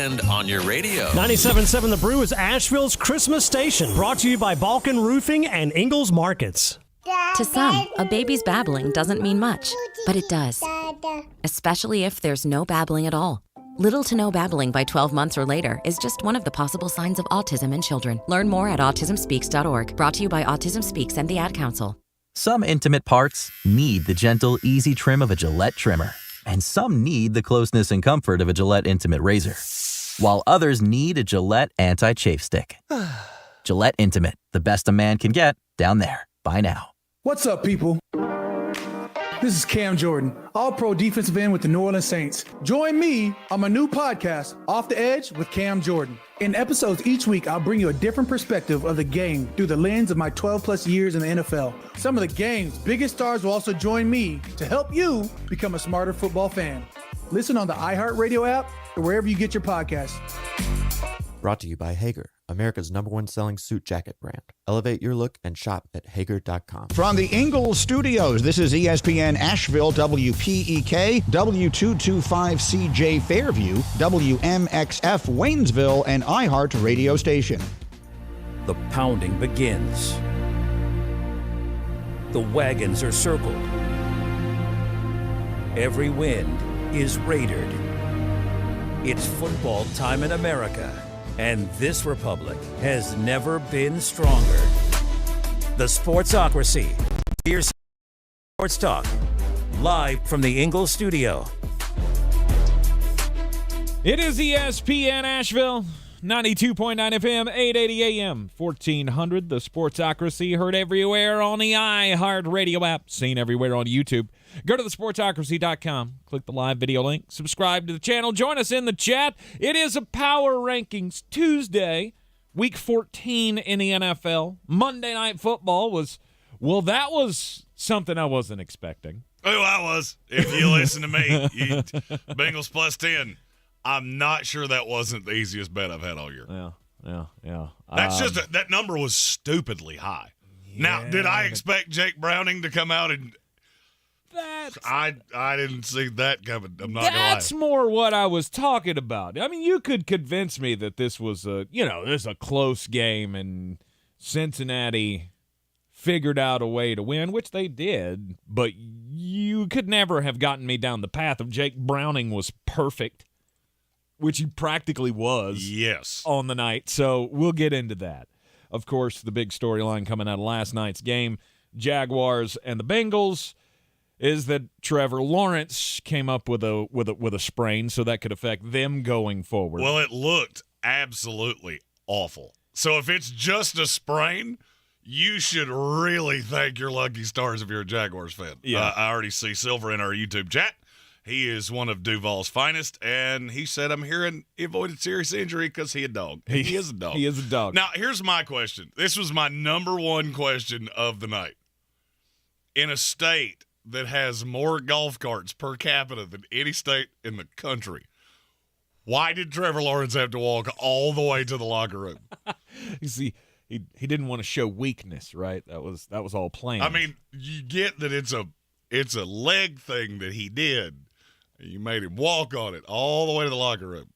and on your radio. 97.7 The Brew is Asheville's Christmas station. Brought to you by Balkan Roofing and Ingalls Markets. To some, a baby's babbling doesn't mean much, but it does. Especially if there's no babbling at all. Little to no babbling by 12 months or later is just one of the possible signs of autism in children. Learn more at autismspeaks.org. Brought to you by Autism Speaks and the Ad Council. Some intimate parts need the gentle, easy trim of a Gillette trimmer. And some need the closeness and comfort of a Gillette Intimate Razor. While others need a Gillette Anti-Chafe Stick. Gillette Intimate, the best a man can get, down there. Buy now. What's up, people? This is Cam Jordan, all-pro defensive end with the New Orleans Saints. Join me on my new podcast, Off the Edge with Cam Jordan. In episodes each week, I'll bring you a different perspective of the game through the lens of my 12-plus years in the NFL. Some of the game's biggest stars will also join me to help you become a smarter football fan. Listen on the iHeartRadio app or wherever you get your podcasts. Brought to you by Hager, America's #1 selling suit jacket brand. Elevate your look and shop at Hager.com. From the Ingalls Studios, this is ESPN Asheville, WPEK, W225CJ Fairview, WMXF Waynesville, and iHeart radio station. The pounding begins. The wagons are circled. Every wind is raidered. It's football time in America. And this republic has never been stronger. The Sportsocracy. Here's Sports Talk, live from the Ingalls studio. It is ESPN Asheville, 92.9 FM, 880 AM, 1400. The Sportsocracy, heard everywhere on the iHeart Radio app, seen everywhere on YouTube. Go to thesportsocracy.com, click the live video link, subscribe to the channel, join us in the chat. It is a Power Rankings Tuesday, Week 14 in the NFL. Monday Night Football was something I wasn't expecting. Oh, I was. If you listen to me, Bengals plus 10. I'm not sure that wasn't the easiest bet I've had all year. Yeah. That's that number was stupidly high. Yeah, now, did I expect Jake Browning to come out and I didn't see that coming. I'm not going to lie. That's more what I was talking about. I mean, you could convince me that this was a close game and Cincinnati figured out a way to win, which they did, but you could never have gotten me down the path of Jake Browning was perfect, which he practically was on the night. So we'll get into that. Of course, the big storyline coming out of last night's game, Jaguars and the Bengals, is that Trevor Lawrence came up with a sprain, so that could affect them going forward. Well, it looked absolutely awful. So if it's just a sprain, you should really thank your lucky stars if you're a Jaguars fan. Yeah. I already see Silver in our YouTube chat. He is one of Duval's finest, and he said, I'm hearing he avoided serious injury because he a dog. He is a dog. He is a dog. Now, here's my question. This was my number one question of the night. In a state that has more golf carts per capita than any state in the country, why did Trevor Lawrence have to walk all the way to the locker room? You see, he didn't want to show weakness, right? That was all planned. I mean, you get that it's a leg thing that he did. You made him walk on it all the way to the locker room.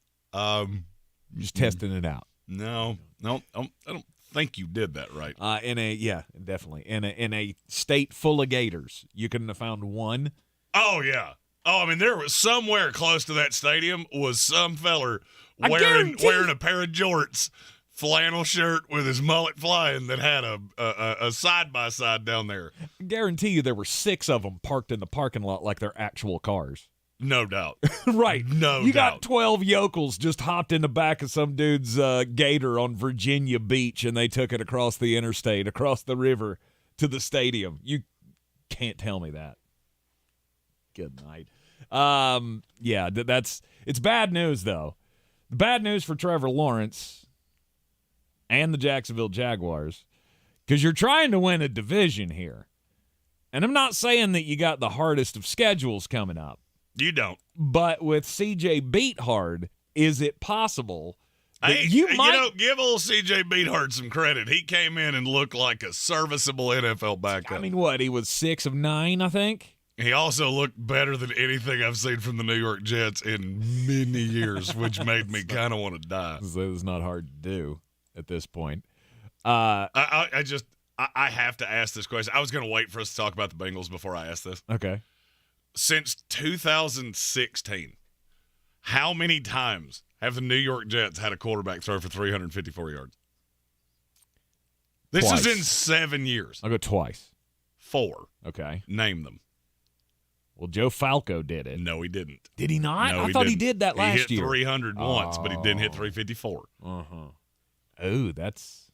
Just testing it out. No, I don't think you did that right. Definitely. In a state full of gators, you couldn't have found one. Oh yeah. Oh, I mean, there was somewhere close to that stadium was some feller wearing a pair of jorts, flannel shirt with his mullet flying that had a side by side down there. I guarantee you there were 6 of them parked in the parking lot like they're actual cars. No doubt. Right. No doubt. You got 12 yokels just hopped in the back of some dude's gator on Virginia Beach, and they took it across the interstate, across the river to the stadium. You can't tell me that. Good night. It's bad news, though. Bad news for Trevor Lawrence and the Jacksonville Jaguars, because you're trying to win a division here. And I'm not saying that you got the hardest of schedules coming up. You don't. But with C.J. Beathard, is it possible that give old C.J. Beathard some credit. He came in and looked like a serviceable NFL backup. I mean, what? He was 6 of 9, I think? He also looked better than anything I've seen from the New York Jets in many years, which made me kind of want to die. It's not hard to do at this point. I have to ask this question. I was going to wait for us to talk about the Bengals before I ask this. Okay. Since 2016, how many times have the New York Jets had a quarterback throw for 354 yards? This Twice. is in 7 years. I'll go twice. 4. Okay. Name them. Well, Joe Falco did it. No, he didn't. Did he not? No, I thought he didn't. did that last He hit year. 300 once, but he didn't hit 354. Uh-huh. Oh, that's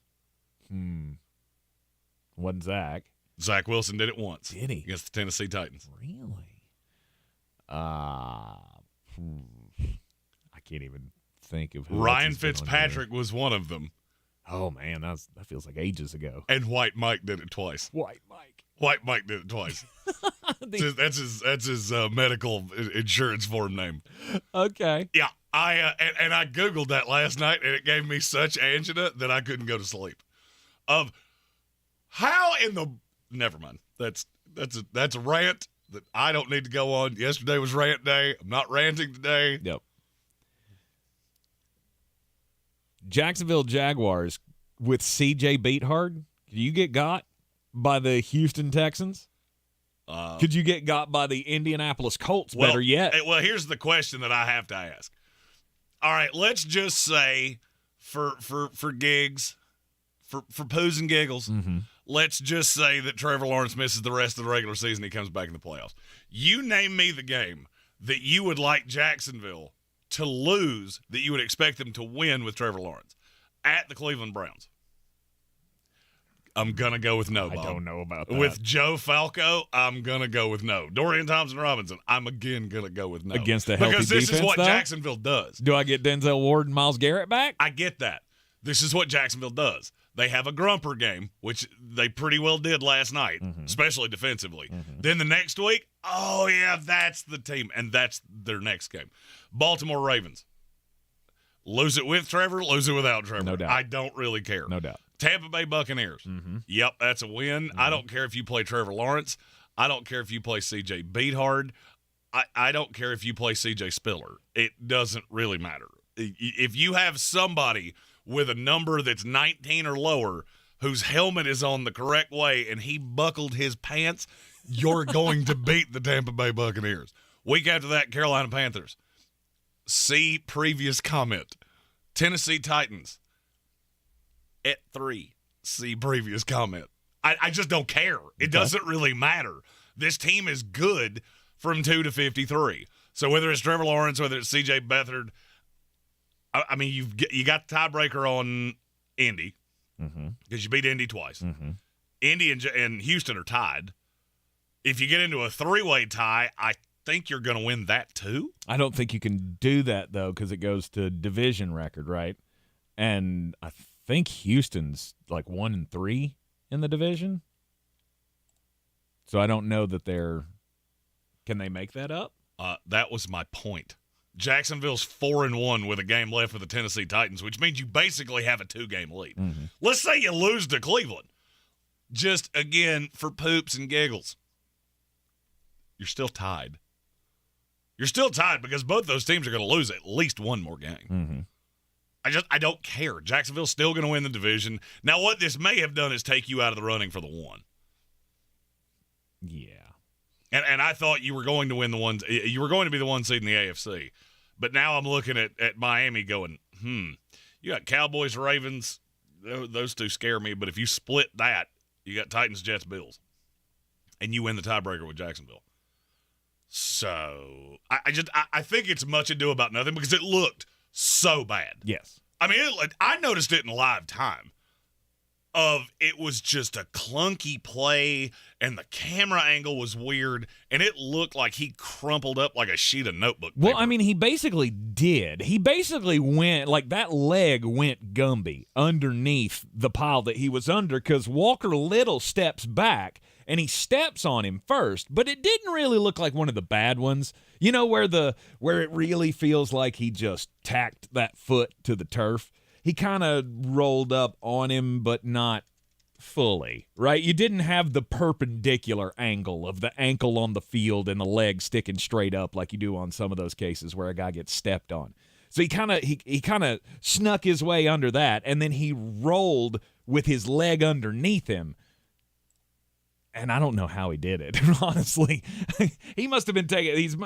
wasn't Zach. Zach Wilson did it once. Did he? Against the Tennessee Titans. Really? I can't even think of who Ryan else has been on Fitzpatrick was one of them. here. Oh man, that feels like ages ago. And White Mike did it twice. White Mike. White Mike did it twice. That's his medical insurance form name. Okay. Yeah, I Googled that last night, and it gave me such angina that I couldn't go to sleep. Of how in the never mind. That's a rant that I don't need to go on. Yesterday was rant day. I'm not ranting today. Yep. Jacksonville Jaguars with CJ Beathard. Could you get got by the Houston Texans? Could you get got by the Indianapolis Colts? Better yet. Well, here's the question that I have to ask. All right, let's just say for gigs, for poos and giggles, let's just say that Trevor Lawrence misses the rest of the regular season. He comes back in the playoffs. You name me the game that you would like Jacksonville to lose that you would expect them to win with Trevor Lawrence at the Cleveland Browns. I'm going to go with no, Bob. I don't know about that. With Joe Falco, I'm going to go with no. Dorian Thompson-Robinson, I'm again going to go with no. Against a healthy because this defense, is what though? Jacksonville does. Do I get Denzel Ward and Myles Garrett back? I get that. This is what Jacksonville does. They have a grumper game, which they pretty well did last night, especially defensively. Then the next week, oh, yeah, that's the team, and that's their next game. Baltimore Ravens. Lose it with Trevor, lose it without Trevor. No doubt. I don't really care. No doubt. Tampa Bay Buccaneers. Yep, that's a win. I don't care if you play Trevor Lawrence. I don't care if you play C.J. Beathard. I don't care if you play C.J. Spiller. It doesn't really matter. If you have somebody with a number that's 19 or lower whose helmet is on the correct way and he buckled his pants, you're going to beat the Tampa Bay Buccaneers. Week after that, Carolina Panthers. See previous comment. Tennessee Titans. At 3. See previous comment. I just don't care. It doesn't really matter. This team is good from 2 to 53. So whether it's Trevor Lawrence, whether it's C.J. Beathard, I mean, you got the tiebreaker on Indy because you beat Indy twice. Indy and Houston are tied. If you get into a 3-way tie, I think you're going to win that too. I don't think you can do that, though, because it goes to division record, right? And I think Houston's like 1-3 in the division. So I don't know that can they make that up? That was my point. Jacksonville's 4-1 with a game left with the Tennessee Titans, which means you basically have a 2-game lead. Let's say you lose to Cleveland. Just, again, for poops and giggles. You're still tied. You're still tied because both those teams are going to lose at least one more game. I don't care. Jacksonville's still going to win the division. Now, what this may have done is take you out of the running for the 1. Yeah. And I thought you were going to win the ones. You were going to be the 1 seed in the AFC. But now I'm looking at Miami going, you got Cowboys, Ravens. Those two scare me. But if you split that, you got Titans, Jets, Bills. And you win the tiebreaker with Jacksonville. So I think it's much ado about nothing because it looked so bad. Yes. I mean, I noticed it in live time. It was just a clunky play, and the camera angle was weird, and it looked like he crumpled up like a sheet of notebook paper. Well, I mean, he basically did. He basically went, like that leg went Gumby underneath the pile that he was under because Walker Little steps back, and he steps on him first, but it didn't really look like one of the bad ones. You know, where it really feels like he just tacked that foot to the turf. He kind of rolled up on him, but not fully, right? You didn't have the perpendicular angle of the ankle on the field and the leg sticking straight up like you do on some of those cases where a guy gets stepped on. So he kind of snuck his way under that, and then he rolled with his leg underneath him. And I don't know how he did it, honestly. He must have been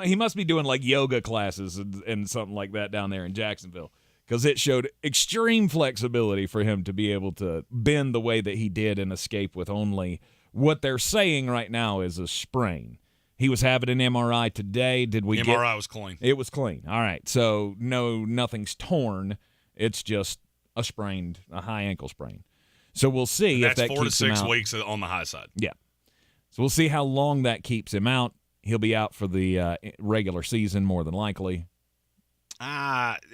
he must be doing like yoga classes and something like that down there in Jacksonville, because it showed extreme flexibility for him to be able to bend the way that he did and escape with only what they're saying right now is a sprain. He was having an MRI today. MRI was clean. It was clean. All right. So nothing's torn. It's just a high ankle sprain. So we'll see if that keeps him out. That's 4 to 6 weeks on the high side. Yeah. So we'll see how long that keeps him out. He'll be out for the regular season more than likely.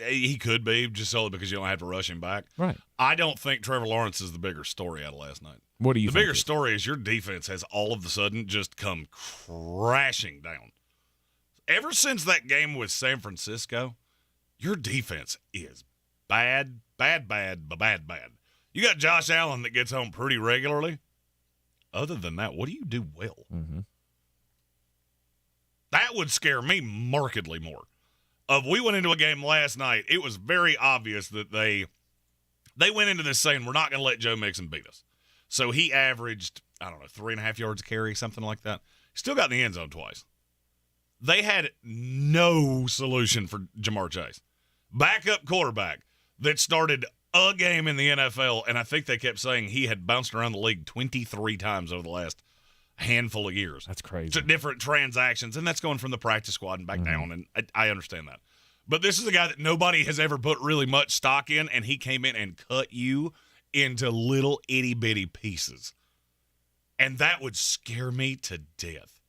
He could be, just solely because you don't have to rush him back. Right. I don't think Trevor Lawrence is the bigger story out of last night. What do you think? The bigger story is your defense has all of a sudden just come crashing down. Ever since that game with San Francisco, your defense is bad. You got Josh Allen that gets home pretty regularly. Other than that, what do you do well? Mm-hmm. That would scare me markedly more. We went into a game last night, it was very obvious that they went into this saying, we're not going to let Joe Mixon beat us. So he averaged, 3.5 yards a carry, something like that. Still got in the end zone twice. They had no solution for Jamar Chase. Backup quarterback that started a game in the NFL, and I think they kept saying he had bounced around the league 23 times over the last handful of years. That's crazy. To different transactions, and that's going from the practice squad and back down, and I understand that. But this is a guy that nobody has ever put really much stock in, and he came in and cut you into little itty-bitty pieces. And that would scare me to death.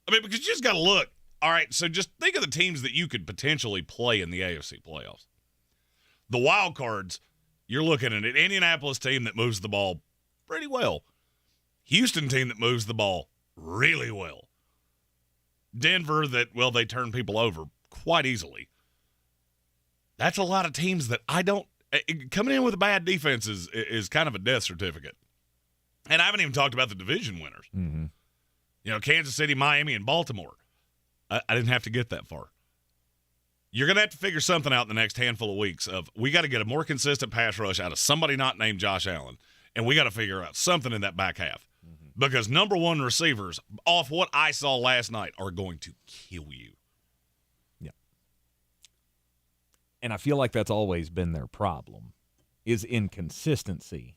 I mean, because you just got to look. All right, so just think of the teams that you could potentially play in the AFC playoffs. The wild cards, you're looking at an Indianapolis team that moves the ball pretty well. Houston team that moves the ball really well. Denver they turn people over quite easily. That's a lot of teams that coming in with a bad defense is kind of a death certificate. And I haven't even talked about the division winners. Mm-hmm. Kansas City, Miami, and Baltimore. I didn't have to get that far. You're going to have to figure something out in the next handful of weeks we got to get a more consistent pass rush out of somebody not named Josh Allen, and we got to figure out something in that back half. Because number one receivers, off what I saw last night, are going to kill you. Yeah. And I feel like that's always been their problem, is inconsistency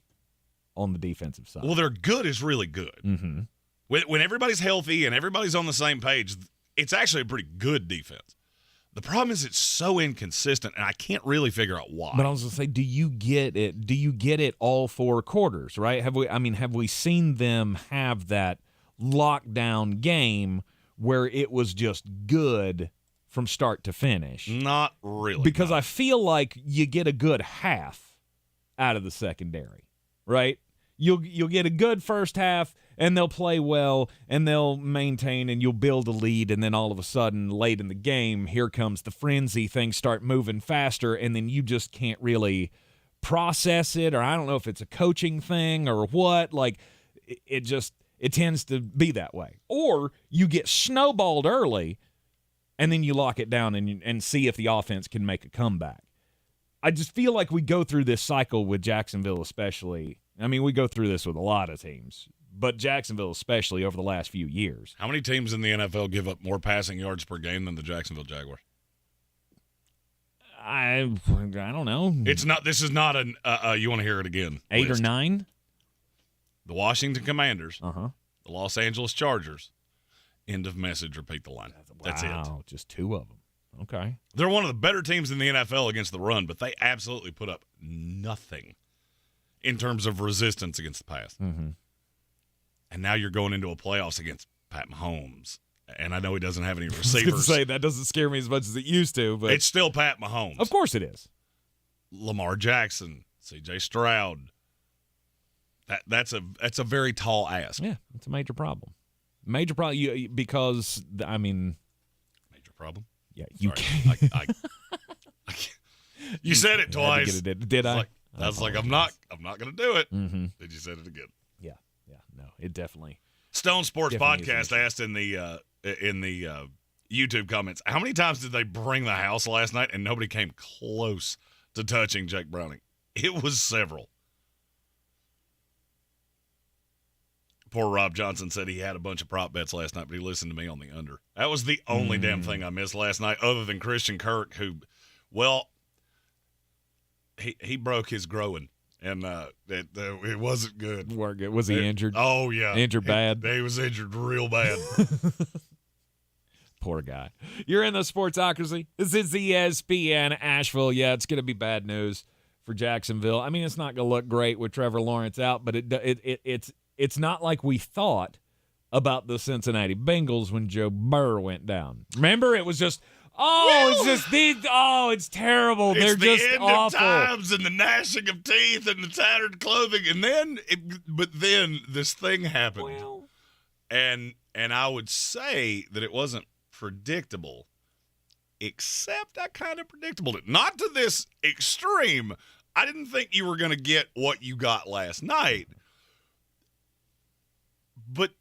on the defensive side. Well, their good is really good. Mm-hmm. When everybody's healthy and everybody's on the same page, it's actually a pretty good defense. The problem is it's so inconsistent, and I can't really figure out why. But I was going to say, do you get it? Do you get it all 4 quarters, right? Have we seen them have that lockdown game where it was just good from start to finish? Not really. Because I feel like you get a good half out of the secondary, right? You'll get a good first half, and they'll play well, and they'll maintain, and you'll build a lead, and then all of a sudden, late in the game, here comes the frenzy. Things start moving faster, and then you just can't really process it, or I don't know if it's a coaching thing or what. Like, it tends to be that way. Or you get snowballed early, and then you lock it down and see if the offense can make a comeback. I just feel like we go through this cycle with Jacksonville especially. I mean, we go through this with a lot of teams, but Jacksonville especially over the last few years. How many teams in the NFL give up more passing yards per game than the Jacksonville Jaguars? I don't know. This is not an you want to hear it again. 8 list. or 9? The Washington Commanders. Uh-huh. The Los Angeles Chargers. End of message. Repeat the line. That's it. Wow, just 2 of them. Okay. They're one of the better teams in the NFL against the run, but they absolutely put up nothing in terms of resistance against the pass. Mm-hmm. And now you're going into a playoffs against Pat Mahomes. And I know he doesn't have any I was receivers. going to say, that doesn't scare me as much as it used to. But it's still Pat Mahomes. Of course it is. Lamar Jackson, C.J. Stroud. That's a very tall ask. Yeah, it's a major problem. Major problem because, I mean. Major problem? Yeah, you Sorry. can't. I you said it twice. Did I? I was like, I'm not going to do it. Mm-hmm. Then you said it again. Yeah. No, it definitely. Stone Sports Definitely Podcast asked in the YouTube comments, how many times did they bring the house last night and nobody came close to touching Jake Browning? It was several. Poor Rob Johnson said he had a bunch of prop bets last night, but he listened to me on the under. That was the only damn thing I missed last night, other than Christian Kirk, who, well, he broke his groin, and it wasn't good. Was he injured? Oh, yeah. Injured bad? He was injured real bad. Poor guy. You're in the Sportsocracy. This is ESPN Asheville. Yeah, it's going to be bad news for Jacksonville. I mean, it's not going to look great with Trevor Lawrence out, but it's not like we thought about the Cincinnati Bengals when Joe Burrow went down. Remember, it was just, it's terrible. They're just the end awful. Of times and the gnashing of teeth and the tattered clothing, and then this thing happened, and I would say that it wasn't predictable, except I kind of predictable it. Not to this extreme. I didn't think you were going to get what you got last night. But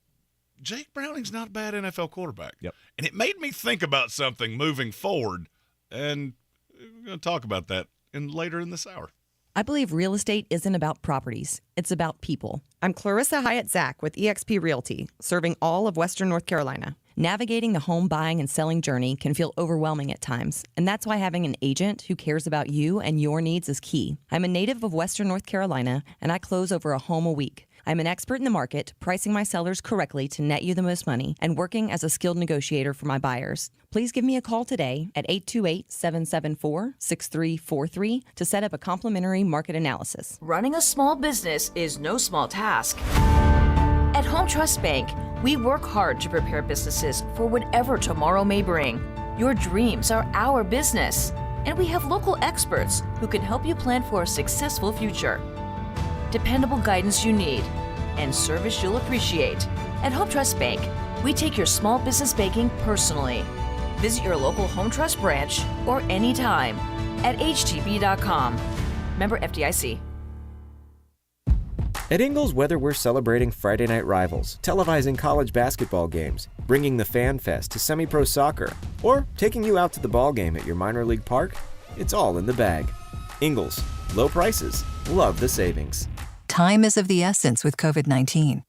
Jake Browning's not a bad NFL quarterback. Yep. And it made me think about something moving forward, and we're going to talk about that later in this hour. I believe real estate isn't about properties. It's about people. I'm Clarissa Hyatt-Zach with eXp Realty, serving all of Western North Carolina. Navigating the home buying and selling journey can feel overwhelming at times, and that's why having an agent who cares about you and your needs is key. I'm a native of Western North Carolina, and I close over a home a week. I'm an expert in the market, pricing my sellers correctly to net you the most money, and working as a skilled negotiator for my buyers. Please give me a call today at 828-774-6343 to set up a complimentary market analysis. Running a small business is no small task. At Home Trust Bank, we work hard to prepare businesses for whatever tomorrow may bring. Your dreams are our business, and we have local experts who can help you plan for a successful future. Dependable guidance you need, and service you'll appreciate. At Home Trust Bank, we take your small business banking personally. Visit your local Home Trust branch or anytime at htb.com. Member FDIC. At Ingles, whether we're celebrating Friday night rivals, televising college basketball games, bringing the Fan Fest to semi-pro soccer, or taking you out to the ball game at your minor league park, it's all in the bag. Ingles, low prices, love the savings. Time is of the essence with COVID-19.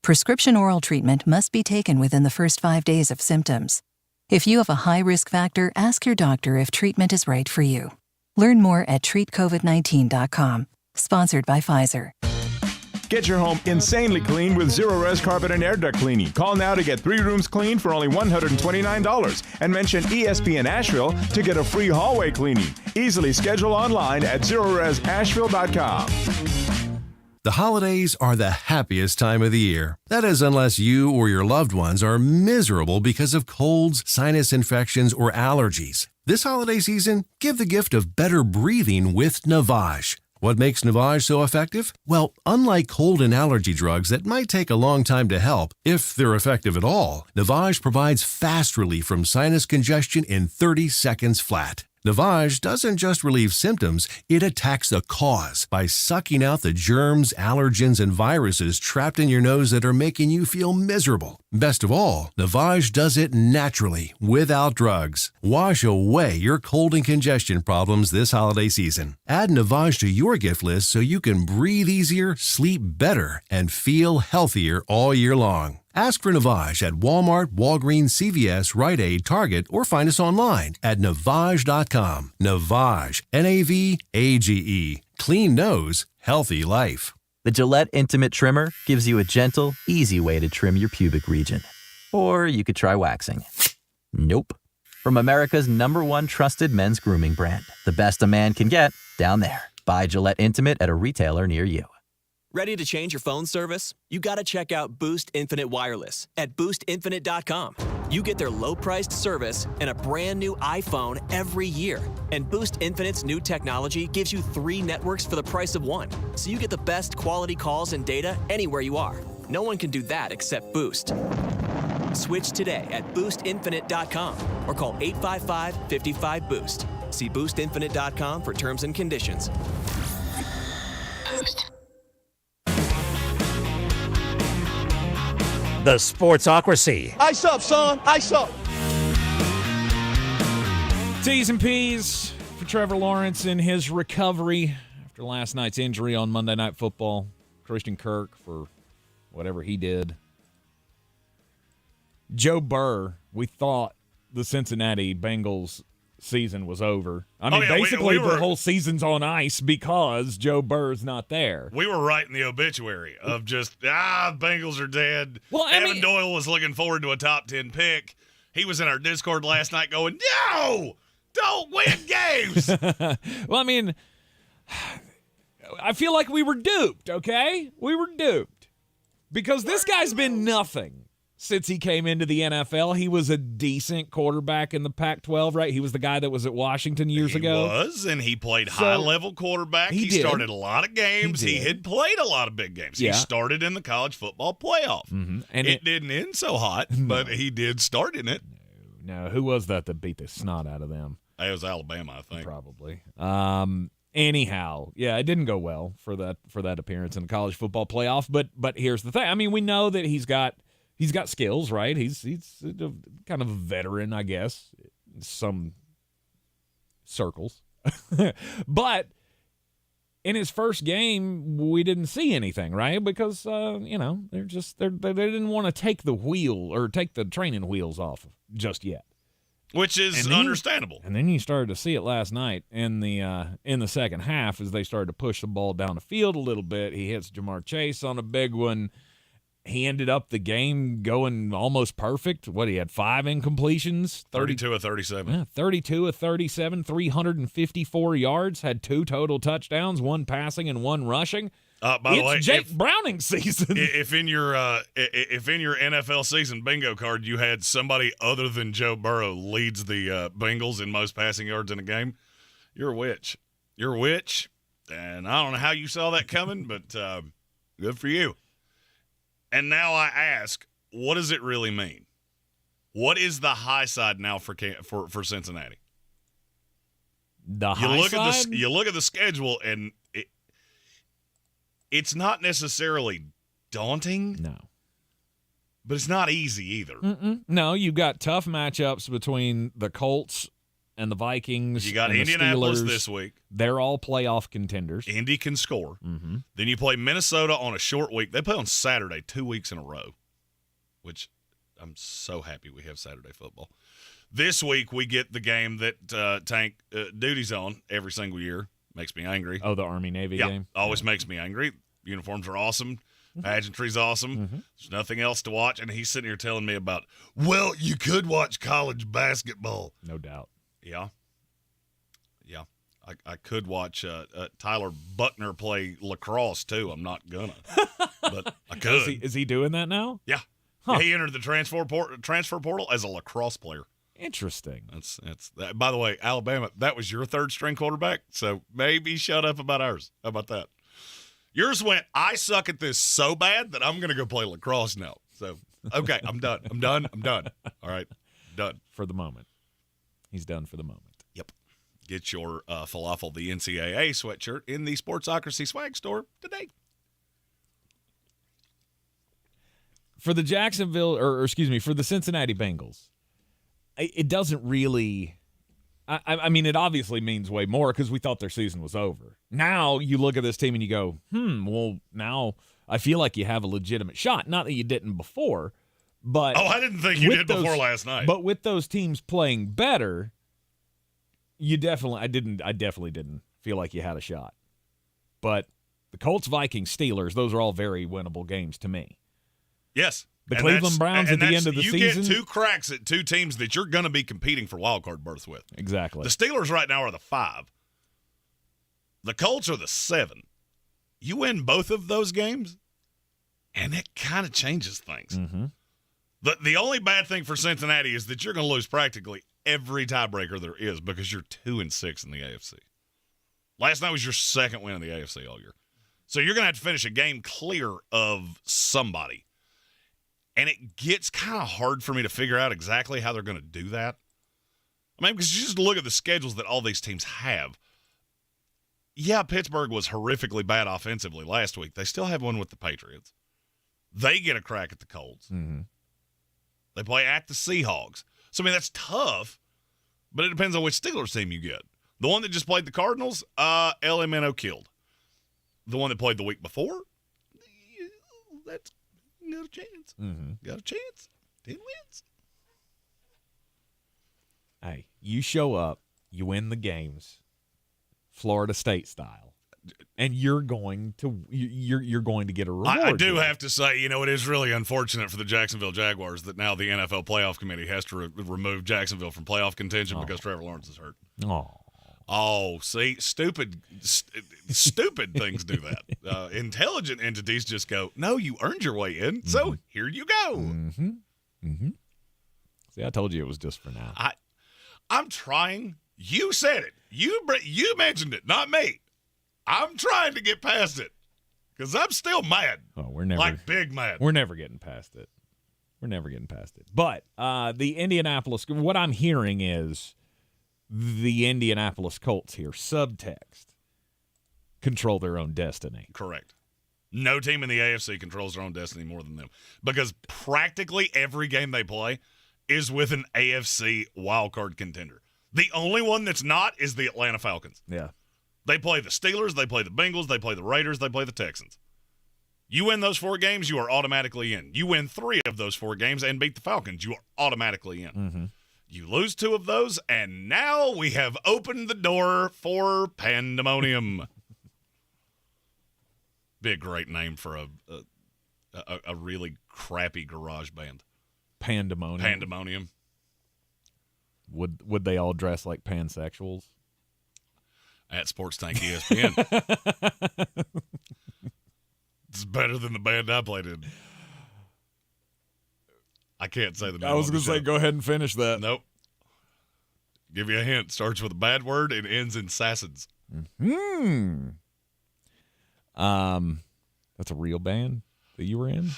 Prescription oral treatment must be taken within the first 5 days of symptoms. If you have a high risk factor, ask your doctor if treatment is right for you. Learn more at treatcovid19.com. Sponsored by Pfizer. Get your home insanely clean with Zero-Res Carpet and Air Duct Cleaning. Call now to get 3 rooms cleaned for only $129 and mention ESPN Asheville to get a free hallway cleaning. Easily schedule online at ZeroResAsheville.com. The holidays are the happiest time of the year. That is, unless you or your loved ones are miserable because of colds, sinus infections, or allergies. This holiday season, give the gift of better breathing with Navage. What makes Navage so effective? Well, unlike cold and allergy drugs that might take a long time to help, if they're effective at all, Navage provides fast relief from sinus congestion in 30 seconds flat. Navage doesn't just relieve symptoms, it attacks the cause by sucking out the germs, allergens, and viruses trapped in your nose that are making you feel miserable. Best of all, Navage does it naturally, without drugs. Wash away your cold and congestion problems this holiday season. Add Navage to your gift list so you can breathe easier, sleep better, and feel healthier all year long. Ask for Navage at Walmart, Walgreens, CVS, Rite Aid, Target, or find us online at Navage.com. Navage, Navage. Clean nose, healthy life. The Gillette Intimate Trimmer gives you a gentle, easy way to trim your pubic region. Or you could try waxing. Nope. From America's #1 trusted men's grooming brand, the best a man can get, down there. Buy Gillette Intimate at a retailer near you. Ready to change your phone service? You gotta check out Boost Infinite Wireless at boostinfinite.com. You get their low-priced service and a brand new iPhone every year. And Boost Infinite's new technology gives you 3 networks for the price of 1. So you get the best quality calls and data anywhere you are. No one can do that except Boost. Switch today at boostinfinite.com or call 855-55-BOOST. See boostinfinite.com for terms and conditions. Boost. The Sportsocracy. Ice up, son. Ice up. T's and P's for Trevor Lawrence in his recovery after last night's injury on Monday Night Football. Christian Kirk for whatever he did. Joe Burr, we thought the Cincinnati Bengals season was over. I mean, basically the whole season's on ice because Joe Burr's not there. We were writing the obituary of just, Bengals are dead. Well, Evan Doyle was looking forward to a top 10 pick. He was in our Discord last night going, no, don't win games. Well, I mean, I feel like we were duped, okay? We were duped. Because this guy's been nothing since he came into the NFL. He was a decent quarterback in the Pac-12, right? He was the guy that was at Washington years ago. He was, and he played high-level quarterback. He started a lot of games. He had played a lot of big games. Yeah. He started in the college football playoff. Mm-hmm. And it didn't end so hot, but he did start in it. No, who was that beat the snot out of them? It was Alabama, I think. Probably. Anyhow, yeah, it didn't go well for that appearance in the college football playoff. But here's the thing. I mean, we know that he's got skills, right? He's kind of a veteran, I guess, in some circles. But in his first game, we didn't see anything, right? Because they didn't want to take the training wheels off just yet. Which is understandable. And then you started to see it last night in the second half as they started to push the ball down the field a little bit. He hits Jamar Chase on a big one. He ended up the game going almost perfect. He had 5 incompletions. 32 of 37. Yeah, 32 of 37, 354 yards, had 2 total touchdowns, 1 passing and 1 rushing. By the way, Jake Browning season. If in your NFL season bingo card you had somebody other than Joe Burrow leads the Bengals in most passing yards in a game, you're a witch. You're a witch, and I don't know how you saw that coming, but good for you. And now I ask, what does it really mean? What is the high side now for Cincinnati? The high side? You look at the schedule, and it's not necessarily daunting. No. But it's not easy either. Mm-mm. No, you've got tough matchups between the Colts and the Vikings. You got and Indianapolis the Steelers. this week. They're all playoff contenders. Indy can score. Mm-hmm. Then you play Minnesota on a short week. They play on Saturday 2 weeks in a row, which I'm so happy we have Saturday football. This week we get the game that Tank duty's on every single year. Makes me angry. Oh, the Army-Navy game? Always makes me angry. Uniforms are awesome. Pageantry's awesome. Mm-hmm. There's nothing else to watch. And he's sitting here telling me about, well, you could watch college basketball. No doubt. Yeah. I could watch Tyler Buckner play lacrosse, too. I'm not going to. But I could. Is he doing that now? Yeah. Huh. He entered the transfer portal as a lacrosse player. Interesting. That's that. By the way, Alabama, that was your third string quarterback, so maybe shut up about ours. How about that? Yours went, I suck at this so bad that I'm going to go play lacrosse now. So, okay, I'm done. I'm done. All right, done. For the moment. He's done for the moment. Yep. Get your Falafel the NCAA sweatshirt in the Sportsocracy swag store today. For the for the Cincinnati Bengals, it doesn't really – I mean, it obviously means way more because we thought their season was over. Now you look at this team and you go, well, now I feel like you have a legitimate shot. Not that you didn't before, but – Oh, I didn't think you did before last night. But with those teams playing better, I definitely didn't feel like you had a shot. But the Colts, Vikings, Steelers, those are all very winnable games to me. Yes. The Cleveland Browns at the end of the season. You get 2 cracks at 2 teams that you're going to be competing for wild card berths with. Exactly. The Steelers right now are the 5. The Colts are the 7. You win both of those games, and it kind of changes things. Mm-hmm. The only bad thing for Cincinnati is that you're going to lose practically every tiebreaker there is because you're 2-6 in the AFC. Last night was your second win in the AFC all year. So you're going to have to finish a game clear of somebody. And it gets kind of hard for me to figure out exactly how they're going to do that. I mean, because you just look at the schedules that all these teams have. Yeah, Pittsburgh was horrifically bad offensively last week. They still have one with the Patriots. They get a crack at the Colts. Mm-hmm. They play at the Seahawks. So, I mean, that's tough, but it depends on which Steelers team you get. The one that just played the Cardinals, LMNO killed. The one that played the week before, that's got a chance. Mm-hmm. Got a chance. 10 wins. Hey, you show up, you win the games, Florida State style, and you're going to get a reward. I do have to say, it is really unfortunate for the Jacksonville Jaguars that now the NFL Playoff Committee has to remove Jacksonville from playoff contention because Trevor Lawrence is hurt. Oh, see, stupid things do that. Intelligent entities just go, no, you earned your way in, so here you go. Mm-hmm. Mm-hmm. See, I told you it was just for now. I'm trying. You said it. You mentioned it, not me. I'm trying to get past it because I'm still mad. Oh, we're never like big mad. We're never getting past it. But the Indianapolis. What I'm hearing is the Indianapolis Colts here, subtext, control their own destiny. Correct. No team in the AFC controls their own destiny more than them because practically every game they play is with an AFC wildcard contender. The only one that's not is the Atlanta Falcons. Yeah. They play the Steelers, they play the Bengals, they play the Raiders, they play the Texans. You win those 4 games, you are automatically in. You win 3 of those 4 games and beat the Falcons, you are automatically in. Mm-hmm. You lose 2 of those, and now we have opened the door for pandemonium. Be a great name for a really crappy garage band. Pandemonium. Would they all dress like pansexuals? At Sports Tank ESPN. It's better than the band I played in. I can't say the name. I was going to say, go ahead and finish that. Nope. Give you a hint. Starts with a bad word and ends in Sassons. That's a real band that you were in?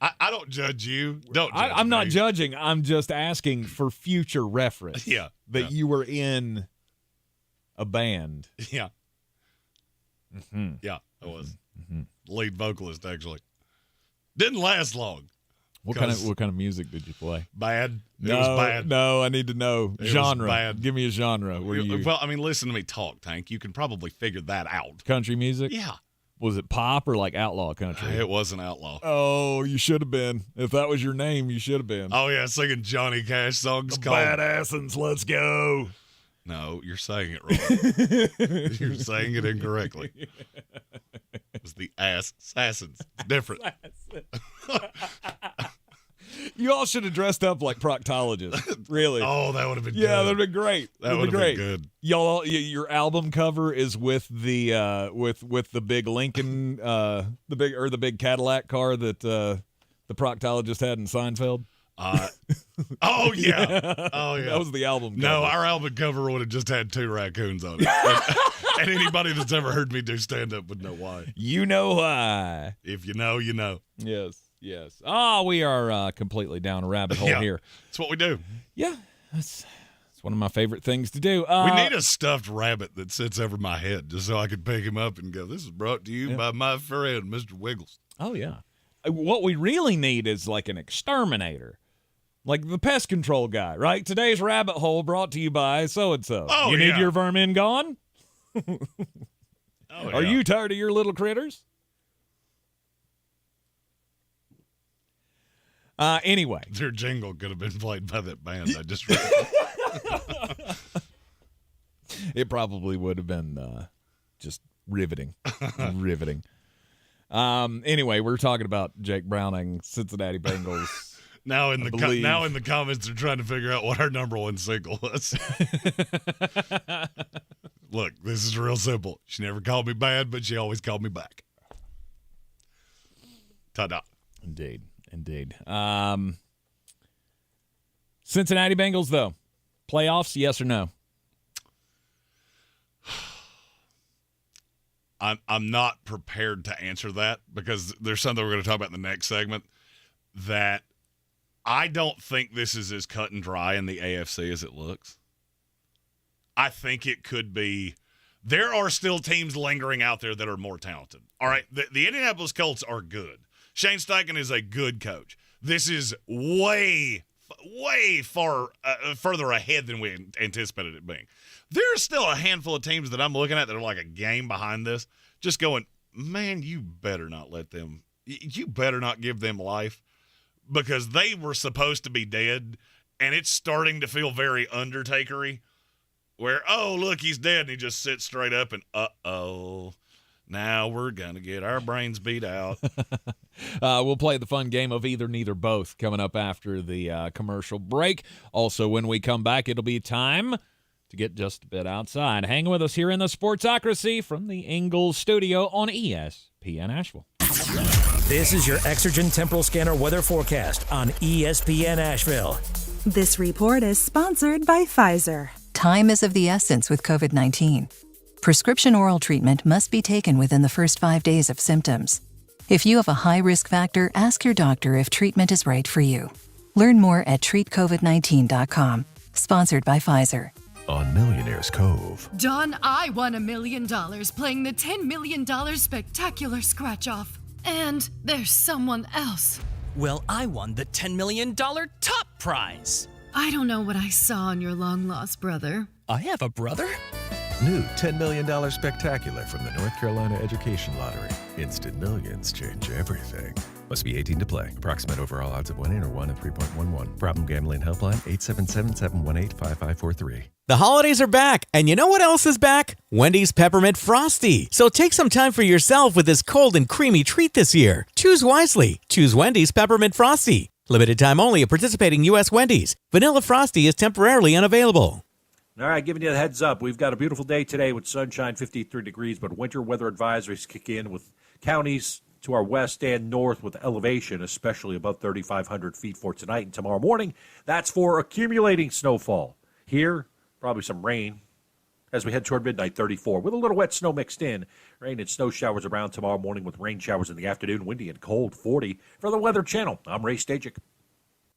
I don't judge you. Don't judge I'm not me. judging. I'm just asking for future reference. Yeah. That you were in a band. Yeah. Mm-hmm. Yeah, I was. Lead vocalist, actually. Didn't last long. What kind of music did you play? Bad. It was bad. No, I need to know. It Genre. was bad. Give me a genre. Well, I mean, listen to me talk, Tank. You can probably figure that out. Country music? Yeah. Was it pop or like outlaw country? It wasn't outlaw. Oh, you should have been. If that was your name, you should have been. Oh, yeah, singing Johnny Cash songs called Badassins, let's go. No, you're saying it wrong. You're saying it incorrectly. It was the Assassins. It's different. You all should have dressed up like proctologists. Really? Oh, that would have been good. Yeah, that would have been great. That would have been good. Y'all, your album cover is with the with the big Lincoln, the big Cadillac car that the proctologist had in Seinfeld. Oh yeah. Yeah. Oh yeah. That was the album cover. No, our album cover would have just had 2 raccoons on it. And anybody that's ever heard me do stand-up would know why. You know why. If you know, you know. Yes. We are completely down a rabbit hole here. That's what we do. Yeah. That's one of my favorite things to do. We need a stuffed rabbit that sits over my head just so I can pick him up and go, this is brought to you by my friend, Mr. Wiggles. Oh, yeah. What we really need is like an exterminator. Like the pest control guy, right? Today's rabbit hole brought to you by so-and-so. Oh, you need your vermin gone? Oh, Are you tired of your little critters? Anyway. Their jingle could have been played by that band. I just It probably would have been just riveting. Riveting. Anyway, we're talking about Jake Browning, Cincinnati Bengals. Now in the comments, they're trying to figure out what our number 1 single was. Look, this is real simple. She never called me bad, but she always called me back. Ta-da. Indeed. Cincinnati Bengals, though. Playoffs, yes or no? I'm not prepared to answer that because there's something we're going to talk about in the next segment that I don't think this is as cut and dry in the AFC as it looks. I think it could be there are still teams lingering out there that are more talented. All right, the Indianapolis Colts are good. Shane Steichen is a good coach. This is way further ahead than we anticipated it being. There's still a handful of teams that I'm looking at that are like a game behind this, just going, man, you better not let them – you better not give them life, because they were supposed to be dead, and it's starting to feel very Undertaker-y, where, oh, look, he's dead, and he just sits straight up and, uh-oh, now we're going to get our brains beat out. We'll play the fun game of either, neither, both coming up after the commercial break. Also, when we come back, it'll be time to get just a bit outside. Hang with us here in the Sportsocracy from the Ingalls studio on ESPN Asheville. This is your Exergen Temporal Scanner weather forecast on ESPN Asheville. This report is sponsored by Pfizer. Time is of the essence with COVID-19. Prescription oral treatment must be taken within the first 5 days of symptoms. If you have a high risk factor, ask your doctor if treatment is right for you. Learn more at treatcovid19.com. Sponsored by Pfizer. On Millionaire's Cove. Don, I won $1 million playing the $10 million spectacular scratch-off. And there's someone else. Well, I won the $10 million top prize. I don't know what I saw in your long-lost brother. I have a brother? New $10 million spectacular from the North Carolina Education Lottery. Instant millions change everything. Must be 18 to play. Approximate overall odds of winning are 1 in 3.11. Problem gambling helpline 877-718-5543. The holidays are back, and you know what else is back? Wendy's Peppermint Frosty. So take some time for yourself with this cold and creamy treat this year. Choose wisely. Choose Wendy's Peppermint Frosty. Limited time only at participating U.S. Wendy's. Vanilla Frosty is temporarily unavailable. All right, giving you the heads up. We've got a beautiful day today with sunshine, 53 degrees, but winter weather advisories kick in with counties to our west and north with elevation, especially above 3,500 feet for tonight and tomorrow morning. That's for accumulating snowfall. Here, probably some rain as we head toward midnight, 34, with a little wet snow mixed in. Rain and snow showers around tomorrow morning with rain showers in the afternoon, windy and cold, 40. For the Weather Channel, I'm Ray Stajic.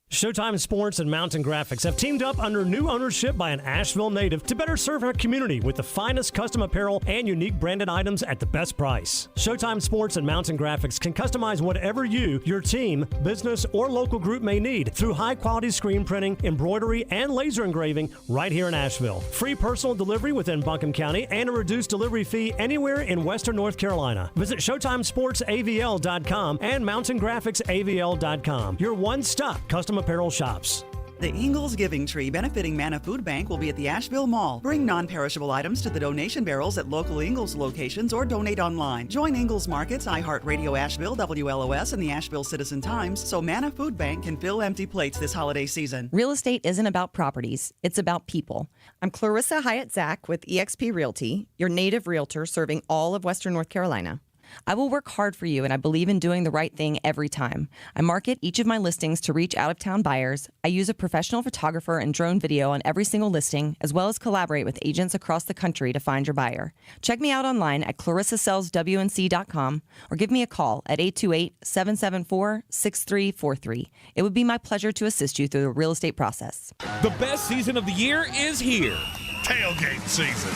Showtime Sports and Mountain Graphics have teamed up under new ownership by an Asheville native to better serve our community with the finest custom apparel and unique branded items at the best price. Showtime Sports and Mountain Graphics can customize whatever you, your team, business, or local group may need through high-quality screen printing, embroidery, and laser engraving right here in Asheville. Free personal delivery within Buncombe County and a reduced delivery fee anywhere in Western North Carolina. Visit ShowtimeSportsAVL.com and MountainGraphicsAVL.com. Your one-stop custom apparel shops. The Ingalls Giving Tree benefiting Manna Food Bank will be at the Asheville Mall. Bring non-perishable items to the donation barrels at local Ingalls locations or donate online. Join Ingalls Markets, iHeartRadio Asheville, WLOS, and the Asheville Citizen Times so Manna Food Bank can fill empty plates this holiday season. Real estate isn't about properties, it's about people. I'm Clarissa Hyatt Zach with eXp Realty, your native realtor serving all of Western North Carolina. I will work hard for you, and I believe in doing the right thing every time. I market each of my listings to reach out-of-town buyers. I use a professional photographer and drone video on every single listing, as well as collaborate with agents across the country to find your buyer. Check me out online at clarissasellswnc.com or give me a call at 828-774-6343. It would be my pleasure to assist you through the real estate process. The best season of the year is here. Tailgate season.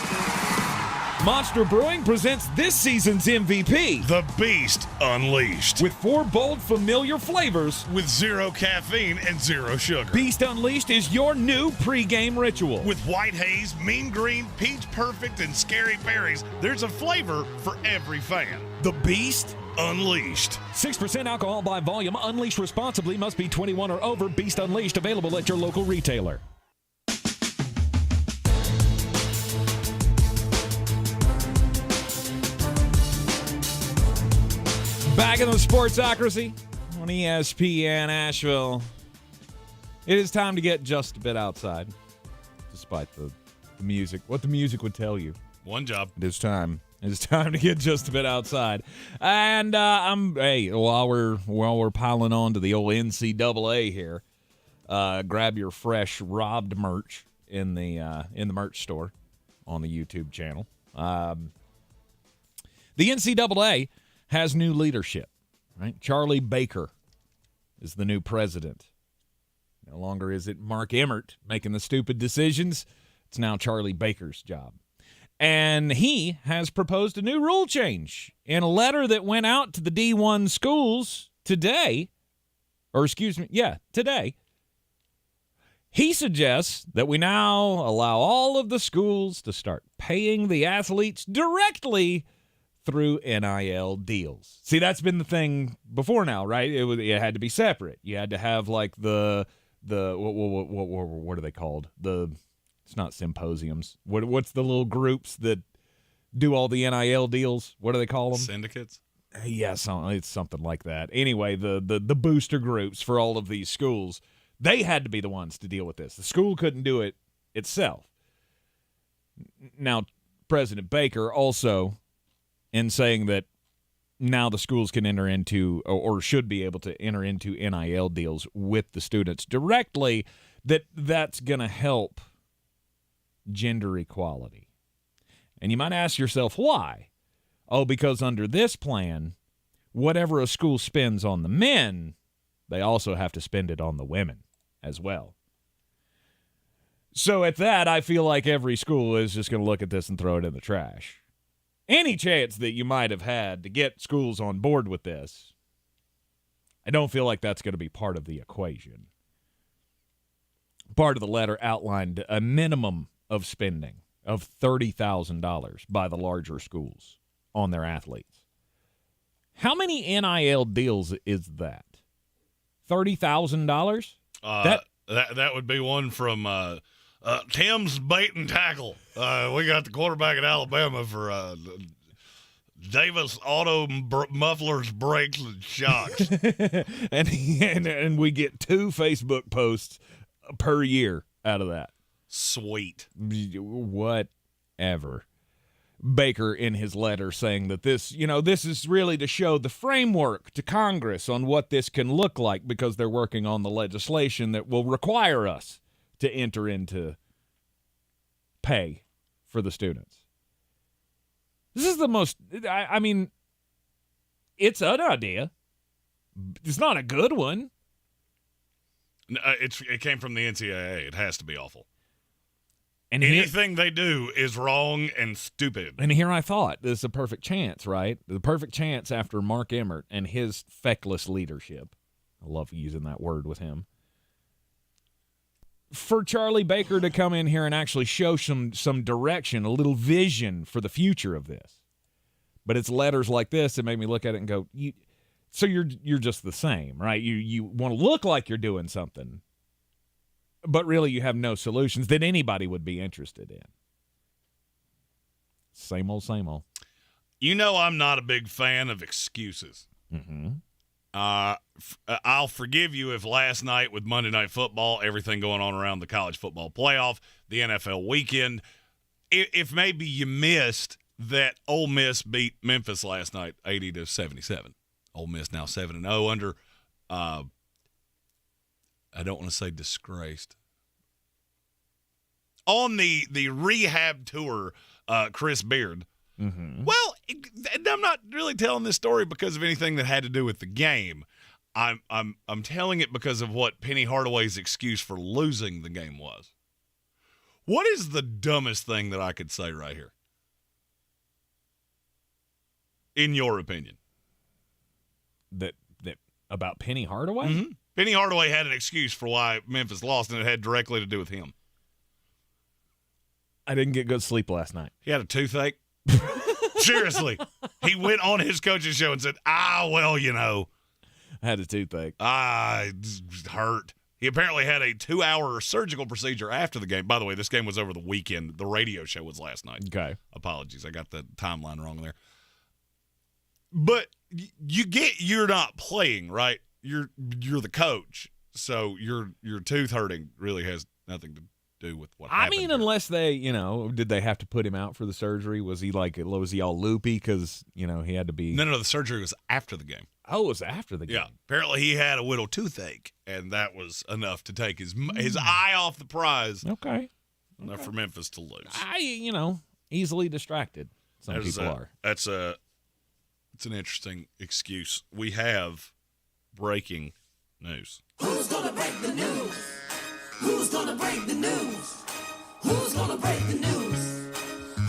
Monster Brewing presents this season's MVP, The Beast Unleashed. with 4 bold, familiar flavors. With 0 caffeine and 0 sugar. Beast Unleashed is your new pregame ritual. With white haze, mean green, peach perfect, and scary berries, there's a flavor for every fan. The Beast Unleashed. 6% alcohol by volume. Unleashed responsibly. Must be 21 or over. Beast Unleashed available at your local retailer. Back in the Sportsocracy on ESPN Asheville. It is time to get just a bit outside, despite the music. What the music would tell you. One job. It is time. It is time to get just a bit outside. And while we're piling on to the old NCAA here, grab your fresh Robbed merch in the merch store on the YouTube channel. The NCAA has new leadership, right? Charlie Baker is the new president. No longer is it Mark Emmert making the stupid decisions. It's now Charlie Baker's job. And he has proposed a new rule change in a letter that went out to the D1 schools today. He suggests that we now allow all of the schools to start paying the athletes directly through NIL deals. See, that's been the thing before now, right? It had to be separate. You had to have like the what are they called? It's not symposiums. What's the little groups that do all the NIL deals? What do they call them? Syndicates? Yeah, it's something like that. Anyway, the booster groups for all of these schools, they had to be the ones to deal with this. The school couldn't do it itself. Now, President Baker also, in saying that now the schools can enter into or should be able to enter into NIL deals with the students directly, that's going to help gender equality. And you might ask yourself, why? Oh, because under this plan, whatever a school spends on the men, they also have to spend it on the women as well. So at that, I feel like every school is just going to look at this and throw it in the trash. Any chance that you might have had to get schools on board with this, I don't feel like that's going to be part of the equation. Part of the letter outlined a minimum of spending of $30,000 by the larger schools on their athletes. How many NIL deals is that? $30,000? That would be one from Tim's Bait and Tackle. We got the quarterback at Alabama for Davis Auto Mufflers, Brakes, and Shocks. and we get 2 Facebook posts per year out of that. Sweet. Whatever. Baker in his letter saying that this is really to show the framework to Congress on what this can look like, because they're working on the legislation that will require us to enter into pay for the students. This is the most, I mean, it's an idea. It's not a good one. It came from the NCAA. It has to be awful. And anything they do is wrong and stupid. And here I thought, this is a perfect chance, right? The perfect chance after Mark Emmert and his feckless leadership. I love using that word with him. For Charlie Baker to come in here and actually show some direction, a little vision for the future of this. But it's letters like this that made me look at it and go, so you're just the same, right? You want to look like you're doing something, but really you have no solutions that anybody would be interested in. Same old, same old. You know I'm not a big fan of excuses. Mm-hmm. I'll forgive you if last night with Monday Night Football, everything going on around the college football playoff, the NFL weekend, if maybe you missed that Ole Miss beat Memphis last night 80-77. Ole Miss now 7-0 under I don't want to say disgraced. On the rehab tour, Chris Beard. Mm-hmm. Well, I'm not really telling this story because of anything that had to do with the game. I'm telling it because of what Penny Hardaway's excuse for losing the game was. What is the dumbest thing that I could say right here? In your opinion? That about Penny Hardaway? Mm-hmm. Penny Hardaway had an excuse for why Memphis lost, and it had directly to do with him. I didn't get good sleep last night. He had a toothache. Seriously. He went on his coaching show and said, well, you know. I had a toothache. It hurt. He apparently had a 2-hour surgical procedure after the game. By the way, this game was over the weekend. The radio show was last night. Okay. Apologies. I got the timeline wrong there. But you're not playing, right? You're the coach. So your tooth hurting really has nothing to do with what happened. I mean, unless they, did they have to put him out for the surgery? Was he all loopy because, he had to be? No, the surgery was after the game. Oh, it was after the game. Yeah. Apparently he had a little toothache, and that was enough to take his eye off the prize. Okay. Enough for Memphis to lose. Easily distracted. Some people are. It's an interesting excuse. We have breaking news. Who's gonna break the news? Who's gonna break the news? Who's gonna break the news?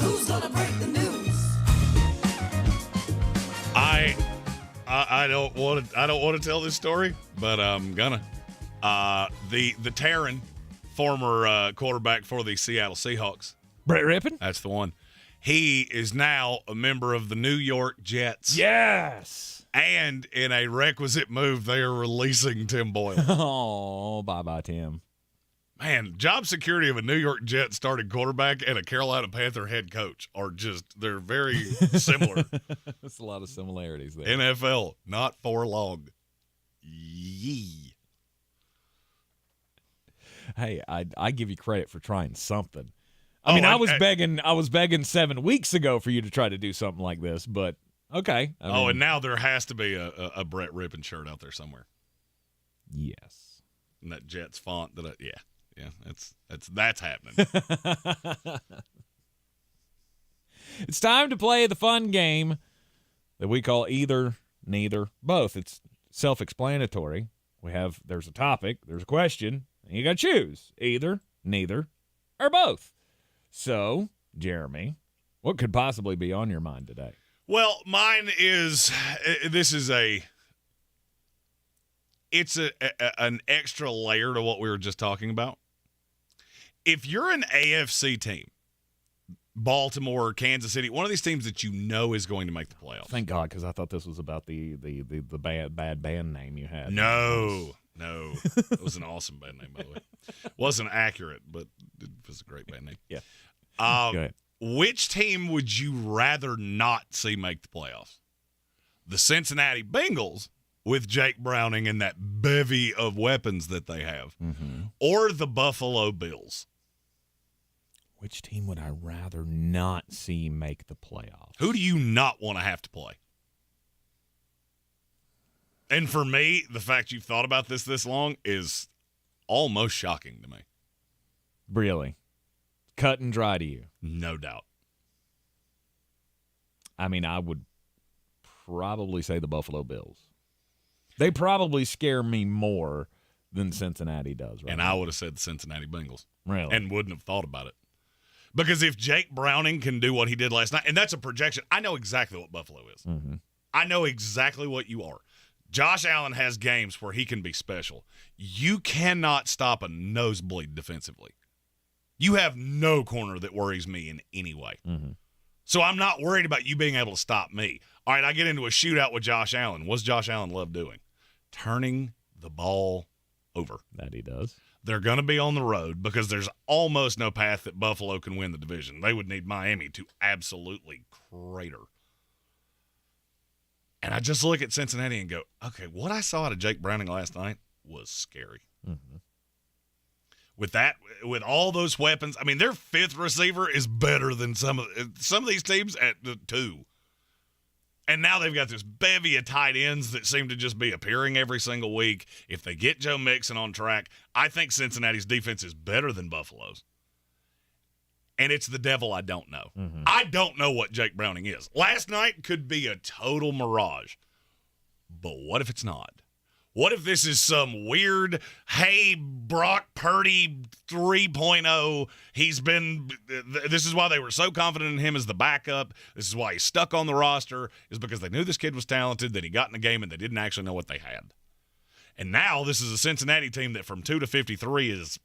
Who's gonna break the news? I don't want to tell this story, but I'm gonna. The Terran, former quarterback for the Seattle Seahawks, Brett Rippon. That's the one. He is now a member of the New York Jets. Yes. And in a requisite move, they are releasing Tim Boyle. Oh, bye-bye, Tim. Man, job security of a New York Jets starting quarterback and a Carolina Panther head coach they're very similar. There's a lot of similarities there. NFL, not for long. Yee. Hey, I give you credit for trying something. I was begging 7 weeks ago for you to try to do something like this, but okay. And now there has to be a Brett Rippon shirt out there somewhere. Yes. And that Jets font yeah, that's happening. It's time to play the fun game that we call either, neither, both. It's self-explanatory. There's a topic, there's a question, and you got to choose either, neither, or both. So, Jeremy, what could possibly be on your mind today? Well, mine is it's an extra layer to what we were just talking about. If you're an AFC team, Baltimore, Kansas City, one of these teams that you know is going to make the playoffs. Thank God, because I thought this was about the bad band name you had. No. It was an awesome band name, by the way. Wasn't accurate, but it was a great band name. Yeah. Go ahead. Which team would you rather not see make the playoffs? The Cincinnati Bengals with Jake Browning and that bevy of weapons that they have, or the Buffalo Bills? Which team would I rather not see make the playoffs? Who do you not want to have to play? And for me, the fact you've thought about this long is almost shocking to me. Really? Cut and dry to you? No doubt. I mean, I would probably say the Buffalo Bills. They probably scare me more than Cincinnati does, right? And I would have said the Cincinnati Bengals. Really? And wouldn't have thought about it. Because if Jake Browning can do what he did last night, and that's a projection, I know exactly what Buffalo is. Mm-hmm. I know exactly what you are. Josh Allen has games where he can be special. You cannot stop a nosebleed defensively. You have no corner that worries me in any way. Mm-hmm. So I'm not worried about you being able to stop me. All right, I get into a shootout with Josh Allen. What's Josh Allen love doing? Turning the ball over. That he does. They're going to be on the road because there's almost no path that Buffalo can win the division. They would need Miami to absolutely crater. And I just look at Cincinnati and go, okay, what I saw out of Jake Browning last night was scary. Mm-hmm. With all those weapons, I mean, their fifth receiver is better than some of these teams at the 2. And now they've got this bevy of tight ends that seem to just be appearing every single week. If they get Joe Mixon on track, I think Cincinnati's defense is better than Buffalo's. And it's the devil I don't know. Mm-hmm. I don't know what Jake Browning is. Last night could be a total mirage. But what if it's not? What if this is some weird, hey, Brock Purdy 3.0, this is why they were so confident in him as the backup. This is why he's stuck on the roster, is because they knew this kid was talented, that he got in the game, and they didn't actually know what they had. And now this is a Cincinnati team that from 2 to 53 is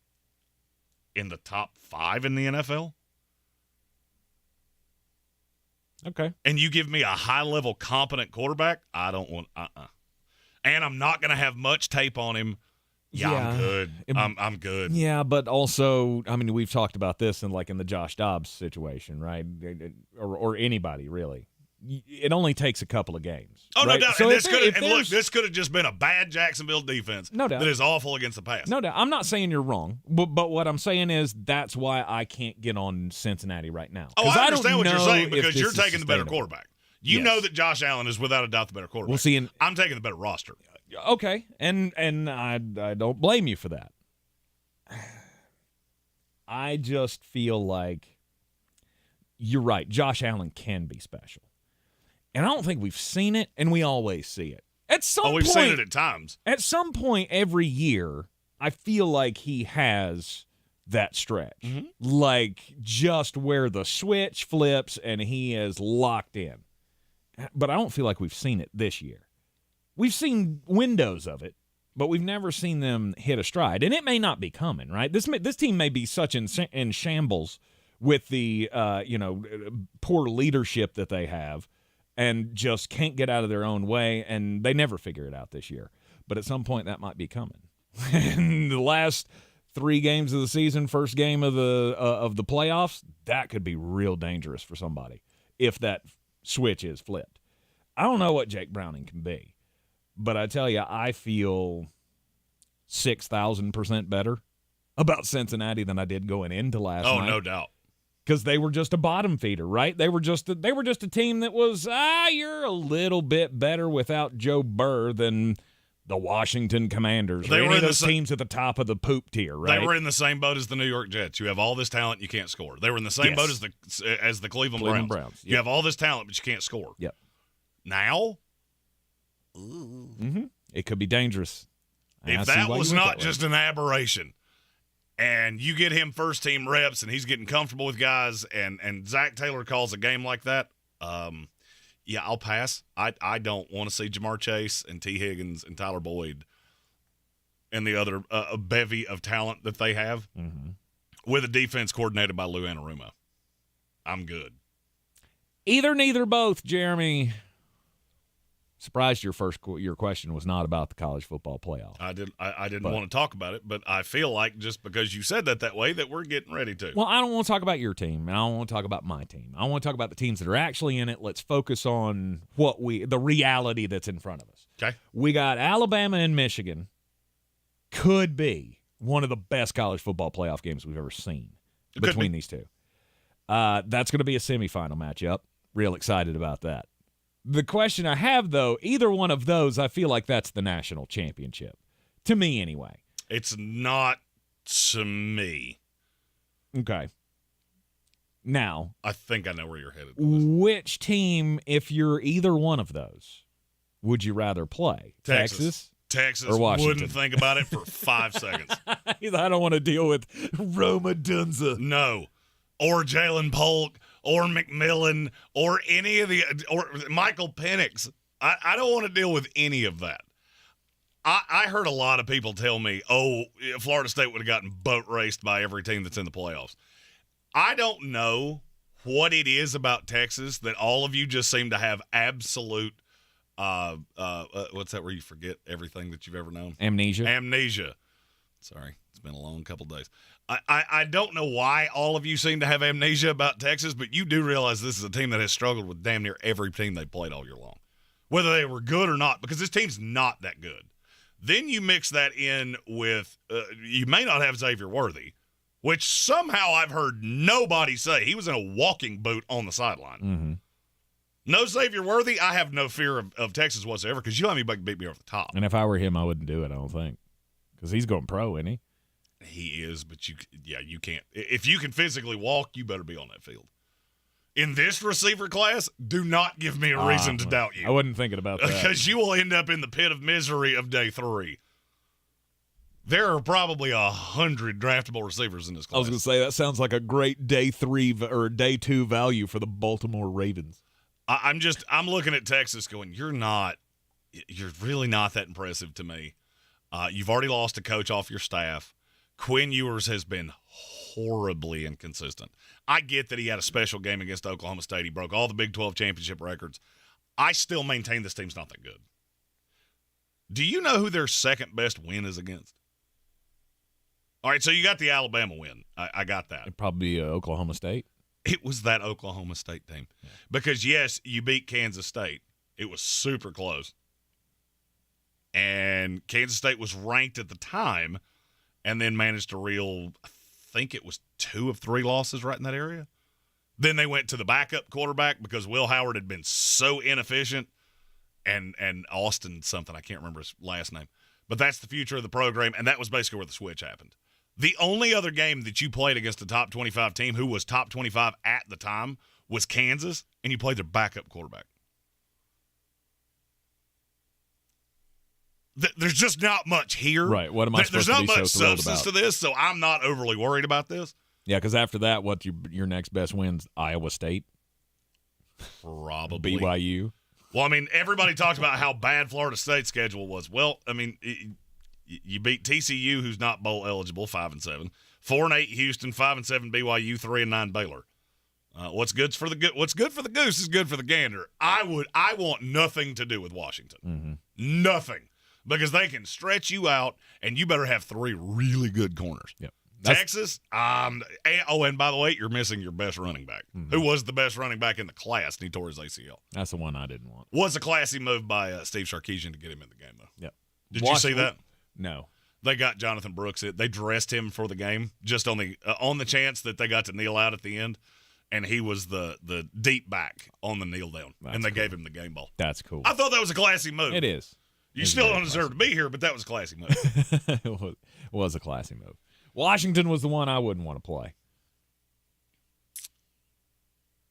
in the top 5 in the NFL. Okay. And you give me a high-level, competent quarterback, I don't want And I'm not going to have much tape on him. Yeah. I'm good. I'm good. Yeah, but also, I mean, we've talked about this in the Josh Dobbs situation, right? Or anybody, really. It only takes a couple of games. Oh, right? no doubt. So this could have just been a bad Jacksonville defense. No doubt. That is awful against the pass. No doubt. I'm not saying you're wrong, but what I'm saying is that's why I can't get on Cincinnati right now. Oh, I understand what you're saying because you're taking the better quarterback. You know that Josh Allen is without a doubt the better quarterback. We'll see. I'm taking the better roster. Okay, and I don't blame you for that. I just feel like you're right. Josh Allen can be special. And I don't think we've seen it, and we always see it. At some point, we've seen it at times. At some point every year, I feel like he has that stretch. Like just where the switch flips and he is locked in. But I don't feel like we've seen it this year. We've seen windows of it, but we've never seen them hit a stride. And it may not be coming, right? This team may be such in shambles with the poor leadership that they have and just can't get out of their own way, and they never figure it out this year. But at some point that might be coming. And the last 3 games of the season, first game of the playoffs, that could be real dangerous for somebody if that switch is flipped. I don't know what Jake Browning can be, but I tell you, I feel 6,000% better about Cincinnati than I did going into last night. Oh, no doubt. Because they were just a bottom feeder, right? They were just a team that was, you're a little bit better without Joe Burr than the Washington Commanders, or any of those teams at the top of the poop tier, right? They were in the same boat as the New York Jets. You have all this talent, you can't score. They were in the same boat as the Cleveland Browns. Yep. You have all this talent, but you can't score. Yep. Now, it could be dangerous. If that was not just an aberration, and you get him first-team reps, and he's getting comfortable with guys, and Zach Taylor calls a game like that, yeah, I'll pass. I don't want to see Jamar Chase and T. Higgins and Tyler Boyd and the other bevy of talent that they have with a defense coordinated by Lou Anarumo. I'm good. Either, neither, both, Jeremy. Surprised your question was not about the college football playoff. I didn't want to talk about it, but I feel like just because you said that way that we're getting ready to. Well, I don't want to talk about your team, and I don't want to talk about my team. I want to talk about the teams that are actually in it. Let's focus on the reality that's in front of us. Okay. We got Alabama and Michigan. Could be one of the best college football playoff games we've ever seen between these two. That's going to be a semifinal matchup. Real excited about that. The question I have, though, either one of those, I feel like that's the national championship. To me, anyway. It's not to me. Okay. Now. I think I know where you're headed. Which team, if you're either one of those, would you rather play? Texas or Washington? Wouldn't think about it for 5 seconds. I don't want to deal with Roma Dunza. No. Or Jalen Polk. Or McMillan, or or Michael Penix. I don't want to deal with any of that. I heard a lot of people tell me, Florida State would have gotten boat raced by every team that's in the playoffs. I don't know what it is about Texas that all of you just seem to have absolute, what's that where you forget everything that you've ever known? Amnesia. Sorry, it's been a long couple days. I don't know why all of you seem to have amnesia about Texas, but you do realize this is a team that has struggled with damn near every team they played all year long, whether they were good or not, because this team's not that good. Then you mix that in with you may not have Xavier Worthy, which somehow I've heard nobody say. He was in a walking boot on the sideline. No Xavier Worthy, I have no fear of Texas whatsoever because you let anybody beat me off the top. And if I were him, I wouldn't do it, I don't think, because he's going pro, isn't he? He is, but you can't. If you can physically walk, you better be on that field. In this receiver class, do not give me a reason to doubt you. I wasn't thinking about that. Because you will end up in the pit of misery of day 3. There are probably 100 draftable receivers in this class. I was going to say, that sounds like a great day 3 or day 2 value for the Baltimore Ravens. I'm looking at Texas going, you're really not that impressive to me. You've already lost a coach off your staff. Quinn Ewers has been horribly inconsistent. I get that he had a special game against Oklahoma State. He broke all the Big 12 championship records. I still maintain this team's not that good. Do you know who their second best win is against? All right, so you got the Alabama win. I got that. It'd probably be Oklahoma State. It was that Oklahoma State team. Yeah. Because, yes, you beat Kansas State. It was super close. And Kansas State was ranked at the time and then managed to reel, I think it was 2 of 3 losses right in that area. Then they went to the backup quarterback because Will Howard had been so inefficient, and Austin something, I can't remember his last name. But that's the future of the program, and that was basically where the switch happened. The only other game that you played against a top 25 team who was top 25 at the time was Kansas, and you played their backup quarterback. there's just not much here. Right. What am I supposed to be so There's not much thrilled substance about? to this, so I'm not overly worried about this. Yeah, because after that, what's your next best win's Iowa State? Probably. BYU. Well, I mean, everybody talked about how bad Florida State's schedule was. Well, I mean, you beat TCU, who's not bowl eligible, 5-7. 4-8 Houston, 5-7 BYU, 3-9 Baylor. What's good for the goose is good for the gander. I want nothing to do with Washington. Mm-hmm. Nothing, because they can stretch you out, and you better have 3 really good corners. Yep. Texas, and by the way, you're missing your best running back. Mm-hmm. Who was the best running back in the class, and he tore his ACL. That's the one I didn't want. Was a classy move by Steve Sarkisian to get him in the game, though. Yep. Did you see that? No. They got Jonathan Brooks. They dressed him for the game just on the chance that they got to kneel out at the end, and he was the deep back on the kneel down, and they gave him the game ball. That's cool. I thought that was a classy move. It is. You still don't deserve to be here, but that was a classy move. It was a classy move. Washington was the one I wouldn't want to play.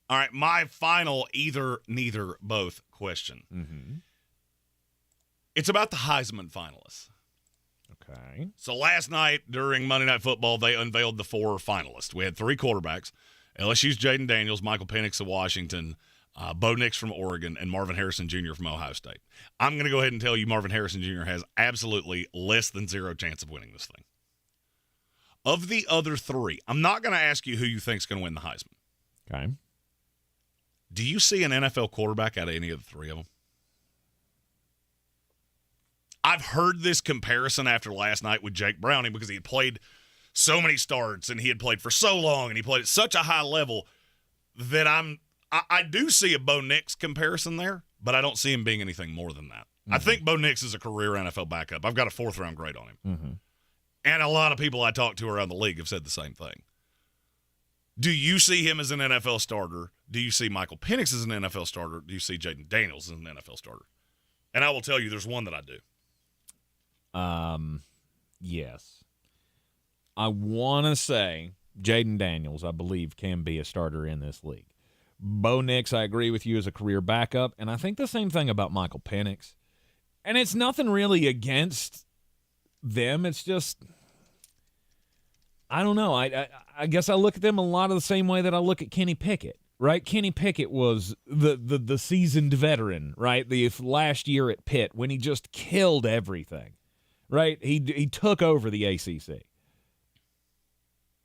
All right, my final either, neither, both question. Mm-hmm. It's about the Heisman finalists. Okay. So last night during Monday Night Football, they unveiled the 4 finalists. We had 3 quarterbacks. LSU's Jaden Daniels, Michael Penix of Washington, Bo Nix from Oregon, and Marvin Harrison Jr. from Ohio State. I'm going to go ahead and tell you Marvin Harrison Jr. has absolutely less than 0 chance of winning this thing. Of the other 3, I'm not going to ask you who you think is going to win the Heisman. Okay. Do you see an NFL quarterback out of any of the 3 of them? I've heard this comparison after last night with Jake Browning because he had played so many starts and he had played for so long and he played at such a high level that I do see a Bo Nix comparison there, but I don't see him being anything more than that. Mm-hmm. I think Bo Nix is a career NFL backup. I've got a 4th-round grade on him. Mm-hmm. And a lot of people I talk to around the league have said the same thing. Do you see him as an NFL starter? Do you see Michael Penix as an NFL starter? Do you see Jaden Daniels as an NFL starter? And I will tell you there's one that I do. Yes. I want to say Jaden Daniels, I believe, can be a starter in this league. Bo Nix, I agree with you, as a career backup, and I think the same thing about Michael Penix. And it's nothing really against them. It's just, I don't know. I guess I look at them a lot of the same way that I look at Kenny Pickett, right? Kenny Pickett was the seasoned veteran, right? The last year at Pitt when he just killed everything, right? He took over the ACC.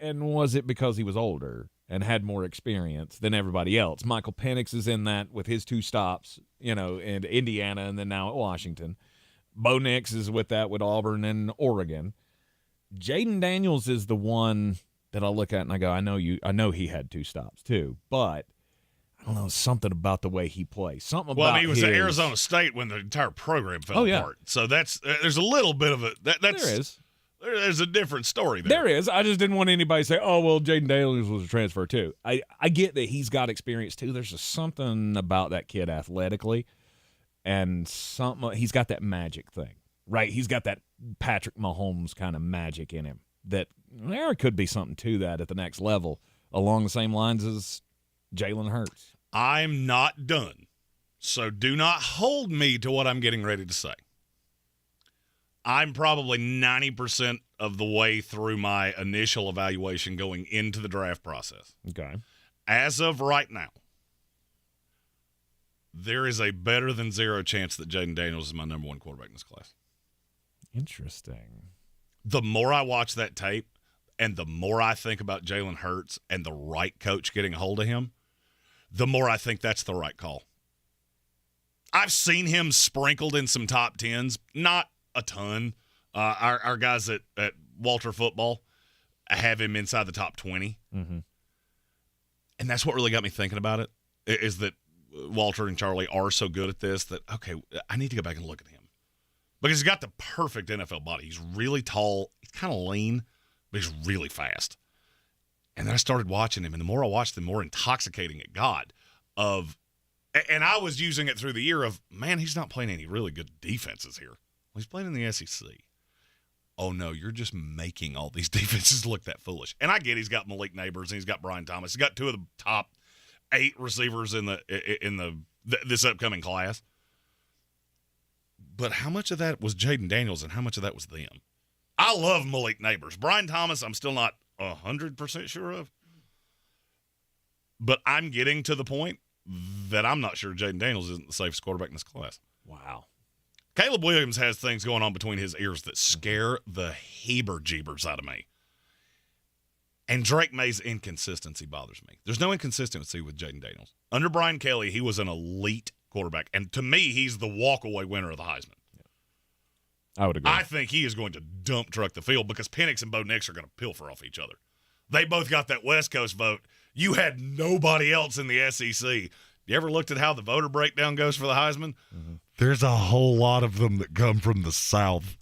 And was it because he was older and had more experience than everybody else? Michael Penix is in that with his 2 stops, in Indiana and then now at Washington. Bo Nix is with that with Auburn and Oregon. Jaden Daniels is the one that I look at and I go, I know he had 2 stops too, but I don't know, something about the way he plays. Something about he was at Arizona State when the entire program fell apart. So there's a little bit of it. There is. There's a different story there. There is. I just didn't want anybody to say, oh, well, Jaden Daniels was a transfer too. I get that he's got experience too. There's just something about that kid athletically and he's got that magic thing, right? He's got that Patrick Mahomes kind of magic in him that there could be something to that at the next level along the same lines as Jalen Hurts. I'm not done, so do not hold me to what I'm getting ready to say. I'm probably 90% of the way through my initial evaluation going into the draft process. Okay. As of right now, there is a better than 0 chance that Jaden Daniels is my number 1 quarterback in this class. Interesting. The more I watch that tape and the more I think about Jalen Hurts and the right coach getting a hold of him, the more I think that's the right call. I've seen him sprinkled in some top 10s, not a ton. Our guys at Walter Football have him inside the top 20. Mm-hmm. And that's what really got me thinking about it, is that Walter and Charlie are so good at this that, okay, I need to go back and look at him. Because he's got the perfect NFL body. He's really tall. He's kind of lean, but he's really fast. And then I started watching him, and the more I watched, the more intoxicating it got. And I was using it through the year of, man, he's not playing any really good defenses here. He's playing in the SEC. Oh, no, you're just making all these defenses look that foolish. And I get he's got Malik Neighbors and he's got Brian Thomas. He's got 2 of the top 8 receivers in this upcoming class. But how much of that was Jaden Daniels and how much of that was them? I love Malik Neighbors. Brian Thomas, I'm still not 100% sure of. But I'm getting to the point that I'm not sure Jaden Daniels isn't the safest quarterback in this class. Wow. Caleb Williams has things going on between his ears that scare the heber-jeebers out of me. And Drake May's inconsistency bothers me. There's no inconsistency with Jaden Daniels. Under Brian Kelly, he was an elite quarterback. And to me, he's the walk-away winner of the Heisman. I would agree. I think he is going to dump truck the field because Penix and Bo Nix are going to pilfer off each other. They both got that West Coast vote. You had nobody else in the SEC. You ever looked at how the voter breakdown goes for the Heisman? Mm-hmm. There's a whole lot of them that come from the South.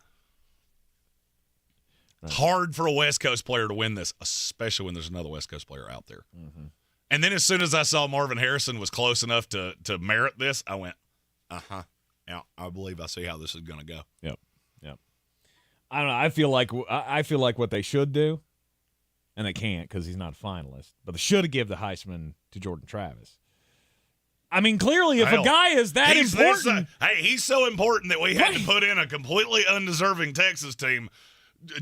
Right. Hard for a West Coast player to win this, especially when there's another West Coast player out there. Mm-hmm. And then as soon as I saw Marvin Harrison was close enough to merit this, I went, yeah, I believe I see how this is going to go. Yep. I don't know. I feel like what they should do, and they can't because he's not a finalist, but they should have given the Heisman to Jordan Travis. I mean, clearly, if a guy is that important. He's so important that we had to put in a completely undeserving Texas team.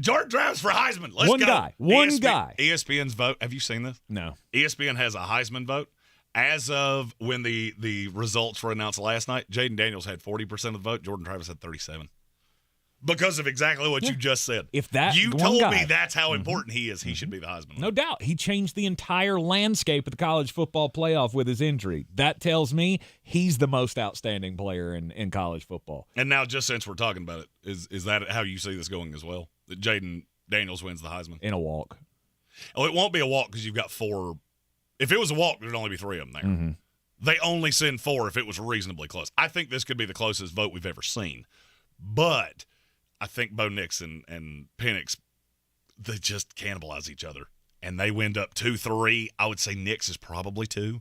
Jordan Travis for Heisman. Let's go. One guy. ESPN's vote. Have you seen this? No. ESPN has a Heisman vote. As of when the results were announced last night, Jaden Daniels had 40% of the vote. Jordan Travis had 37%. Because of exactly what you just said. If that you told guy, me that's how important he is, he should be the Heisman. No doubt. He changed the entire landscape of the college football playoff with his injury. That tells me he's the most outstanding player in college football. And now, just since we're talking about it, is that how you see this going as well? That Jaden Daniels wins the Heisman? In a walk. Oh, it won't be a walk because you've got 4. If it was a walk, there'd only be 3 of them there. Mm-hmm. They only send 4 if it was reasonably close. I think this could be the closest vote we've ever seen. But I think Bo Nix and Penix, they just cannibalize each other. And they wind up 2-3. I would say Nix is probably 2.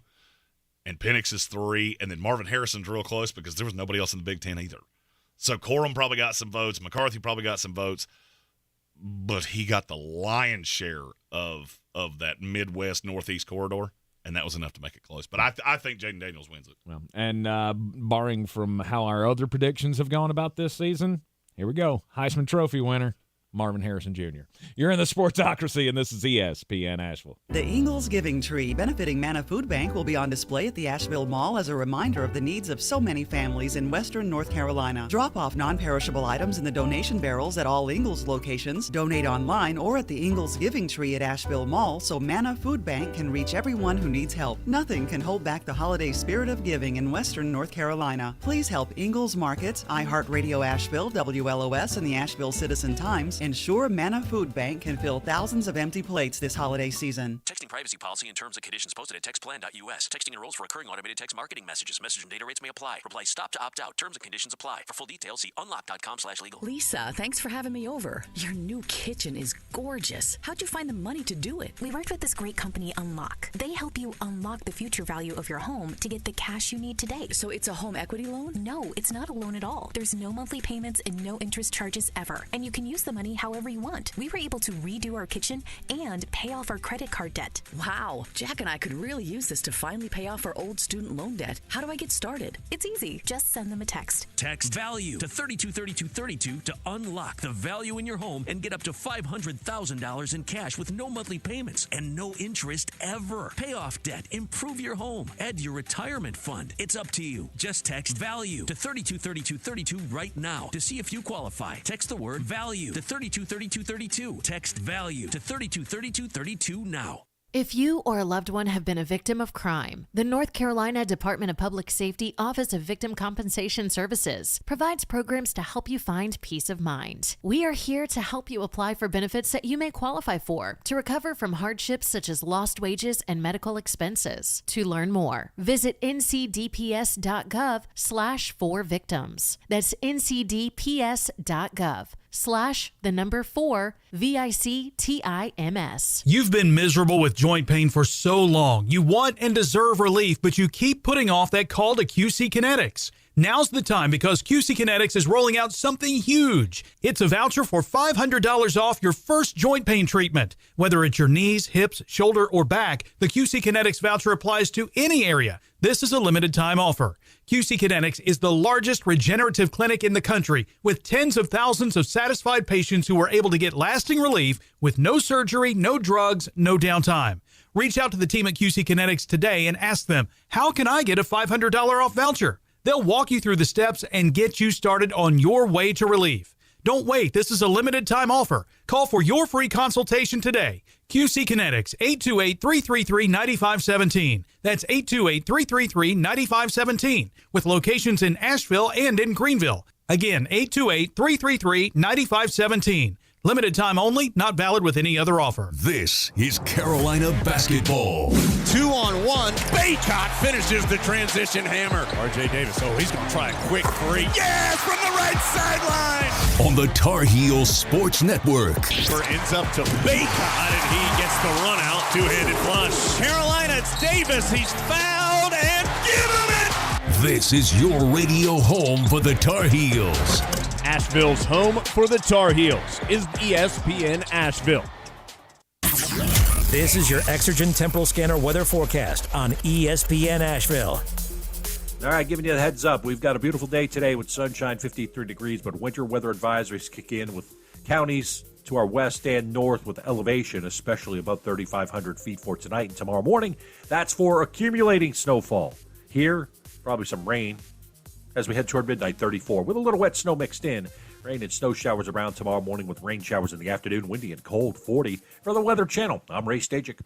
And Penix is 3. And then Marvin Harrison's real close because there was nobody else in the Big Ten either. So Corum probably got some votes. McCarthy probably got some votes. But he got the lion's share of that Midwest Northeast corridor. And that was enough to make it close. But I think Jaden Daniels wins it. Well, and barring from how our other predictions have gone about this season, here we go. Heisman Trophy winner, Marvin Harrison Jr. You're in the Sportsocracy, and this is ESPN Asheville. The Ingalls Giving Tree, benefiting Manna Food Bank, will be on display at the Asheville Mall as a reminder of the needs of so many families in western North Carolina. Drop off non-perishable items in the donation barrels at all Ingalls locations, donate online, or at the Ingalls Giving Tree at Asheville Mall so Manna Food Bank can reach everyone who needs help. Nothing can hold back the holiday spirit of giving in western North Carolina. Please help Ingalls Markets, iHeartRadio Asheville, WLOS, and the Asheville Citizen-Times ensure Manna Food Bank can fill thousands of empty plates this holiday season. Texting privacy policy and terms and conditions posted at textplan.us. Texting enrolls for recurring automated text marketing messages. Message and data rates may apply. Reply stop to opt out. Terms and conditions apply. For full details, see unlock.com/legal. Lisa, thanks for having me over. Your new kitchen is gorgeous. How'd you find the money to do it? We worked with this great company, Unlock. They help you unlock the future value of your home to get the cash you need today. So it's a home equity loan? No, it's not a loan at all. There's no monthly payments and no interest charges ever. And you can use the money however you want. We were able to redo our kitchen and pay off our credit card debt. Wow, Jack and I could really use this to finally pay off our old student loan debt. How do I get started? It's easy. Just send them a text. Text VALUE to 323232 to unlock the value in your home and get up to $500,000 in cash with no monthly payments and no interest ever. Pay off debt, improve your home, add your retirement fund. It's up to you. Just text VALUE to 323232 right now to see if you qualify. Text the word VALUE to 323232. Text VALUE to 323232 now. If you or a loved one have been a victim of crime, the North Carolina Department of Public Safety Office of Victim Compensation Services provides programs to help you find peace of mind. We are here to help you apply for benefits that you may qualify for to recover from hardships such as lost wages and medical expenses. To learn more, visit ncdps.gov/4victims. That's ncdps.gov/4VICTIMS. You've been miserable with joint pain for so long. You want and deserve relief, but you keep putting off that call to QC Kinetics. Now's the time because QC Kinetics is rolling out something huge. It's a voucher for $500 off your first joint pain treatment. Whether it's your knees, hips, shoulder, or back, the QC Kinetics voucher applies to any area. This is a limited time offer. QC Kinetics is the largest regenerative clinic in the country with tens of thousands of satisfied patients who are able to get lasting relief with no surgery, no drugs, no downtime. Reach out to the team at QC Kinetics today and ask them, how can I get a $500 off voucher? They'll walk you through the steps and get you started on your way to relief. Don't wait. This is a limited time offer. Call for your free consultation today. QC Kinetics, 828-333-9517. That's 828-333-9517 with locations in Asheville and in Greenville. Again, 828-333-9517. Limited time only, not valid with any other offer. This is Carolina basketball. 2-on-1. Baycott finishes the transition hammer. R.J. Davis, he's going to try a quick three. Yes, from the right sideline. On the Tar Heels Sports Network. Ends up to Baycott, and he gets the run out. Two-handed flush. Carolina, it's Davis. He's fouled, and give him it. This is your radio home for the Tar Heels. Asheville's home for the Tar Heels is ESPN Asheville. This is your Exergen Temporal Scanner weather forecast on ESPN Asheville. All right, giving you the heads up. We've got a beautiful day today with sunshine, 53 degrees, but winter weather advisories kick in with counties to our west and north with elevation, especially above 3,500 feet for tonight and tomorrow morning. That's for accumulating snowfall. Here, probably some rain. As we head toward midnight, 34, with a little wet snow mixed in. Rain and snow showers around tomorrow morning with rain showers in the afternoon, windy and cold, 40. For the Weather Channel, I'm Ray Stajic.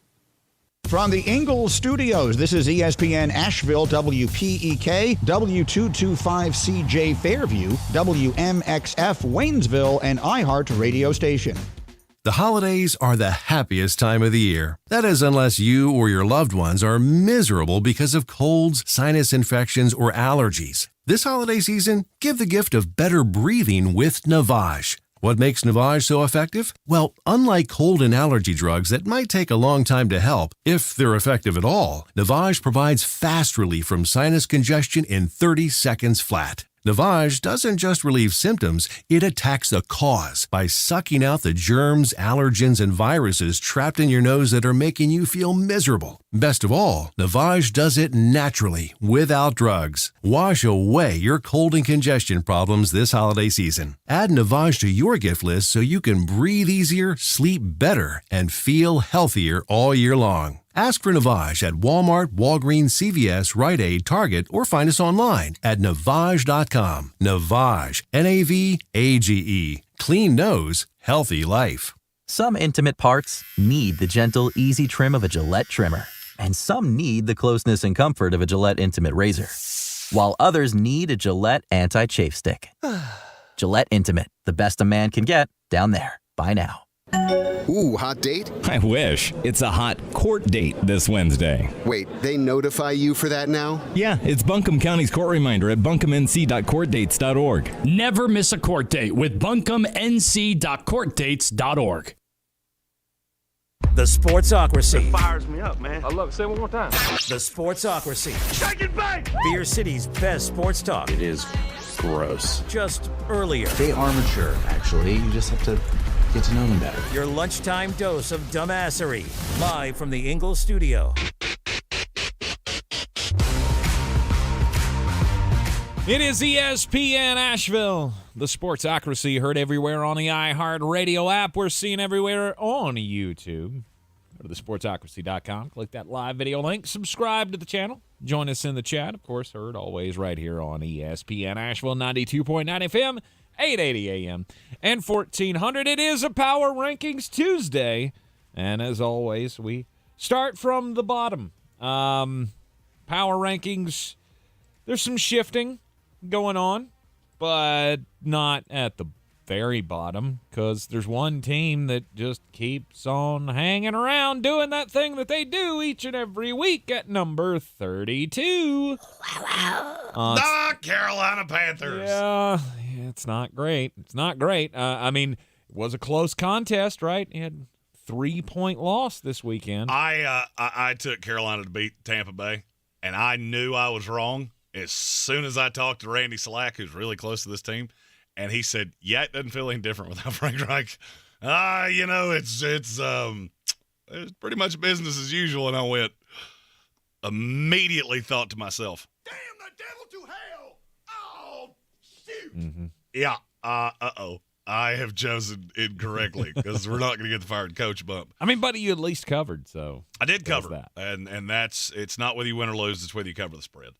From the Ingalls Studios, this is ESPN Asheville, WPEK, W225CJ Fairview, WMXF Waynesville, and iHeart radio station. The holidays are the happiest time of the year. That is, unless you or your loved ones are miserable because of colds, sinus infections, or allergies. This holiday season, give the gift of better breathing with Navage. What makes Navage so effective? Well, unlike cold and allergy drugs that might take a long time to help, if they're effective at all, Navage provides fast relief from sinus congestion in 30 seconds flat. Navage doesn't just relieve symptoms, it attacks the cause by sucking out the germs, allergens, and viruses trapped in your nose that are making you feel miserable. Best of all, Navage does it naturally, without drugs. Wash away your cold and congestion problems this holiday season. Add Navage to your gift list so you can breathe easier, sleep better, and feel healthier all year long. Ask for Navage at Walmart, Walgreens, CVS, Rite Aid, Target, or find us online at Navage.com. Navage, Navage. Clean nose, healthy life. Some intimate parts need the gentle, easy trim of a Gillette trimmer. And some need the closeness and comfort of a Gillette Intimate Razor. While others need a Gillette Anti-Chafe Stick. Gillette Intimate, the best a man can get, down there. Buy now. Ooh, hot date? I wish. It's a hot court date this Wednesday. Wait, they notify you for that now? Yeah, it's Buncombe County's court reminder at buncombenc.courtdates.org. Never miss a court date with buncombenc.courtdates.org. The Sportsocracy. It fires me up, man. I love it. Say it one more time. The Sportsocracy. Shake it back! Beer City's best sports talk. It is gross. Just earlier. They are mature, actually. You just have to get to know them better. Your lunchtime dose of dumbassery. Live from the Ingalls studio. It is ESPN Asheville. The Sportsocracy, heard everywhere on the iHeart Radio app. We're seen everywhere on YouTube. Go to thesportsocracy.com. Click that live video link. Subscribe to the channel. Join us in the chat. Of course, heard always right here on ESPN Asheville, 92.9 FM, 880 AM, and 1400. It is a Power Rankings Tuesday. And as always, we start from the bottom. Power Rankings, there's some shifting going on, but not at the very bottom, because there's one team that just keeps on hanging around doing that thing that they do each and every week at number 32. The Carolina Panthers. Yeah, it's not great. It's not great. I mean, it was a close contest, right? You had 3-point loss this weekend. I took Carolina to beat Tampa Bay, and I knew I was wrong. as soon as I talked to Randy Slack, who's really close to this team, and he said, yeah, it doesn't feel any different without Frank Reich. It's pretty much business as usual. And I immediately thought to myself, damn the devil to hell. Oh, shoot. Mm-hmm. Yeah. Uh-oh. I have chosen incorrectly because we're not going to get the fired coach bump. I mean, buddy, you at least covered, so. I did cover that. And it's not whether you win or lose, it's whether you cover the spread.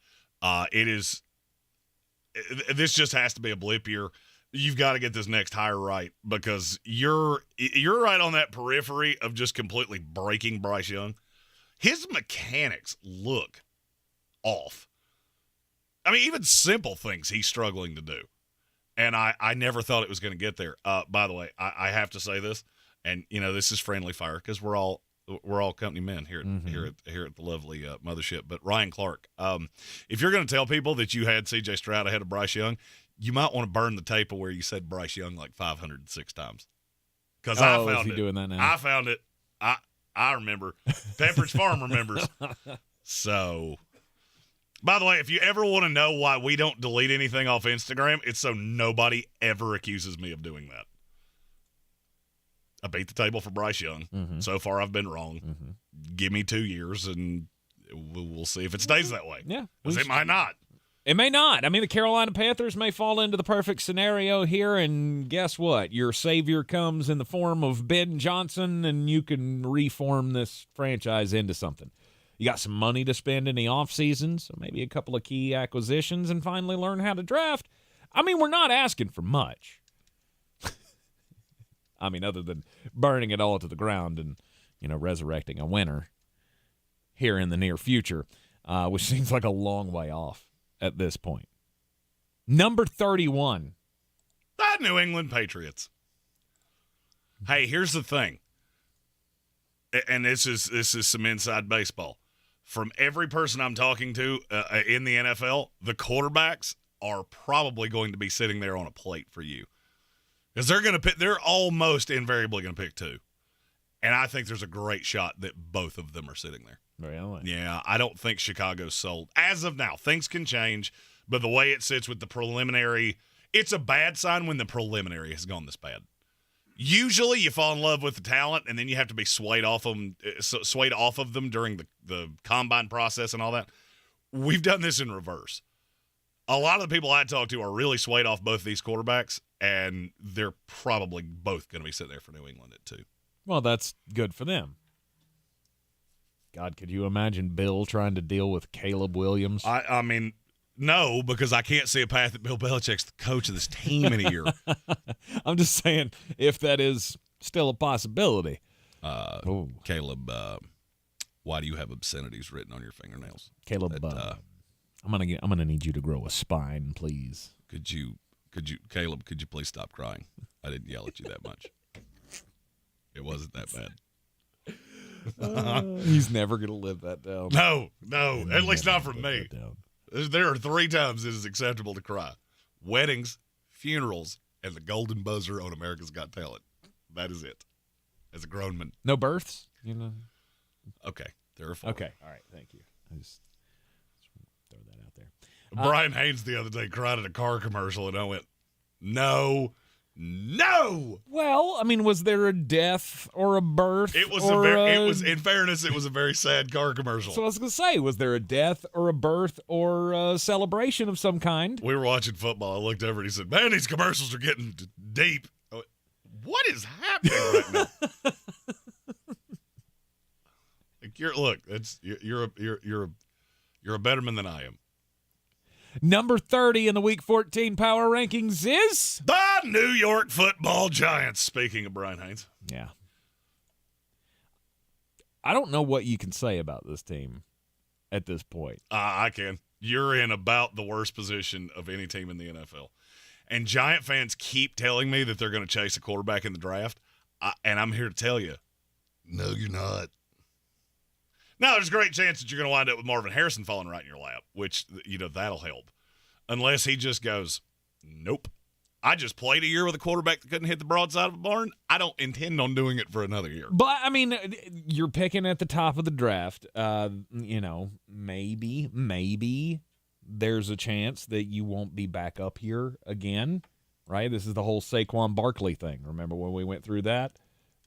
This just has to be a blip year. You've got to get this next hire right because you're right on that periphery of just completely breaking Bryce Young. His mechanics look off. I mean, even simple things he's struggling to do. And I never thought it was going to get there. By the way, I have to say this, and this is friendly fire because we're all company men here at the lovely mothership. But Ryan Clark, if you're going to tell people that you had C.J. Stroud ahead of Bryce Young, you might want to burn the tape of where you said Bryce Young like 506 times. Because I found is he it. Doing that now? I found it. I remember. Pepperidge Farm remembers. So. By the way, if you ever want to know why we don't delete anything off Instagram, it's so nobody ever accuses me of doing that. I beat the table for Bryce Young. Mm-hmm. So far, I've been wrong. Mm-hmm. Give me 2 years, and we'll see if it stays that way. Yeah. Because it might not. It may not. I mean, the Carolina Panthers may fall into the perfect scenario here, and guess what? Your savior comes in the form of Ben Johnson, and you can reform this franchise into something. You got some money to spend in the offseason, so maybe a couple of key acquisitions, and finally learn how to draft. I mean, we're not asking for much. I mean, other than burning it all to the ground and, resurrecting a winner here in the near future, which seems like a long way off at this point. Number 31. The New England Patriots. Hey, here's the thing. And this is some inside baseball. From every person I'm talking to in the NFL, the quarterbacks are probably going to be sitting there on a plate for you. Because they're almost invariably going to pick two. And I think there's a great shot that both of them are sitting there. Really? Yeah, I don't think Chicago's sold. As of now, things can change, but the way it sits with the preliminary, it's a bad sign when the preliminary has gone this bad. Usually you fall in love with the talent, and then you have to be swayed off of them during the combine process and all that. We've done this in reverse. A lot of the people I talk to are really swayed off both of these quarterbacks, and they're probably both going to be sitting there for New England at 2. Well, that's good for them. God, could you imagine Bill trying to deal with Caleb Williams? I mean, no, because I can't see a path that Bill Belichick's the coach of this team in a year. I'm just saying, if that is still a possibility. Caleb, why do you have obscenities written on your fingernails? Caleb, I'm gonna need you to grow a spine, please. Caleb, could you please stop crying? I didn't yell at you that much. It wasn't that bad. He's never gonna live that down. No, at least not from me. There are 3 times it is acceptable to cry: weddings, funerals, and the golden buzzer on America's Got Talent. That is it. As a grown man. No births? Okay, there are 4. Okay, all right, thank you. I just throw that out there. Brian Haynes the other day cried at a car commercial, and I went, no. Well, I mean, was there a death or a birth? It was in fairness, it was a very sad car commercial. So I was going to say, was there a death or a birth or a celebration of some kind? We were watching football. I looked over and he said, man, these commercials are getting deep. I went, what is happening right now? You're a better man than I am. Number 30 in the Week 14 Power Rankings is the New York Football Giants. Speaking of Brian Haynes. Yeah. I don't know what you can say about this team at this point. I can. You're in about the worst position of any team in the NFL. And Giant fans keep telling me that they're going to chase a quarterback in the draft. And I'm here to tell you, no, you're not. Now, there's a great chance that you're going to wind up with Marvin Harrison falling right in your lap, which, that'll help. Unless he just goes, nope. I just played a year with a quarterback that couldn't hit the broadside of a barn. I don't intend on doing it for another year. But, I mean, you're picking at the top of the draft. Maybe there's a chance that you won't be back up here again, right? This is the whole Saquon Barkley thing. Remember when we went through that?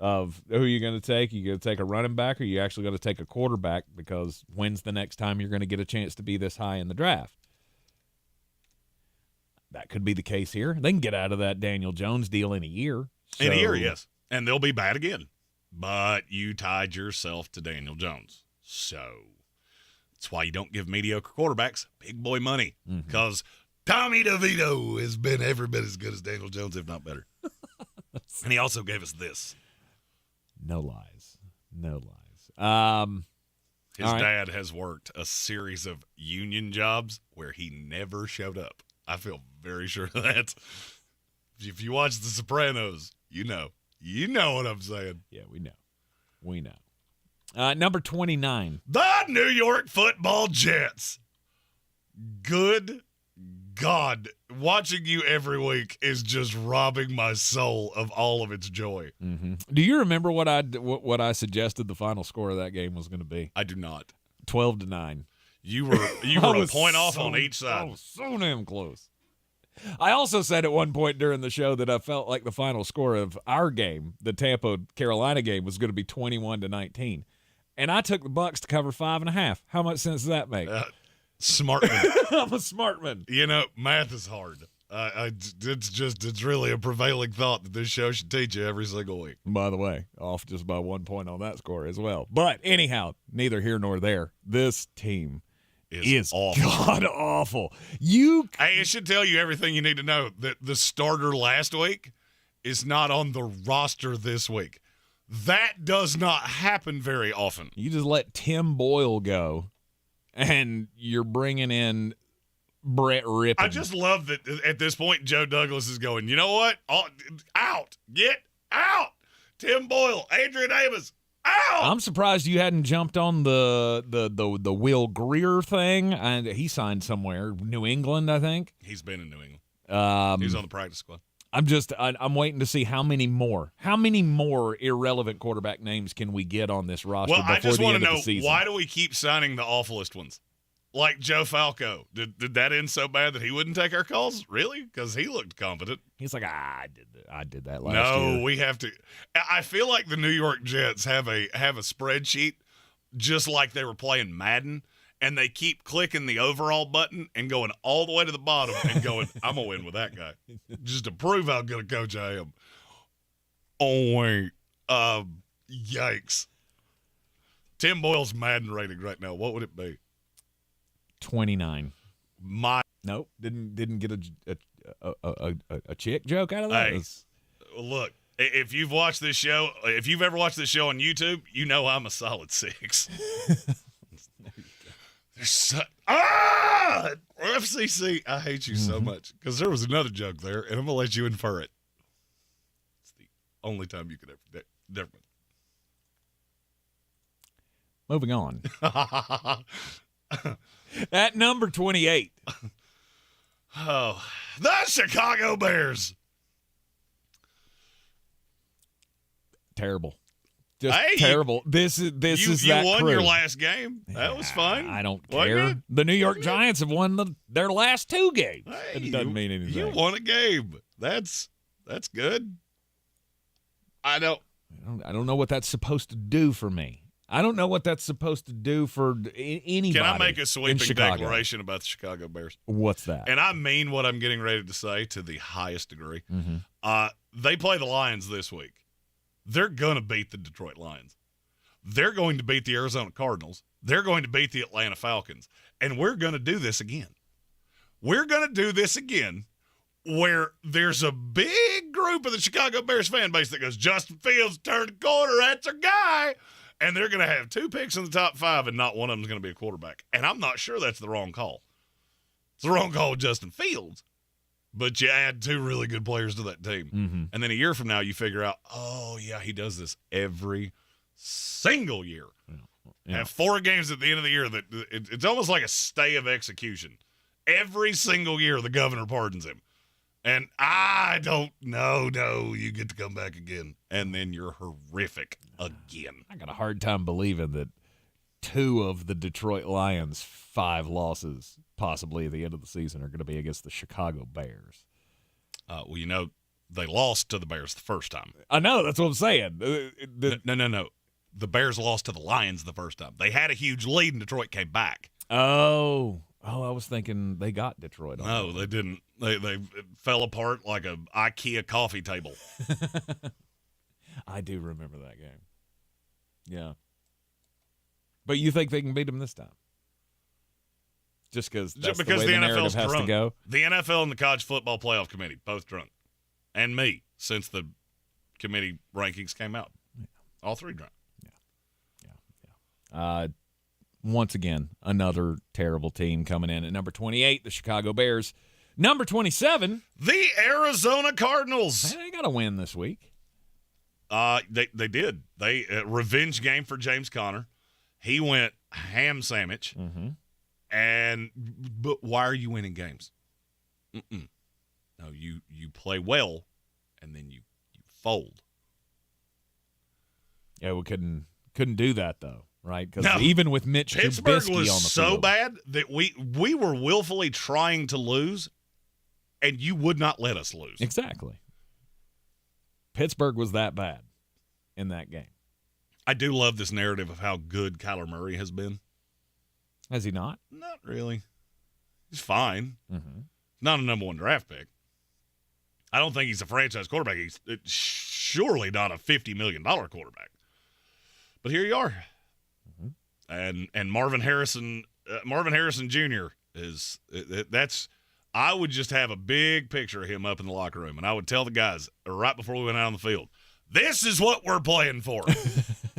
Of who you're going to take? You going to take a running back, or you actually going to take a quarterback? Because when's the next time you're going to get a chance to be this high in the draft? That could be the case here. They can get out of that Daniel Jones deal in a year. So. In a year, yes. And they'll be bad again. But you tied yourself to Daniel Jones. So that's why you don't give mediocre quarterbacks big boy money. Because Tommy DeVito has been every bit as good as Daniel Jones, if not better. And he also gave us this. No lies. His dad has worked a series of union jobs where he never showed up. I feel very sure of that. If you watch The Sopranos, you know what I'm saying. Yeah, we know. Number 29. The New York Football Jets. Good God, watching you every week is just robbing my soul of all of its joy. Do you remember what I suggested the final score of that game was going to be? I do not. 12-9. You were a point off on each side. I was so damn close. I also said at one point during the show that I felt like the final score of our game, the Tampa-Carolina game, was going to be 21-19. And I took the Bucs to cover 5.5. How much sense does that make? Smart man. I'm a smart man. You know, math is hard. It's really a prevailing thought that this show should teach you every single week. By the way, off just by 1 point on that score as well. But anyhow, neither here nor there. This team is awful. God awful. It should tell you everything you need to know that the starter last week is not on the roster this week. That does not happen very often. You just let Tim Boyle go, and you're bringing in Brett Rippon. I just love that at this point Joe Douglas is going, you know what? Out. Get out. Tim Boyle, Adrian Amos, out. I'm surprised you hadn't jumped on the Will Greer thing. And he signed somewhere, New England, I think. He's been in New England. He's on the practice squad. I'm waiting to see how many more irrelevant quarterback names can we get on this roster before the end of the season. I just want to know, why do we keep signing the awfulest ones? Like Joe Falco. Did that end so bad that he wouldn't take our calls? Really? Because he looked competent. He's like, I did that last year. No, we have to. I feel like the New York Jets have a spreadsheet just like they were playing Madden, and they keep clicking the overall button and going all the way to the bottom and going, I'm going to win with that guy. Just to prove how good a coach I am. Oh, wait. Yikes. Tim Boyle's Madden rating right now, what would it be? 29. Nope. Didn't get a chick joke out of that. Hey, look, if you've watched this show, if you've ever watched this show on YouTube, you know I'm a solid 6. FCC, I hate you so much because there was another joke there, and I'm gonna let you infer it. It's the only time you could ever different. Moving on. At number 28. Oh, the Chicago Bears. Terrible. Just terrible. This is that you won crew. Your last game. That was fun. I don't care. The New York Giants have won their last 2 games. Hey, it doesn't mean anything. You won a game. That's good. I don't know what that's supposed to do for me. I don't know what that's supposed to do for anybody. Can I make a sweeping declaration about the Chicago Bears? What's that? And I mean what I'm getting ready to say to the highest degree. They play the Lions this week. They're going to beat the Detroit Lions. They're going to beat the Arizona Cardinals. They're going to beat the Atlanta Falcons. And we're going to do this again. We're going to do this again where there's a big group of the Chicago Bears fan base that goes, Justin Fields turned the corner, that's our guy. And they're going to have 2 picks in the top 5, and not one of them is going to be a quarterback. And I'm not sure that's the wrong call. It's the wrong call with Justin Fields. But you add 2 really good players to that team. And then a year from now, you figure out, oh, yeah, he does this every single year. Yeah. Have 4 games at the end of the year that it's almost like a stay of execution. Every single year, the governor pardons him. And I don't know. No, you get to come back again. And then you're horrific again. I got a hard time believing that 2 of the Detroit Lions' 5 losses, possibly at the end of the season, are going to be against the Chicago Bears. Well, they lost to the Bears the first time. I know, that's what I'm saying. No. The Bears lost to the Lions the first time. They had a huge lead, and Detroit came back. Oh, I was thinking they got Detroit. No, they didn't. They fell apart like a IKEA coffee table. I do remember that game. Yeah. But you think they can beat them this time? Just because the NFL's has drunk. to go? The NFL and the College Football Playoff Committee, both drunk. And me, since the committee rankings came out. Yeah. All 3 drunk. Once again, another terrible team coming in at number 28, the Chicago Bears. Number 27, the Arizona Cardinals. They got a win this week. They did. They revenge game for James Conner. He went ham sandwich. Mm-hmm. But why are you winning games? No, you play well, and then you fold. Yeah, we couldn't do that though. Right, because even with Mitch Pittsburgh Trubisky was on the so field, bad that we were willfully trying to lose, and you would not let us lose. Exactly. Pittsburgh was that bad in that game. I do love this narrative of how good Kyler Murray has been. Has he not? Not really. He's fine. Mm-hmm. Not a number 1 draft pick. I don't think he's a franchise quarterback. He's surely not a $50 million quarterback. But here you are. And Marvin Harrison Jr. that's. I would just have a big picture of him up in the locker room, and I would tell the guys right before we went out on the field, this is what we're playing for.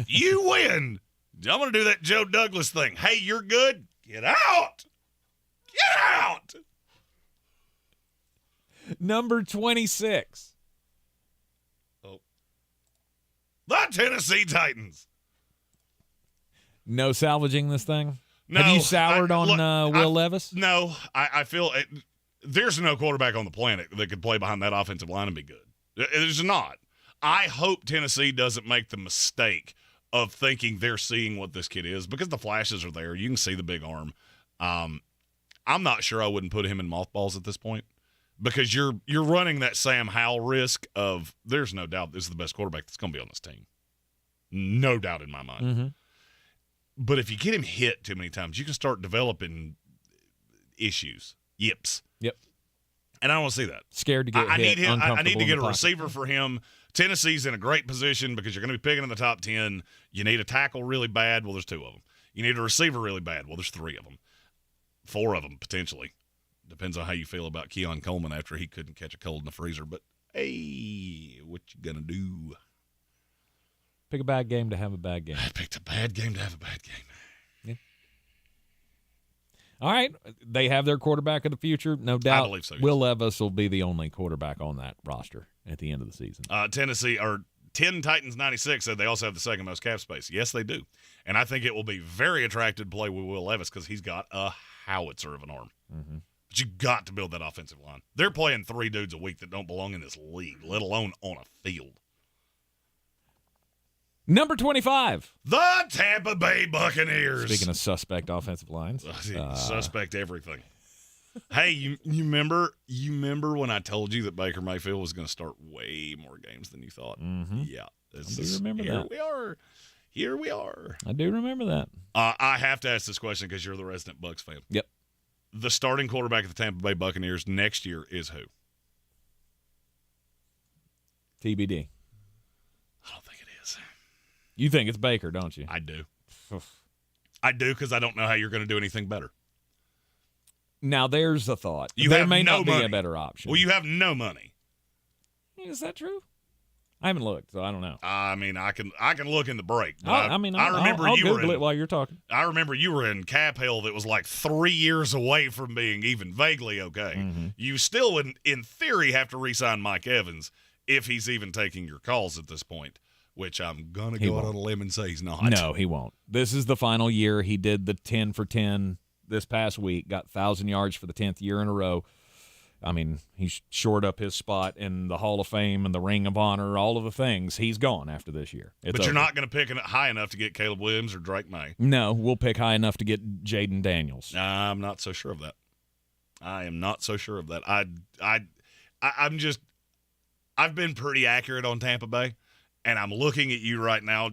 You win. I'm going to do that Joe Douglas thing. Hey, you're good? Get out. Get out. Number 26. Oh. The Tennessee Titans. No salvaging this thing? No. Have you soured on Will Levis? No. I feel there's no quarterback on the planet that could play behind that offensive line and be good. There's not. I hope Tennessee doesn't make the mistake of thinking they're seeing what this kid is, because the flashes are there. You can see the big arm. I'm not sure I wouldn't put him in mothballs at this point, because you're running that Sam Howell risk of there's no doubt this is the best quarterback that's going to be on this team. No doubt in my mind. Mm-hmm. But if you get him hit too many times, you can start developing issues, yips. Yep. And I don't want to see that. Scared to get hit. I need to get a pocket. receiver for him. Tennessee's in a great position because you're going to be picking in the top 10. You need a tackle really bad. Well, there's 2 of them. You need a receiver really bad. Well, there's 3 of them. 4 of them, potentially. Depends on how you feel about Keon Coleman after he couldn't catch a cold in the freezer. But, hey, what you going to do? Pick a bad game to have a bad game. I picked a bad game to have a bad game. Yeah. All right. They have their quarterback of the future, no doubt. I believe so, yes. Will Levis will be the only quarterback on that roster at the end of the season. Tennessee, or 10 Titans 96, said they also have the second most cap space. Yes, they do. And I think it will be very attractive to play with Will Levis because he's got a howitzer of an arm. Mm-hmm. But you got to build that offensive line. They're playing 3 dudes a week that don't belong in this league, let alone on a field. Number 25. The Tampa Bay Buccaneers. Speaking of suspect offensive lines. Suspect everything. Hey, you remember when I told you that Baker Mayfield was going to start way more games than you thought? Mm-hmm. Yeah. I do remember that. Here we are. I do remember that. I have to ask this question because you're the resident Bucs fan. Yep. The starting quarterback of the Tampa Bay Buccaneers next year is who? TBD. I don't think it is. You think it's Baker, don't you? I do. I do because I don't know how you're going to do anything better. Now, there's a thought. There may no not money. be a better option. Well, you have no money. Is that true? I haven't looked, so I don't know. I mean, I can look in the break. I remember I'll you Google it while you're talking. I remember you were in cap hell that was like 3 years away from being even vaguely okay. Mm-hmm. You still, in theory, have to re-sign Mike Evans if he's even taking your calls at this point, which I'm going to go out on a limb and say he's not. No, he won't. This is the final year. He did the 10 for 10 this past week, got 1,000 yards for the 10th year in a row. I mean, he's shored up his spot in the Hall of Fame and the Ring of Honor, all of the things. He's gone after this year. But you're not going to pick it high enough to get Caleb Williams or Drake May. No, we'll pick high enough to get Jaden Daniels. I'm not so sure of that. I am not so sure of that. I've been pretty accurate on Tampa Bay, and I'm looking at you right now.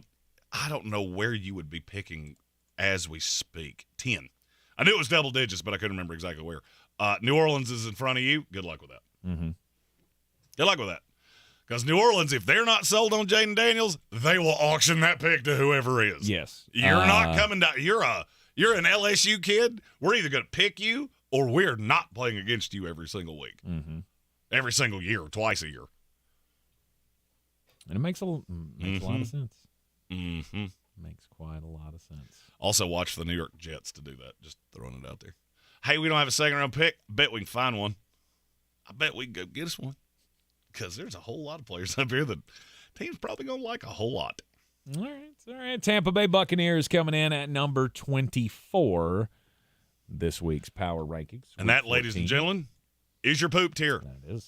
I don't know where you would be picking as we speak. 10. I knew it was double digits, but I couldn't remember exactly where. New Orleans is in front of you. Good luck with that. Mm-hmm. Good luck with that. Because New Orleans, if they're not sold on Jaden Daniels, they will auction that pick to whoever is. Yes. You're not coming down. You're an LSU kid. We're either going to pick you or we're not playing against you every single week. Mm-hmm. Every single year, twice a year. And it makes a lot of sense. Mm-hmm. Makes quite a lot of sense. Also watch the New York Jets to do that. Just throwing it out there. Hey, we don't have a second-round pick. Bet we can find one. I bet we can go get us one. Because there's a whole lot of players up here that team's probably going to like a whole lot. All right. Tampa Bay Buccaneers coming in at number 24 this week's Power Rankings. And that, ladies and gentlemen, is your poop tier. That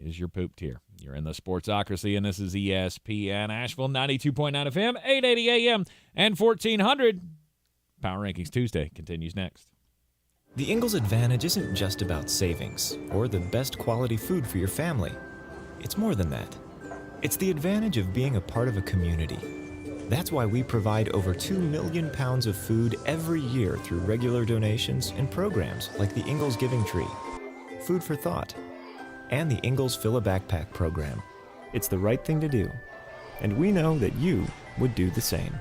is your poop tier. You're in the Sportsocracy, and this is ESPN Asheville, 92.9 FM, 880 AM, and 1400. Power Rankings Tuesday continues next. The Ingalls Advantage isn't just about savings or the best quality food for your family. It's more than that. It's the advantage of being a part of a community. That's why we provide over 2 million pounds of food every year through regular donations and programs like the Ingalls Giving Tree, Food for Thought, and the Ingalls Fill a Backpack program. It's the right thing to do, and we know that you would do the same.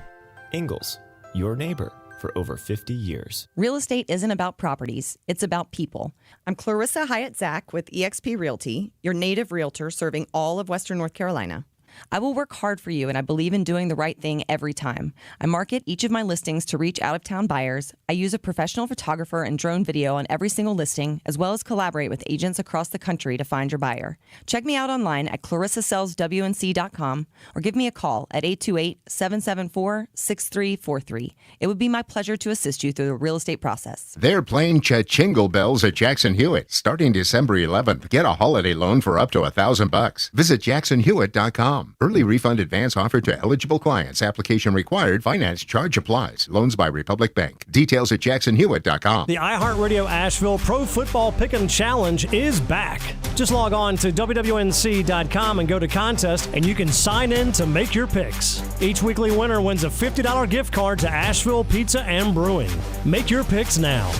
Ingalls, your neighbor for over 50 years. Real estate isn't about properties, it's about people. I'm Clarissa Hyatt-Zack with eXp Realty, your native realtor serving all of Western North Carolina. I will work hard for you, and I believe in doing the right thing every time. I market each of my listings to reach out-of-town buyers. I use a professional photographer and drone video on every single listing, as well as collaborate with agents across the country to find your buyer. Check me out online at clarissasellswnc.com or give me a call at 828-774-6343. It would be my pleasure to assist you through the real estate process. They're playing cha-chingle bells at Jackson Hewitt. Starting December 11th, get a holiday loan for up to $1,000. Visit jacksonhewitt.com. Early refund advance offered to eligible clients. Application required. Finance charge applies. Loans by Republic Bank. Details at jacksonhewitt.com. The iHeartRadio Asheville Pro Football Pick'em Challenge is back. Just log on to wwnc.com and go to contest, and you can sign in to make your picks. Each weekly winner wins a $50 gift card to Asheville Pizza and Brewing. Make your picks now.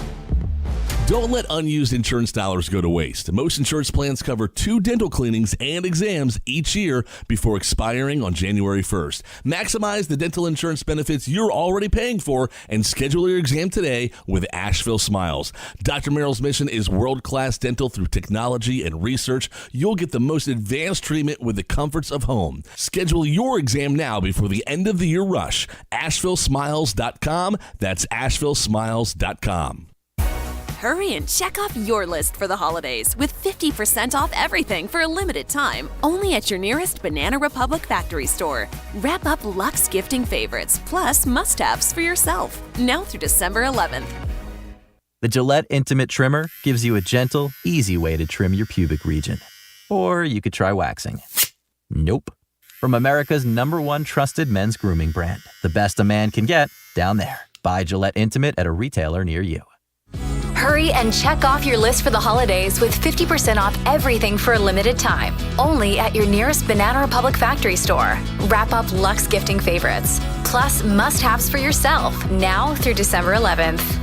Don't let unused insurance dollars go to waste. Most insurance plans cover 2 dental cleanings and exams each year before expiring on January 1st. Maximize the dental insurance benefits you're already paying for and schedule your exam today with Asheville Smiles. Dr. Merrill's mission is world-class dental through technology and research. You'll get the most advanced treatment with the comforts of home. Schedule your exam now before the end of the year rush. AshevilleSmiles.com. That's AshevilleSmiles.com. Hurry and check off your list for the holidays with 50% off everything for a limited time, only at your nearest Banana Republic factory store. Wrap up luxe gifting favorites, plus must-haves for yourself, now through December 11th. The Gillette Intimate Trimmer gives you a gentle, easy way to trim your pubic region. Or you could try waxing. Nope. From America's #1 trusted men's grooming brand, the best a man can get, down there. Buy Gillette Intimate at a retailer near you. Hurry and check off your list for the holidays with 50% off everything for a limited time, only at your nearest Banana Republic factory store. Wrap up luxe gifting favorites, plus must-haves for yourself, now through December 11th.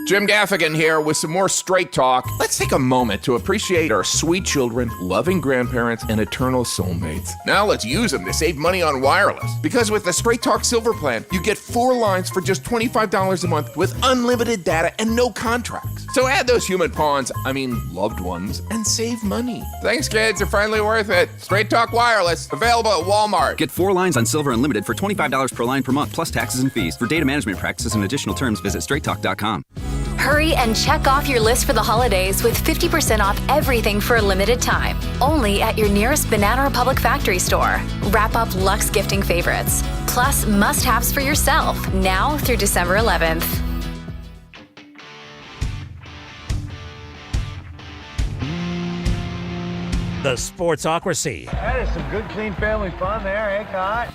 Jim Gaffigan here with some more Straight Talk. Let's take a moment to appreciate our sweet children, loving grandparents, and eternal soulmates. Now let's use them to save money on wireless. Because with the Straight Talk Silver Plan, you get 4 lines for just $25 a month with unlimited data and no contracts. So add those human pawns, loved ones, and save money. Thanks, kids. You're finally worth it. Straight Talk Wireless, available at Walmart. Get 4 lines on Silver Unlimited for $25 per line per month, plus taxes and fees. For data management practices and additional terms, visit straighttalk.com. Hurry and check off your list for the holidays with 50% off everything for a limited time, only at your nearest Banana Republic factory store. Wrap up luxe gifting favorites, plus must-haves for yourself, now through December 11th. The Sportsocracy. That is some good, clean family fun there, eh, Cot?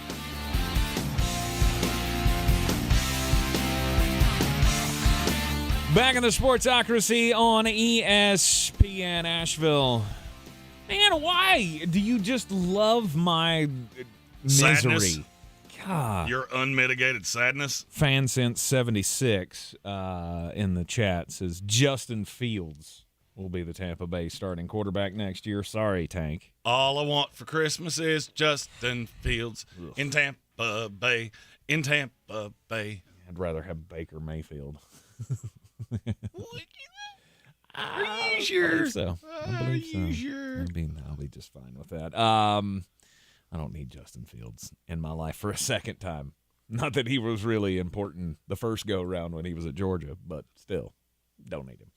Back in the Sportsocracy on ESPN Asheville. Man, why do you just love my misery? Sadness. God. Your unmitigated sadness. FanSense76 in the chat says Justin Fields will be the Tampa Bay starting quarterback next year. Sorry, Tank. All I want for Christmas is Justin Fields in Tampa Bay. In Tampa Bay. I'd rather have Baker Mayfield. Are you sure? I believe so. Sure? I'll be just fine with that. I don't need Justin Fields in my life for a second time. Not that he was really important the first go-around when he was at Georgia, but still, don't need him.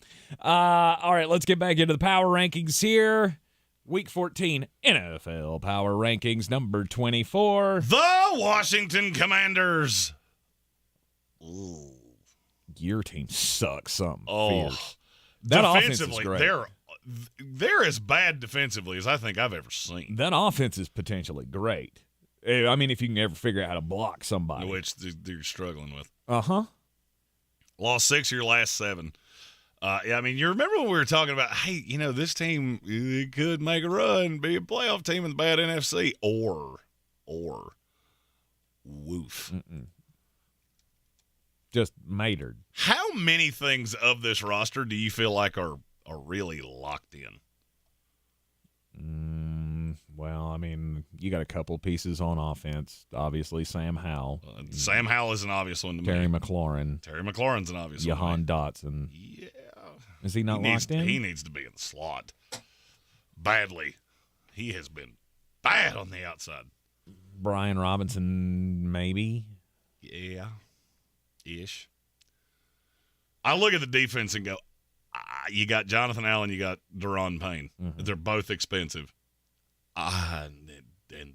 All right, let's get back into the power rankings here. Week 14 NFL Power Rankings, number 24. The Washington Commanders. Ooh. Your team sucks something fierce. That offense is defensively, great. they're as bad defensively as I think I've ever seen. That offense is potentially great. I mean, if you can ever figure out how to block somebody. Which they're struggling with. Uh-huh. Lost 6 of your last 7. I mean, you remember when we were talking about, hey, this team could make a run, be a playoff team in the bad NFC, or woof. Mm-mm. Just matered. How many things of this roster do you feel like are really locked in? Well, I mean, you got a couple pieces on offense. Obviously, Sam Howell. Sam Howell is an obvious one to me. Terry McLaurin. Terry McLaurin's an obvious one. Jahan Dotson. Yeah. Is he not locked in? He needs to be in the slot. Badly. He has been bad on the outside. Brian Robinson, maybe? Yeah. Ish. I look at the defense and go, you got Jonathan Allen, you got Daron Payne. Mm-hmm. They're both expensive. And then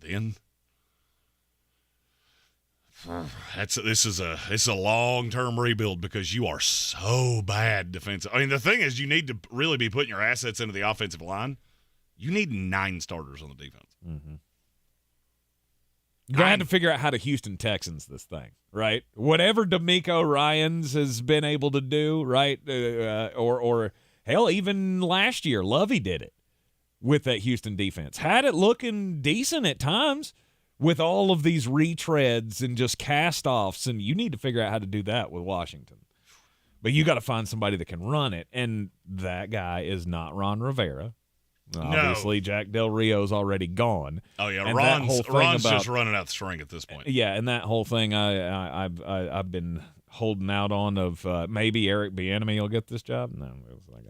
this is a long-term rebuild because you are so bad defensive. I mean, the thing is, you need to really be putting your assets into the offensive line. You need 9 starters on the defense. Mm-hmm. You're going to have to figure out how to Houston Texans this thing, right? Whatever D'Amico Ryans has been able to do, right? Or hell, even last year, Lovey did it with that Houston defense. Had it looking decent at times with all of these retreads and just cast-offs, and you need to figure out how to do that with Washington. But you got to find somebody that can run it, and that guy is not Ron Rivera. Obviously, Jack Del Rio's already gone. Oh yeah, and Ron's just running out the string at this point. Yeah, and that whole thing I've been holding out on of maybe Eric Bieniemy will get this job. No,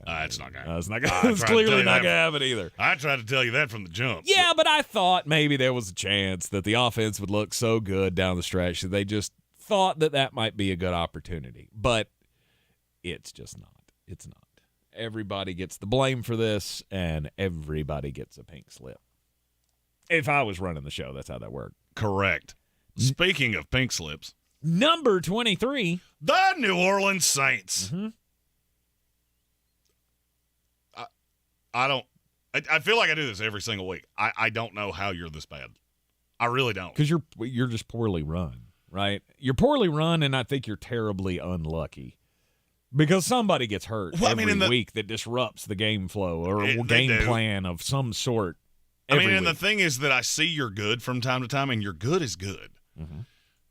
it's not going. It's not going. It's clearly not going to have it either. I tried to tell you that from the jump. Yeah, but I thought maybe there was a chance that the offense would look so good down the stretch that they just thought that might be a good opportunity. But it's just not. It's not. Everybody gets the blame for this, and everybody gets a pink slip. If I was running the show, that's how that worked. Correct. Speaking of pink slips. Number 23. The New Orleans Saints. Mm-hmm. I feel like I do this every single week. I don't know how you're this bad. I really don't. Because you're just poorly run, right? You're poorly run, and I think you're terribly unlucky. Because somebody gets hurt every week that disrupts the game flow or game plan of some sort. And the thing is that I see you're good from time to time, and your good is good. Mm-hmm.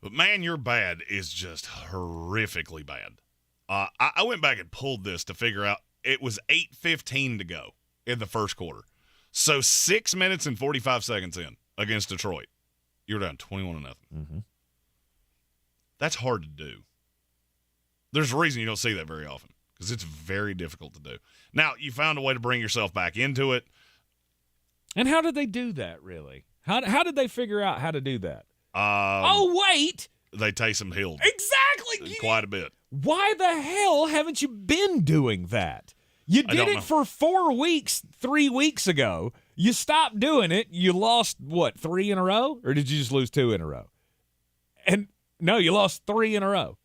But, man, your bad is just horrifically bad. I went back and pulled this to figure out it was 8:15 to go in the first quarter. So 6 minutes and 45 seconds in against Detroit. You're down 21-0. Mm-hmm. That's hard to do. There's a reason you don't see that very often because it's very difficult to do. Now, you found a way to bring yourself back into it. And how did they do that, really? How did they figure out how to do that? Wait! They Taysom Hill. Exactly! Quite a bit. Why the hell haven't you been doing that? You did it for 4 weeks 3 weeks ago. You stopped doing it. You lost, 3 in a row? Or did you just lose 2 in a row? And no, you lost 3 in a row.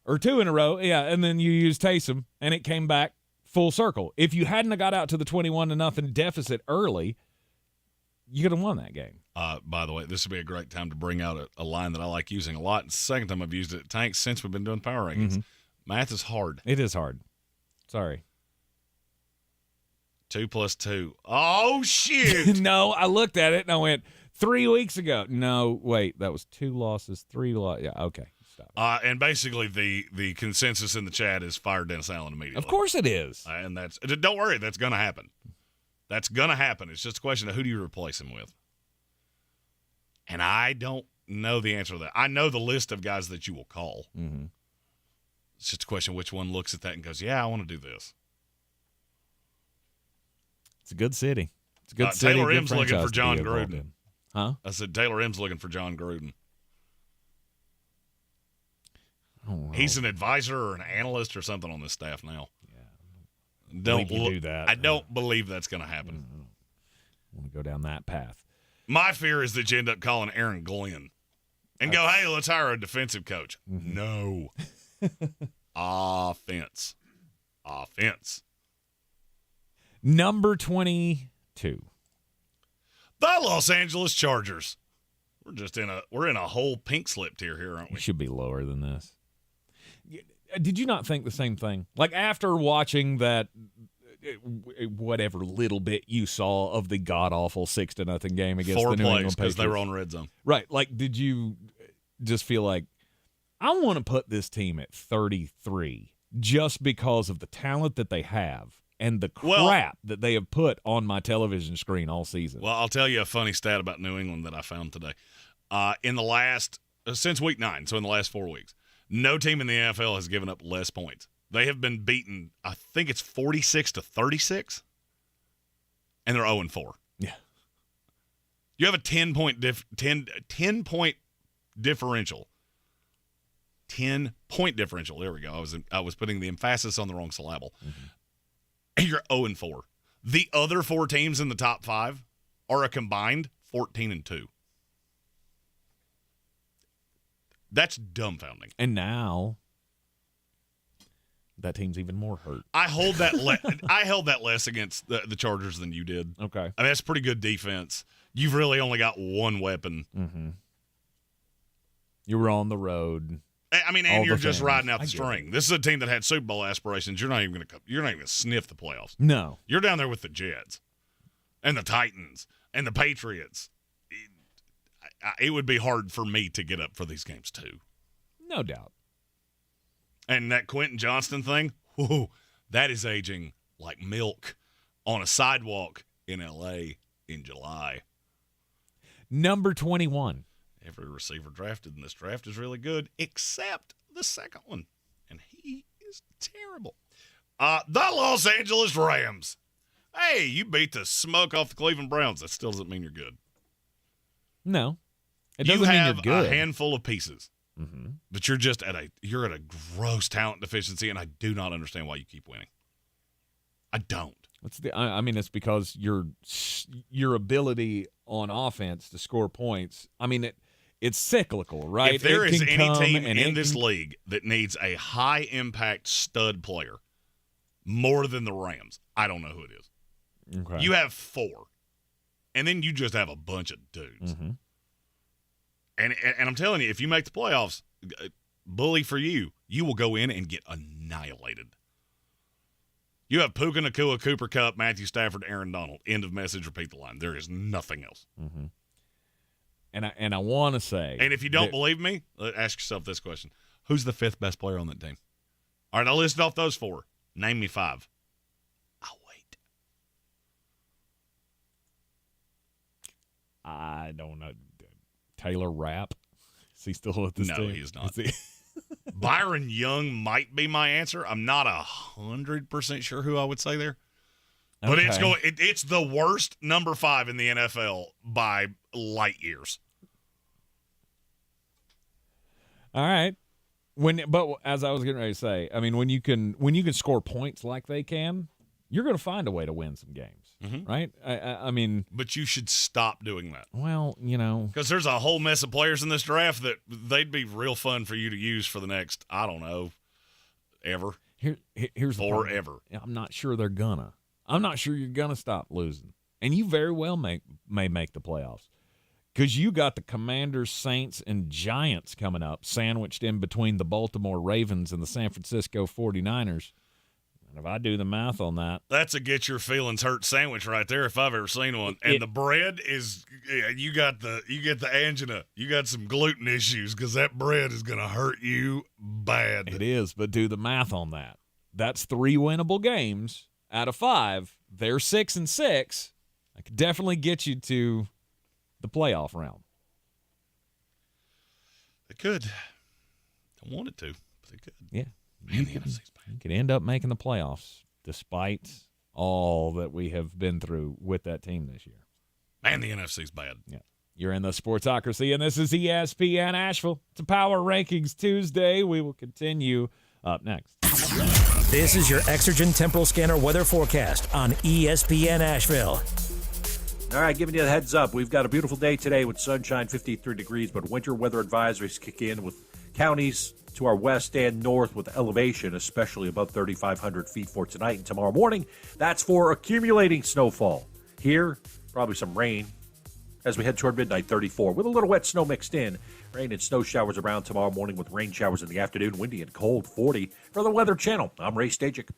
Or 2 in a row, yeah, and then you used Taysom, and it came back full circle. If you hadn't got out to the 21-0 deficit early, you could have won that game. By the way, this would be a great time to bring out a line that I like using a lot. It's the second time I've used it at Tanks since we've been doing Power Rankings. Mm-hmm. Math is hard. It is hard. Sorry. 2 + 2. Oh, shit. No, I looked at it and I went, 3 weeks ago. No, wait, that was 2 losses, 3 losses. Yeah, okay. Stop. And basically the consensus in the chat is fire Dennis Allen immediately. Of course it is. And don't worry, that's going to happen. That's going to happen. It's just a question of who do you replace him with. And I don't know the answer to that. I know the list of guys that you will call. Mm-hmm. It's just a question of which one looks at that and goes, yeah, I want to do this. It's a good city. It's a good city. Taylor good M's looking franchise for to John be involved Gruden. in. Huh? I said Taylor M's looking for John Gruden. Oh, he's an advisor or an analyst or something on this staff now. Yeah. Don't do that. I don't believe that's going to happen. I want to go down that path. My fear is that you end up calling Aaron Glenn and go, hey, let's hire a defensive coach. Mm-hmm. No. Offense. Number 22. The Los Angeles Chargers. We're in a whole pink slip tier here, aren't we? We should be lower than this. Did you not think the same thing? Like after watching that, whatever little bit you saw of the god-awful 6-0 game against the New England Patriots. 4 plays because they were on red zone. Right. Like, did you just feel like, I want to put this team at 33 just because of the talent that they have and the crap that they have put on my television screen all season? Well, I'll tell you a funny stat about New England that I found today. Since week 9, so in the last 4 weeks, no team in the NFL has given up less points. They have been beaten, I think it's 46-36, and they're 0-4. Yeah. You have a 10-point differential. 10-point differential. There we go. I was putting the emphasis on the wrong syllable. Mm-hmm. You're 0-4. The other 4 teams in the top 5 are a combined 14-2. That's dumbfounding. And now that team's even more hurt. I hold that. I held that less against the Chargers than you did. Okay. I mean, that's pretty good defense. You've really only got one weapon. Mm-hmm. You were on the road. I mean, and you're just riding out the string. This is a team that had Super Bowl aspirations. You're not even going to sniff the playoffs. No. You're down there with the Jets and the Titans and the Patriots. It would be hard for me to get up for these games too. No doubt. And that Quentin Johnston thing, whoo, that is aging like milk on a sidewalk in L.A. in July. Number 21. Every receiver drafted in this draft is really good, except the second one. And he is terrible. The Los Angeles Rams. Hey, you beat the smoke off the Cleveland Browns. That still doesn't mean you're good. No. It doesn't mean you're good. You have a handful of pieces. Mm-hmm. But you're just at a gross talent deficiency, and I do not understand why you keep winning. I don't. I mean, it's because your ability on offense to score points. I mean, it's cyclical, right? If there is any team in this league that needs a high impact stud player more than the Rams, I don't know who it is. Okay. You have 4, and then you just have a bunch of dudes. Mm-hmm. And I'm telling you, if you make the playoffs, bully for you, you will go in and get annihilated. You have Puka Nacua, Cooper Kupp, Matthew Stafford, Aaron Donald. End of message. Repeat the line. There is nothing else. Mm-hmm. And I want to say, and if you don't believe me, ask yourself this question: who's the 5th best player on that team? All right, I listed off those 4. Name me 5. I'll wait. I don't know. Taylor Rapp? Is he still with this team? No, he's not. Byron Young might be my answer. I'm not 100% sure who I would say there. But Okay. it's the worst number 5 in the NFL by light years. All right. But as I was getting ready to say, I mean, when you can score points like they can, you're going to find a way to win some games, right? I mean, but you should stop doing that. Well, because there's a whole mess of players in this draft that they'd be real fun for you to use for the next, I don't know, ever. Here's forever. I'm not sure they're gonna. I'm not sure you're gonna stop losing. And you very well may make the playoffs. Because you got the Commanders, Saints, and Giants coming up, sandwiched in between the Baltimore Ravens and the San Francisco 49ers. And if I do the math on that, that's a get your feelings hurt sandwich right there if I've ever seen one. And the bread is you get the angina. You got some gluten issues because that bread is going to hurt you bad. It is, but do the math on that. That's 3 winnable games out of 5. They're 6-6. I could definitely get you to the playoff round. They could. Don't want it to, but they could. Yeah. Man, the NFC's bad. You could end up making the playoffs despite all that we have been through with that team this year. Man, the NFC's bad. Yeah. You're in the Sportsocracy, and this is ESPN Asheville. It's a Power Rankings Tuesday. We will continue up next. This is your Exergen Temporal Scanner weather forecast on ESPN Asheville. All right, giving you the heads up. We've got a beautiful day today with sunshine, 53 degrees, but winter weather advisories kick in with counties to our west and north with elevation, especially above 3,500 feet for tonight and tomorrow morning. That's for accumulating snowfall. Here, probably some rain as we head toward midnight, 34, with a little wet snow mixed in. Rain and snow showers around tomorrow morning with rain showers in the afternoon, windy and cold, 40. For the Weather Channel, I'm Ray Stajic.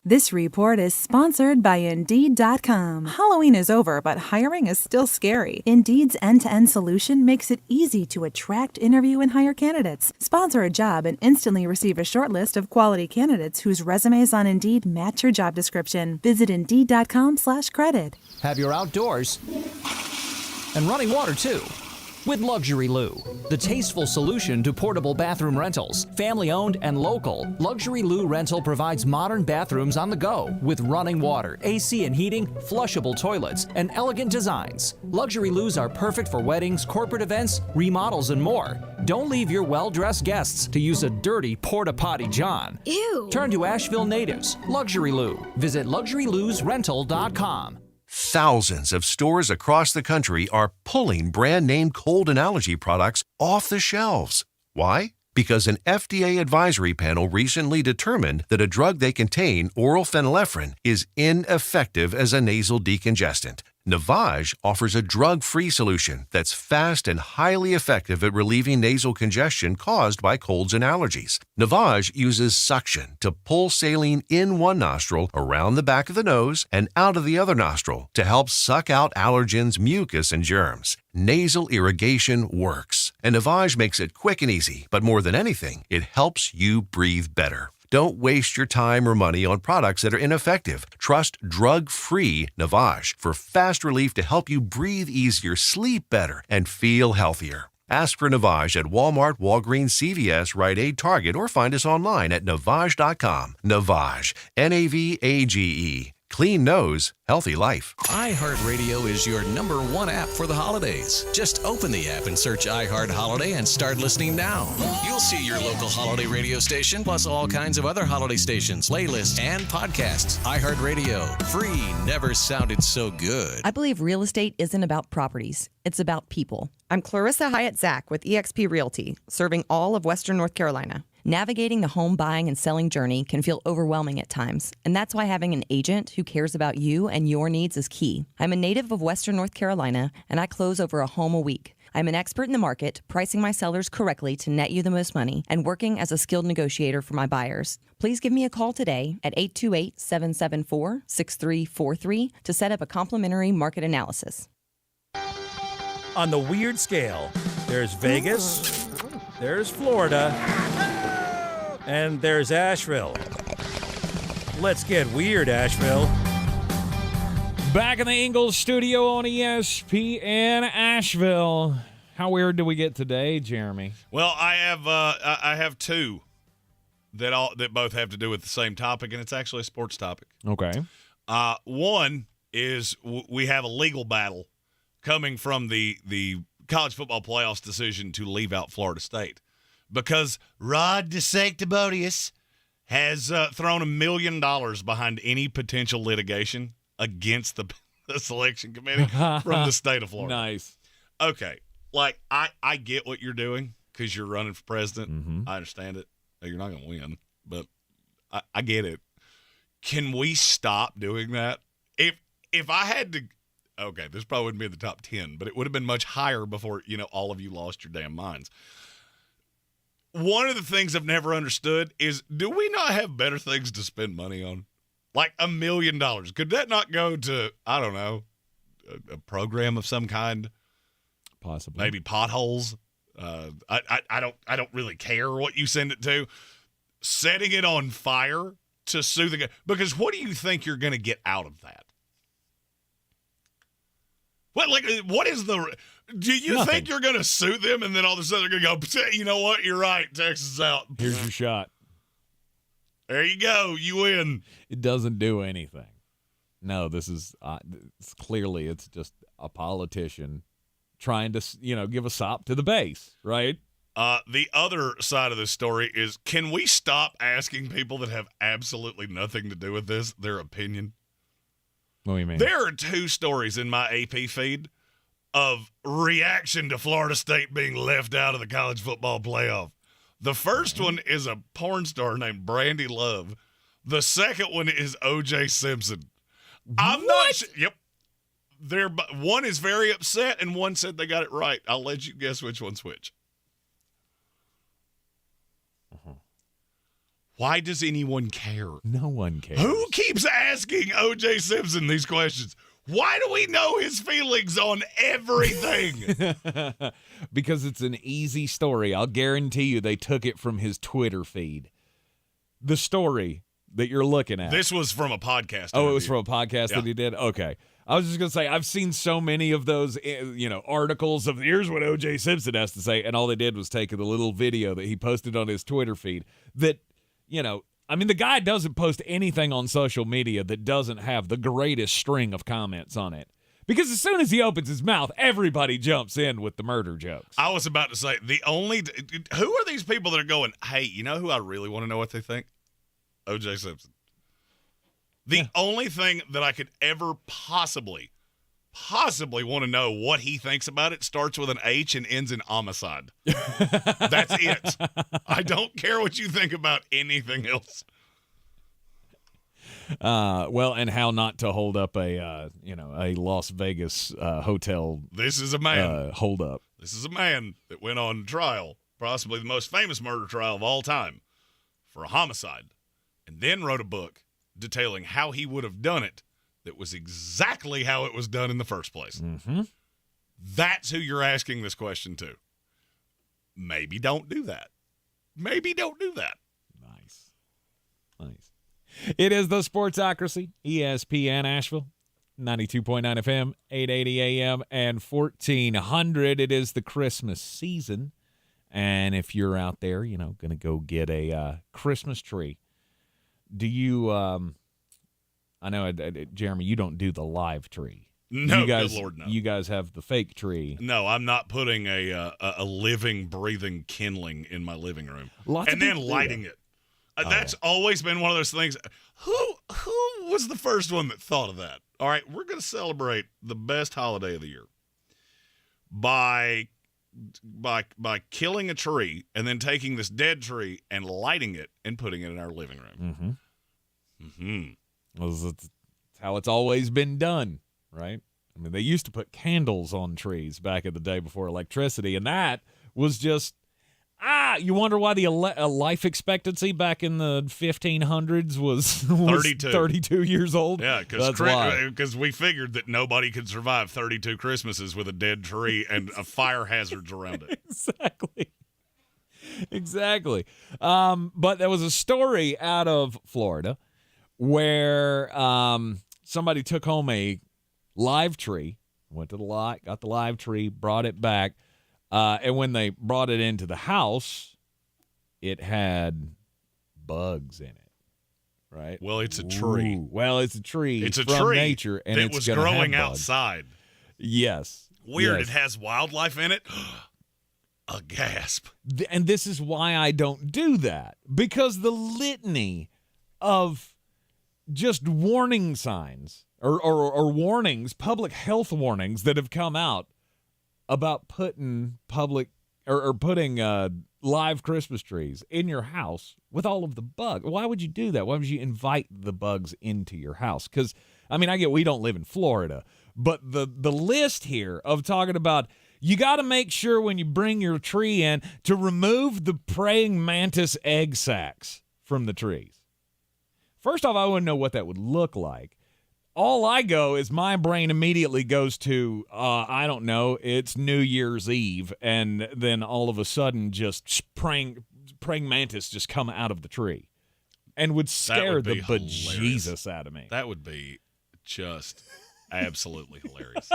This report is sponsored by Indeed.com. Halloween is over, but hiring is still scary. Indeed's end-to-end solution makes it easy to attract, interview, and hire candidates. Sponsor a job and instantly receive a short list of quality candidates whose resumes on Indeed match your job description. Visit Indeed.com/credit. Have your outdoors and running water, too. With Luxury Lou, the tasteful solution to portable bathroom rentals. Family-owned and local, Luxury Lou Rental provides modern bathrooms on the go with running water, AC and heating, flushable toilets, and elegant designs. Luxury Lou's are perfect for weddings, corporate events, remodels, and more. Don't leave your well-dressed guests to use a dirty porta-potty john. Ew! Turn to Asheville natives. Luxury Lou. Visit LuxuryLousRental.com. Thousands of stores across the country are pulling brand-name cold and allergy products off the shelves. Why? Because an FDA advisory panel recently determined that a drug they contain, oral phenylephrine, is ineffective as a nasal decongestant. Navage offers a drug-free solution that's fast and highly effective at relieving nasal congestion caused by colds and allergies. Navage uses suction to pull saline in one nostril, around the back of the nose, and out of the other nostril to help suck out allergens, mucus, and germs. Nasal irrigation works, and Navage makes it quick and easy, but more than anything, it helps you breathe better. Don't waste your time or money on products that are ineffective. Trust drug-free Navage for fast relief to help you breathe easier, sleep better, and feel healthier. Ask for Navage at Walmart, Walgreens, CVS, Rite Aid, Target, or find us online at Navage.com. Navage, Navage. Clean nose, healthy life. iHeartRadio is your #1 app for the holidays. Just open the app and search iHeart Holiday and start listening now. You'll see your local holiday radio station, plus all kinds of other holiday stations, playlists, and podcasts. iHeartRadio. Free never sounded so good. I believe real estate isn't about properties. It's about people. I'm Clarissa Hyatt Zach with eXp Realty, serving all of Western North Carolina. Navigating the home buying and selling journey can feel overwhelming at times, and that's why having an agent who cares about you and your needs is key. I'm a native of Western North Carolina, and I close over a home a week. I'm an expert in the market, pricing my sellers correctly to net you the most money, and working as a skilled negotiator for my buyers. Please give me a call today at 828-774-6343 to set up a complimentary market analysis. On the weird scale, there's Vegas, there's Florida, and there's Asheville. Let's get weird, Asheville. Back in the Ingalls studio on ESPN Asheville. How weird do we get today, Jeremy? Well, I have two that both have to do with the same topic, and it's actually a sports topic. Okay. One is we have a legal battle coming from the college football playoffs decision to leave out Florida State, because Rod DeSanctimonious has thrown $1 million behind any potential litigation against the selection committee from the state of Florida. Nice. Okay, like I get what you're doing because you're running for president. Mm-hmm. I understand it. You're not going to win, but I get it. Can we stop doing that? If I had to Okay, this probably wouldn't be in the top 10, but it would have been much higher before, all of you lost your damn minds. One of the things I've never understood is, do we not have better things to spend money on? Like $1 million. Could that not go to, I don't know, a program of some kind? Possibly. Maybe potholes. I don't really care what you send it to. Setting it on fire to soothe the guy. Because what do you think you're going to get out of that? What is the... Do you think you're going to sue them and then all of a sudden they're going to go, you know what, you're right, Texas is out. Here's your shot. There you go, you win. It doesn't do anything. No, this is it's just a politician trying to, give a sop to the base, right? The other side of this story is, can we stop asking people that have absolutely nothing to do with this their opinion? What do you mean? There are 2 stories in my AP feed of reaction to Florida State being left out of the college football playoff. The first one is a porn star named Brandy Love. The second one is O.J. Simpson. I'm not sure. Yep. One is very upset, and one said they got it right. I'll let you guess which one's which. Why does anyone care? No one cares. Who keeps asking O.J. Simpson these questions? Why do we know his feelings on everything? Because it's an easy story. I'll guarantee you they took it from his Twitter feed. The story that you're looking at. This was from a podcast. Oh, it was from a podcast that he did? Okay. I was just going to say, I've seen so many of those, articles of here's what O.J. Simpson has to say, and all they did was take the little video that he posted on his Twitter feed that, the guy doesn't post anything on social media that doesn't have the greatest string of comments on it. Because as soon as he opens his mouth, everybody jumps in with the murder jokes. I was about to say, who are these people that are going, hey, you know who I really want to know what they think? O.J. Simpson. The only thing that I could ever possibly want to know what he thinks about it starts with an H and ends in homicide. That's it. I don't care what you think about anything else. And how not to hold up a Las Vegas hotel. This is a man. Hold up. This is a man that went on trial, possibly the most famous murder trial of all time, for a homicide, and then wrote a book detailing how he would have done it that was exactly how it was done in the first place. Mm-hmm. That's who you're asking this question to. Maybe don't do that. Maybe don't do that. Nice. It is the Sportsocracy, ESPN Asheville, 92.9 FM, 880 AM, and 1400. It is the Christmas season. And if you're out there, going to go get a Christmas tree, do you, I know, Jeremy, you don't do the live tree. No, you guys, good Lord, no. You guys have the fake tree. No, I'm not putting a living, breathing kindling in my living room and then lighting it. That's always been one of those things. Who was the first one that thought of that? All right, we're going to celebrate the best holiday of the year by killing a tree and then taking this dead tree and lighting it and putting it in our living room. Well, that's how it's always been done, right? I mean, they used to put candles on trees back in the day before electricity, and that was just, you wonder why the life expectancy back in the 1500s was 32 years old? Yeah, because we figured that nobody could survive 32 Christmases with a dead tree and a fire hazards around it. Exactly. But there was a story out of Florida where somebody took home a live tree, went to the lot, got the live tree, brought it back, and when they brought it into the house, it had bugs in it, right? Well, it's a tree. It's a tree. It's a from tree nature, and that it's was gonna growing have bugs. outside. Yes. Weird. Yes. It has wildlife in it. A gasp. And this is why I don't do that, because the litany of just warning signs or warnings, public health warnings that have come out about putting putting live Christmas trees in your house with all of the bugs. Why would you do that? Why would you invite the bugs into your house? Because, I mean, I get we don't live in Florida, But the list here of talking about you got to make sure when you bring your tree in to remove the praying mantis egg sacs from the trees. First off, I want to know what that would look like. All I go is my brain immediately goes to, I don't know, it's New Year's Eve, and then all of a sudden just praying mantis just come out of the tree and would scare the bejesus out of me. That would be just absolutely hilarious.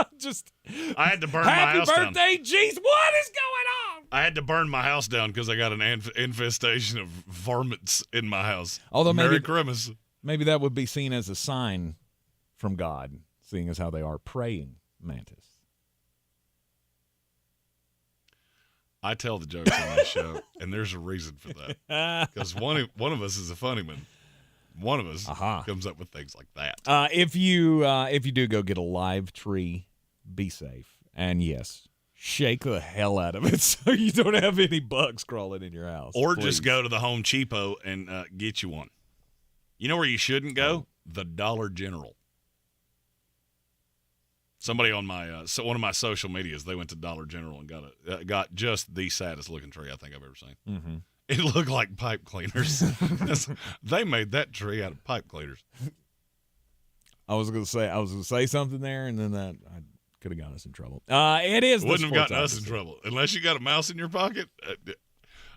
I had to burn my house down. Happy birthday, jeez, what is going on? I had to burn my house down because I got an infestation of varmints in my house. Although Merry Christmas. Maybe that would be seen as a sign from God, seeing as how they are praying mantis. I tell the jokes on this show, and there's a reason for that. Because one of us is a funny man. One of us comes up with things like that. If you do go get a live tree, be safe. And yes, shake the hell out of it so you don't have any bugs crawling in your house. Or please. just go to the Home Cheapo and get you one. You know where you shouldn't go? The Dollar General. Somebody on my one of my social medias, they went to Dollar General and got just the saddest looking tree I think I've ever seen. Mm-hmm. It looked like pipe cleaners. They made that tree out of pipe cleaners. I was gonna say something there, and then that I could have gotten us in trouble. It is wouldn't have gotten us in trouble unless you got a mouse in your pocket.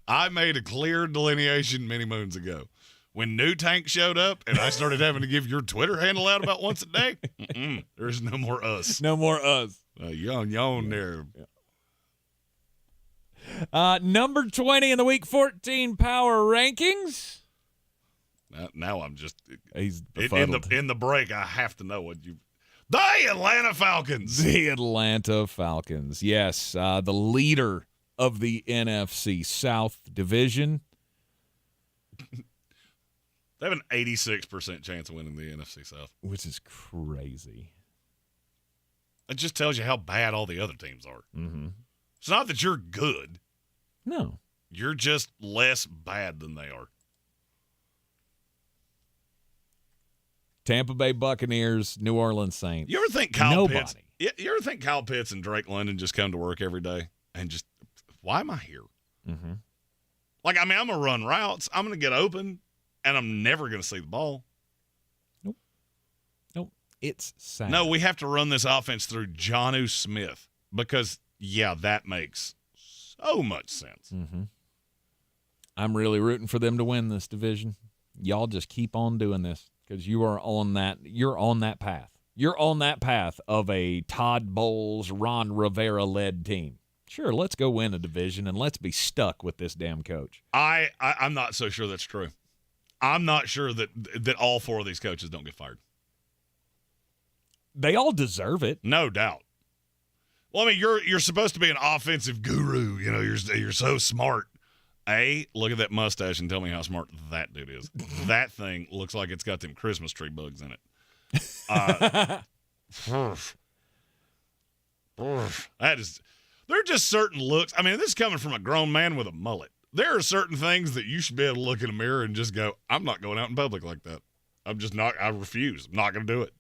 I made a clear delineation many moons ago. When New Tank showed up and I started having to give your Twitter handle out about once a day, there's no more us. No more us. Yawn there. Number 20 in the Week 14 Power Rankings. Now I'm just he's in the break. I have to know what you. The Atlanta Falcons. The Atlanta Falcons. Yes, the leader of the NFC South Division. They have an 86% chance of winning the NFC South. Which is crazy. It just tells you how bad all the other teams are. Mm-hmm. It's not that you're good. No. You're just less bad than they are. Tampa Bay Buccaneers, New Orleans Saints. You ever think Kyle Pitts? You ever think Kyle Pitts and Drake London just come to work every day and just, why am I here? Mm-hmm. Like, I mean, I'm going to run routes. I'm going to get open. And I'm never going to see the ball. Nope. It's sad. No, we have to run this offense through Jonnu Smith because, that makes so much sense. Mm-hmm. I'm really rooting for them to win this division. Y'all just keep on doing this because you're on that path. You're on that path of a Todd Bowles, Ron Rivera-led team. Sure, let's go win a division and let's be stuck with this damn coach. I'm not so sure that's true. I'm not sure that all four of these coaches don't get fired. They all deserve it. No doubt. Well, I mean, you're supposed to be an offensive guru. You know, you're so smart. Look at that mustache and tell me how smart that dude is. That thing looks like it's got them Christmas tree bugs in it. There are just certain looks. I mean, this is coming from a grown man with a mullet. There are certain things that you should be able to look in a mirror and just go, I'm not going out in public like that. I'm just not, I refuse. I'm not going to do it.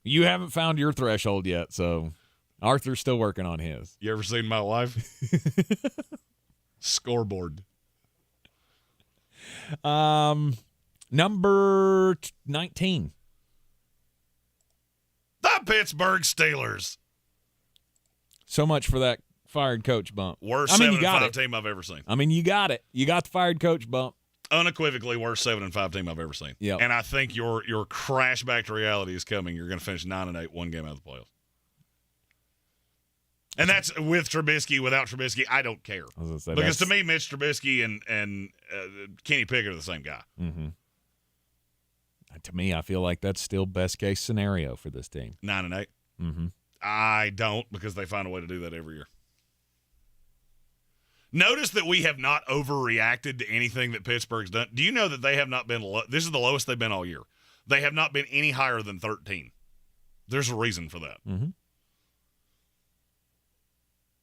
You haven't found your threshold yet, so Arthur's still working on his. You ever seen my wife? Scoreboard. Number 19. The Pittsburgh Steelers. So much for that fired coach bump. Worst 7-5 team I've ever seen. I mean, you got it. You got the fired coach bump. Unequivocally worst 7-5 team I've ever seen. Yep. And I think your crash back to reality is coming. You're going to finish 9-8, one game out of the playoffs. And that's with Trubisky, without Trubisky, I don't care. I was gonna say, because to me, Mitch Trubisky and Kenny Pickett are the same guy. Mm-hmm. To me, I feel like that's still best case scenario for this team. 9-8. Mm-hmm. I don't, because they find a way to do that every year. Notice that we have not overreacted to anything that Pittsburgh's done. Do you know that they have not been this is the lowest they've been all year. They have not been any higher than 13. There's a reason for that. Mm-hmm.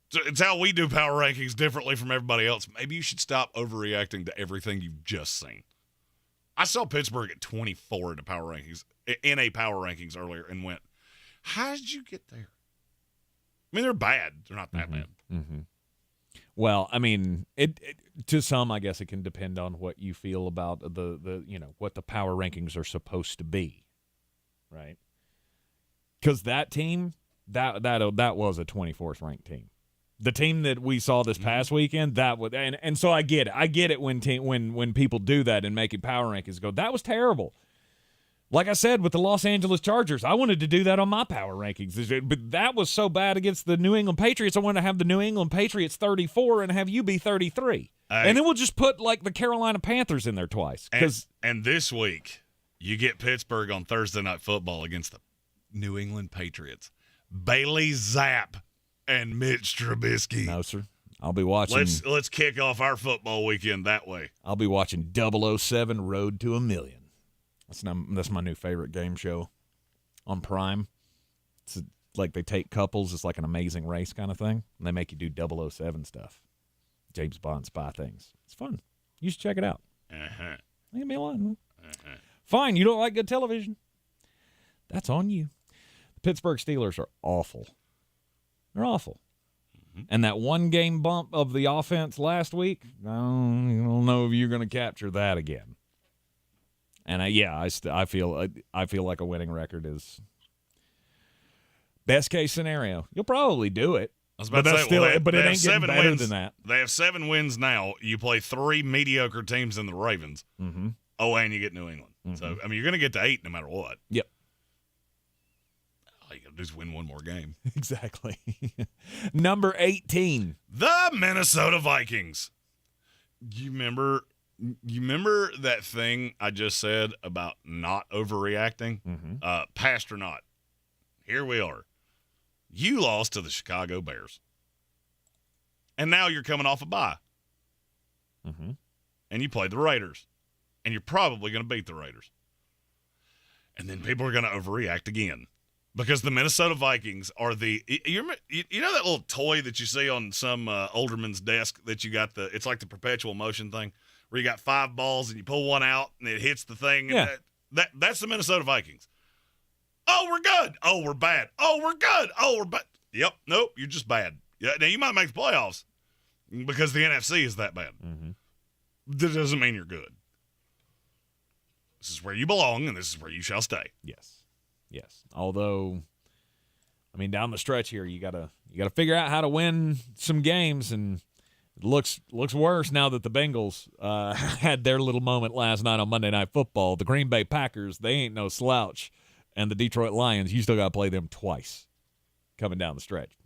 So it's how we do power rankings differently from everybody else. Maybe you should stop overreacting to everything you've just seen. I saw Pittsburgh at 24 in a power rankings earlier and went, How did you get there? I mean, they're bad. They're not that bad. Mm-hmm. Well, I mean, it to some, I guess it can depend on what you feel about the what the power rankings are supposed to be, right? Because that team, that was a 24th ranked team. The team that we saw this past weekend, that was, and so I get it when people do that and making power rankings go, that was terrible. Like I said with the Los Angeles Chargers, I wanted to do that on my power rankings, but that was so bad against the New England Patriots. I wanted to have the New England Patriots 34 and have you be 33, and then we'll just put like the Carolina Panthers in there twice. And this week you get Pittsburgh on Thursday Night Football against the New England Patriots. Bailey Zapp and Mitch Trubisky. No, sir. I'll be watching. Let's kick off our football weekend that way. I'll be watching 007 Road to a Million. That's my new favorite game show on Prime. It's like they take couples. It's like an Amazing Race kind of thing, and they make you do 007 stuff. James Bond spy things. It's fun. You should check it out. Leave me alone. Fine, you don't like good television. That's on you. The Pittsburgh Steelers are awful. They're awful. And that one game bump of the offense last week, I don't know if you're going to capture that again. And I feel like a winning record is best case scenario. You'll probably do it. I was about to say, but it ain't getting better wins, than that. They have 7 wins now. You play 3 mediocre teams in the Ravens. Mm-hmm. Oh, and you get New England. Mm-hmm. So, I mean, you're going to get to 8 no matter what. Yep. All you got to do is win one more game. Exactly. Number 18. The Minnesota Vikings. You remember that thing I just said about not overreacting? Mm-hmm. Past or not, here we are. You lost to the Chicago Bears. And now you're coming off a bye. Mm-hmm. And you played the Raiders. And you're probably going to beat the Raiders. And then people are going to overreact again. Because the Minnesota Vikings are you know that little toy that you see on some olderman's desk that you got it's like the perpetual motion thing where you got 5 balls and you pull one out and it hits the thing. Yeah. And that's the Minnesota Vikings. Oh, we're good. Oh, we're bad. Oh, we're good. Oh, we're bad. Yep. Nope. You're just bad. Yeah. Now you might make the playoffs because the NFC is that bad. Mm-hmm. That doesn't mean you're good. This is where you belong and this is where you shall stay. Yes. Although, I mean, down the stretch here, you gotta figure out how to win some games, and it looks worse now that the Bengals had their little moment last night on Monday Night Football. The Green Bay Packers, they ain't no slouch, and the Detroit Lions, you still gotta play them twice coming down the stretch.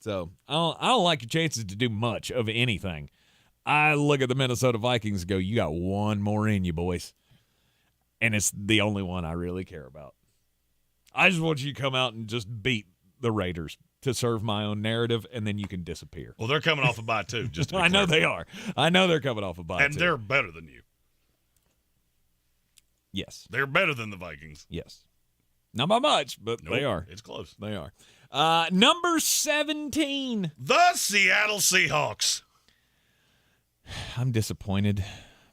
So I don't like your chances to do much of anything. I look at the Minnesota Vikings and go, you got one more in you, boys, and it's the only one I really care about. I just want you to come out and just beat the Raiders to serve my own narrative, and then you can disappear. Well, they're coming off a bye, too. Just to be I know clear. they are. I know they're coming off a bye, and they're better than you. Yes. They're better than the Vikings. Yes. Not by much, but Nope, they are. It's close. They are. Number 17. The Seattle Seahawks. I'm disappointed.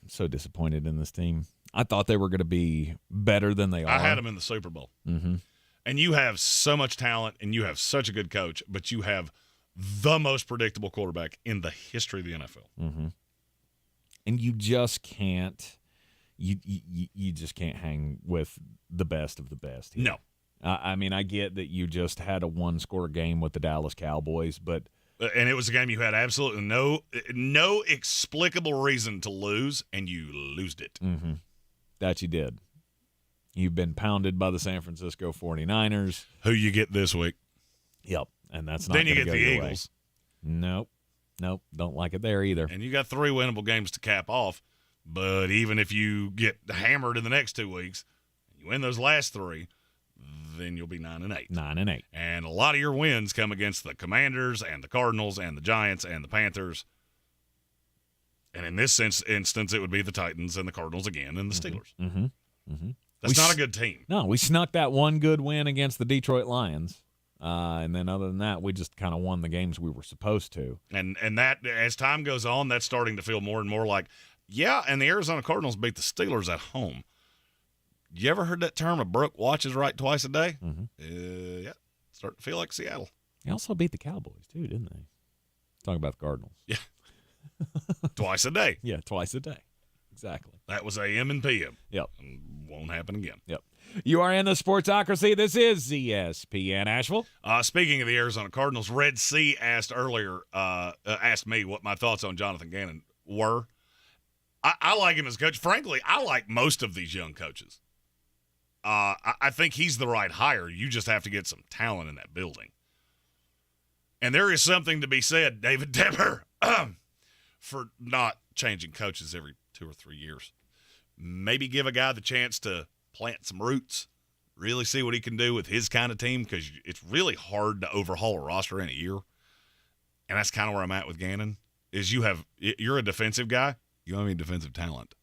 I'm so disappointed in this team. I thought they were going to be better than they are. I had them in the Super Bowl. Mm-hmm. And you have so much talent, and you have such a good coach, but you have the most predictable quarterback in the history of the NFL. Mm-hmm. And you just can't. You just can't hang with the best of the best here. No. I mean, I get that you just had a one-score game with the Dallas Cowboys, but and it was a game you had absolutely no explicable reason to lose, and you lost it. Mm-hmm. That you did. You've been pounded by the San Francisco 49ers. Who you get this week. Yep, and that's not then you gonna get go the your Eagles. Way. Nope, don't like it there either. And you got 3 winnable games to cap off, but even if you get hammered in the next 2 weeks, you win those last 3, then you'll be 9-8. 9-8. And a lot of your wins come against the Commanders and the Cardinals and the Giants and the Panthers. And in this instance, it would be the Titans and the Cardinals again and the Steelers. Mm-hmm. Mm-hmm. That's not a good team. No, we snuck that one good win against the Detroit Lions. And then other than that, we just kind of won the games we were supposed to. And that, as time goes on, that's starting to feel more and more like, yeah, and the Arizona Cardinals beat the Steelers at home. You ever heard that term, a broke watch is right twice a day? Mm-hmm. Yeah. Starting to feel like Seattle. They also beat the Cowboys, too, didn't they? Talking about the Cardinals. Yeah. Twice a day. Yeah, twice a day. Exactly. That was AM and PM. Yep. And won't happen again. Yep. You are in the Sportsocracy. This is ESPN Asheville. Speaking of the Arizona Cardinals, Red C asked me what my thoughts on Jonathan Gannon were. I like him as coach. Frankly, I like most of these young coaches. I think he's the right hire. You just have to get some talent in that building. And there is something to be said, David Tepper, for not changing coaches every 2 or 3 years. Maybe give a guy the chance to plant some roots, really see what he can do with his kind of team, because it's really hard to overhaul a roster in a year. And that's kind of where I'm at with Gannon, is you're a defensive guy. You don't have any defensive talent.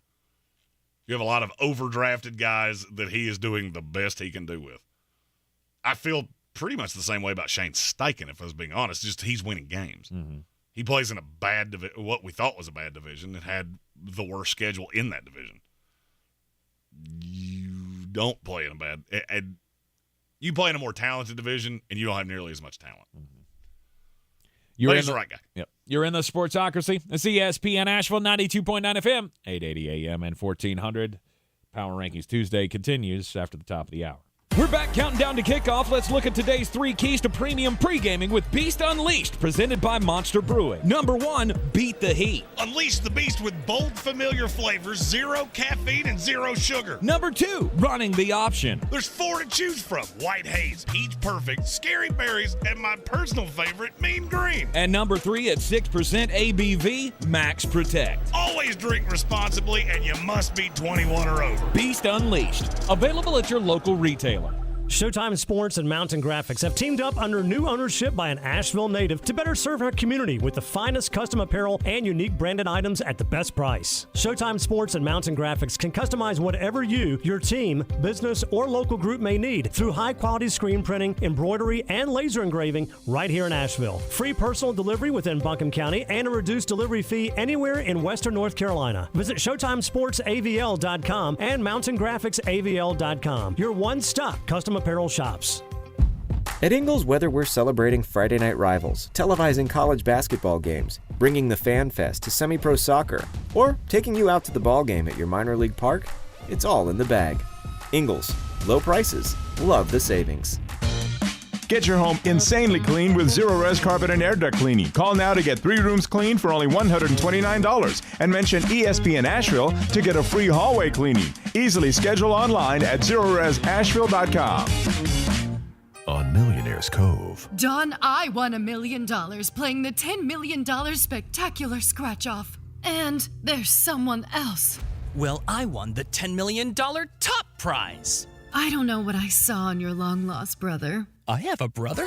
You have a lot of overdrafted guys that he is doing the best he can do with. I feel pretty much the same way about Shane Steichen, if I was being honest. Just he's winning games. Mm-hmm. He plays in a bad division, what we thought was a bad division, and had the worst schedule in that division. You don't play in a bad – you play in a more talented division, and you don't have nearly as much talent. Mm-hmm. But he's the right guy. Yep. You're in the Sportsocracy. It's ESPN Asheville, 92.9 FM, 880 AM and 1400. Power Rankings Tuesday continues after the top of the hour. We're back counting down to kickoff. Let's look at today's 3 keys to premium pre-gaming with Beast Unleashed, presented by Monster Brewing. Number 1, beat the heat. Unleash the beast with bold, familiar flavors, 0 caffeine, and 0 sugar. Number 2, running the option. There's 4 to choose from: White Haze, Peach Perfect, Scary Berries, and my personal favorite, Mean Green. And number 3, at 6% ABV, Max Protect. Always drink responsibly, and you must be 21 or over. Beast Unleashed, available at your local retailer. Showtime Sports and Mountain Graphics have teamed up under new ownership by an Asheville native to better serve our community with the finest custom apparel and unique branded items at the best price. Showtime Sports and Mountain Graphics can customize whatever you, your team, business, or local group may need through high-quality screen printing, embroidery, and laser engraving right here in Asheville. Free personal delivery within Buncombe County and a reduced delivery fee anywhere in Western North Carolina. Visit ShowtimeSportsAVL.com and MountainGraphicsAVL.com. Your one-stop custom apparel shops. At Ingles, whether we're celebrating Friday night rivals, televising college basketball games, bringing the Fan Fest to semi-pro soccer, or taking you out to the ball game at your minor league park, it's all in the bag. Ingles, low prices, love the savings. Get your home insanely clean with Zero-Res Carpet and Air Duct Cleaning. Call now to get 3 rooms cleaned for only $129 and mention ESPN Asheville to get a free hallway cleaning. Easily schedule online at ZeroResAsheville.com. On Millionaire's Cove. Don, I won $1 million playing the $10 million spectacular scratch-off. And there's someone else. Well, I won the $10 million top prize. I don't know what I saw in your long-lost brother. I have a brother?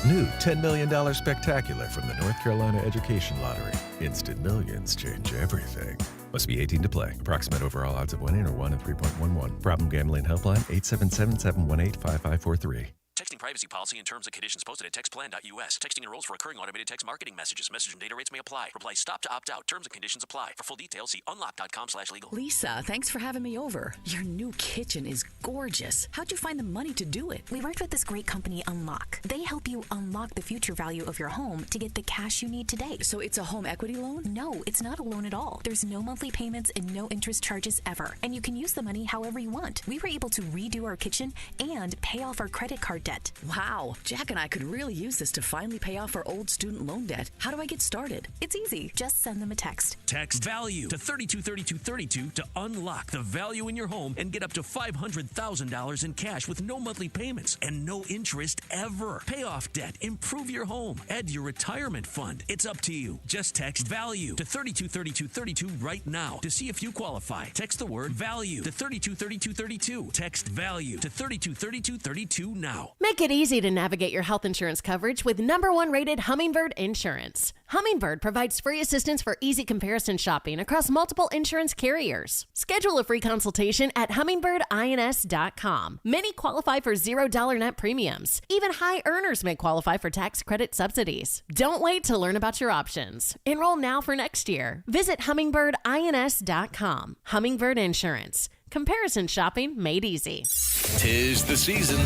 New $10 million spectacular from the North Carolina Education Lottery. Instant millions change everything. Must be 18 to play. Approximate overall odds of winning are 1 in 3.11. Problem gambling helpline 877-718-5543. Texting privacy policy and terms and conditions posted at textplan.us. Texting enrolls for recurring automated text marketing messages. Message and data rates may apply. Reply stop to opt out. Terms and conditions apply. For full details, see unlock.com/legal. Lisa, thanks for having me over. Your new kitchen is gorgeous. How'd you find the money to do it? We worked with this great company, Unlock. They help you unlock the future value of your home to get the cash you need today. So it's a home equity loan? No, it's not a loan at all. There's no monthly payments and no interest charges ever. And you can use the money however you want. We were able to redo our kitchen and pay off our credit card debt. Wow. Jack and I could really use this to finally pay off our old student loan debt. How do I get started? It's easy. Just send them a text. Text VALUE to 323232 to unlock the value in your home and get up to $500,000 in cash with no monthly payments and no interest ever. Pay off debt, improve your home, add your retirement fund. It's up to you. Just text VALUE to 323232 right now to see if you qualify. Text the word VALUE to 323232. Text VALUE to 323232 now. Make it easy to navigate your health insurance coverage with #1 rated Hummingbird Insurance. Hummingbird provides free assistance for easy comparison shopping across multiple insurance carriers. Schedule a free consultation at hummingbirdins.com. Many qualify for $0 net premiums. Even high earners may qualify for tax credit subsidies. Don't wait to learn about your options. Enroll now for next year. Visit hummingbirdins.com. Hummingbird Insurance. Comparison shopping made easy. 'Tis the season.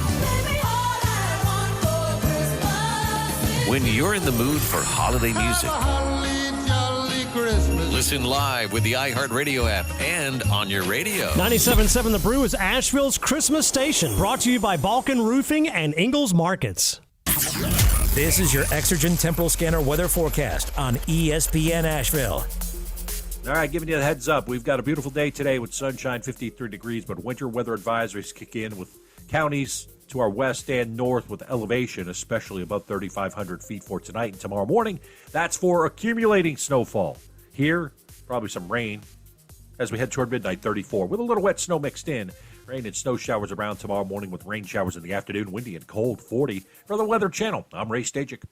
When you're in the mood for holiday music, listen live with the iHeartRadio app and on your radio. 97.7 The Brew is Asheville's Christmas station, brought to you by Balkan Roofing and Ingalls Markets. This is your Exergen Temporal Scanner weather forecast on ESPN Asheville. All right, giving you the heads up. We've got a beautiful day today with sunshine, 53 degrees, but winter weather advisories kick in with counties to our west and north with elevation, especially above 3,500 feet for tonight and tomorrow morning. That's for accumulating snowfall. Here, probably some rain as we head toward midnight, 34, with a little wet snow mixed in. Rain and snow showers around tomorrow morning with rain showers in the afternoon, windy and cold, 40. For the Weather Channel, I'm Ray Stajic.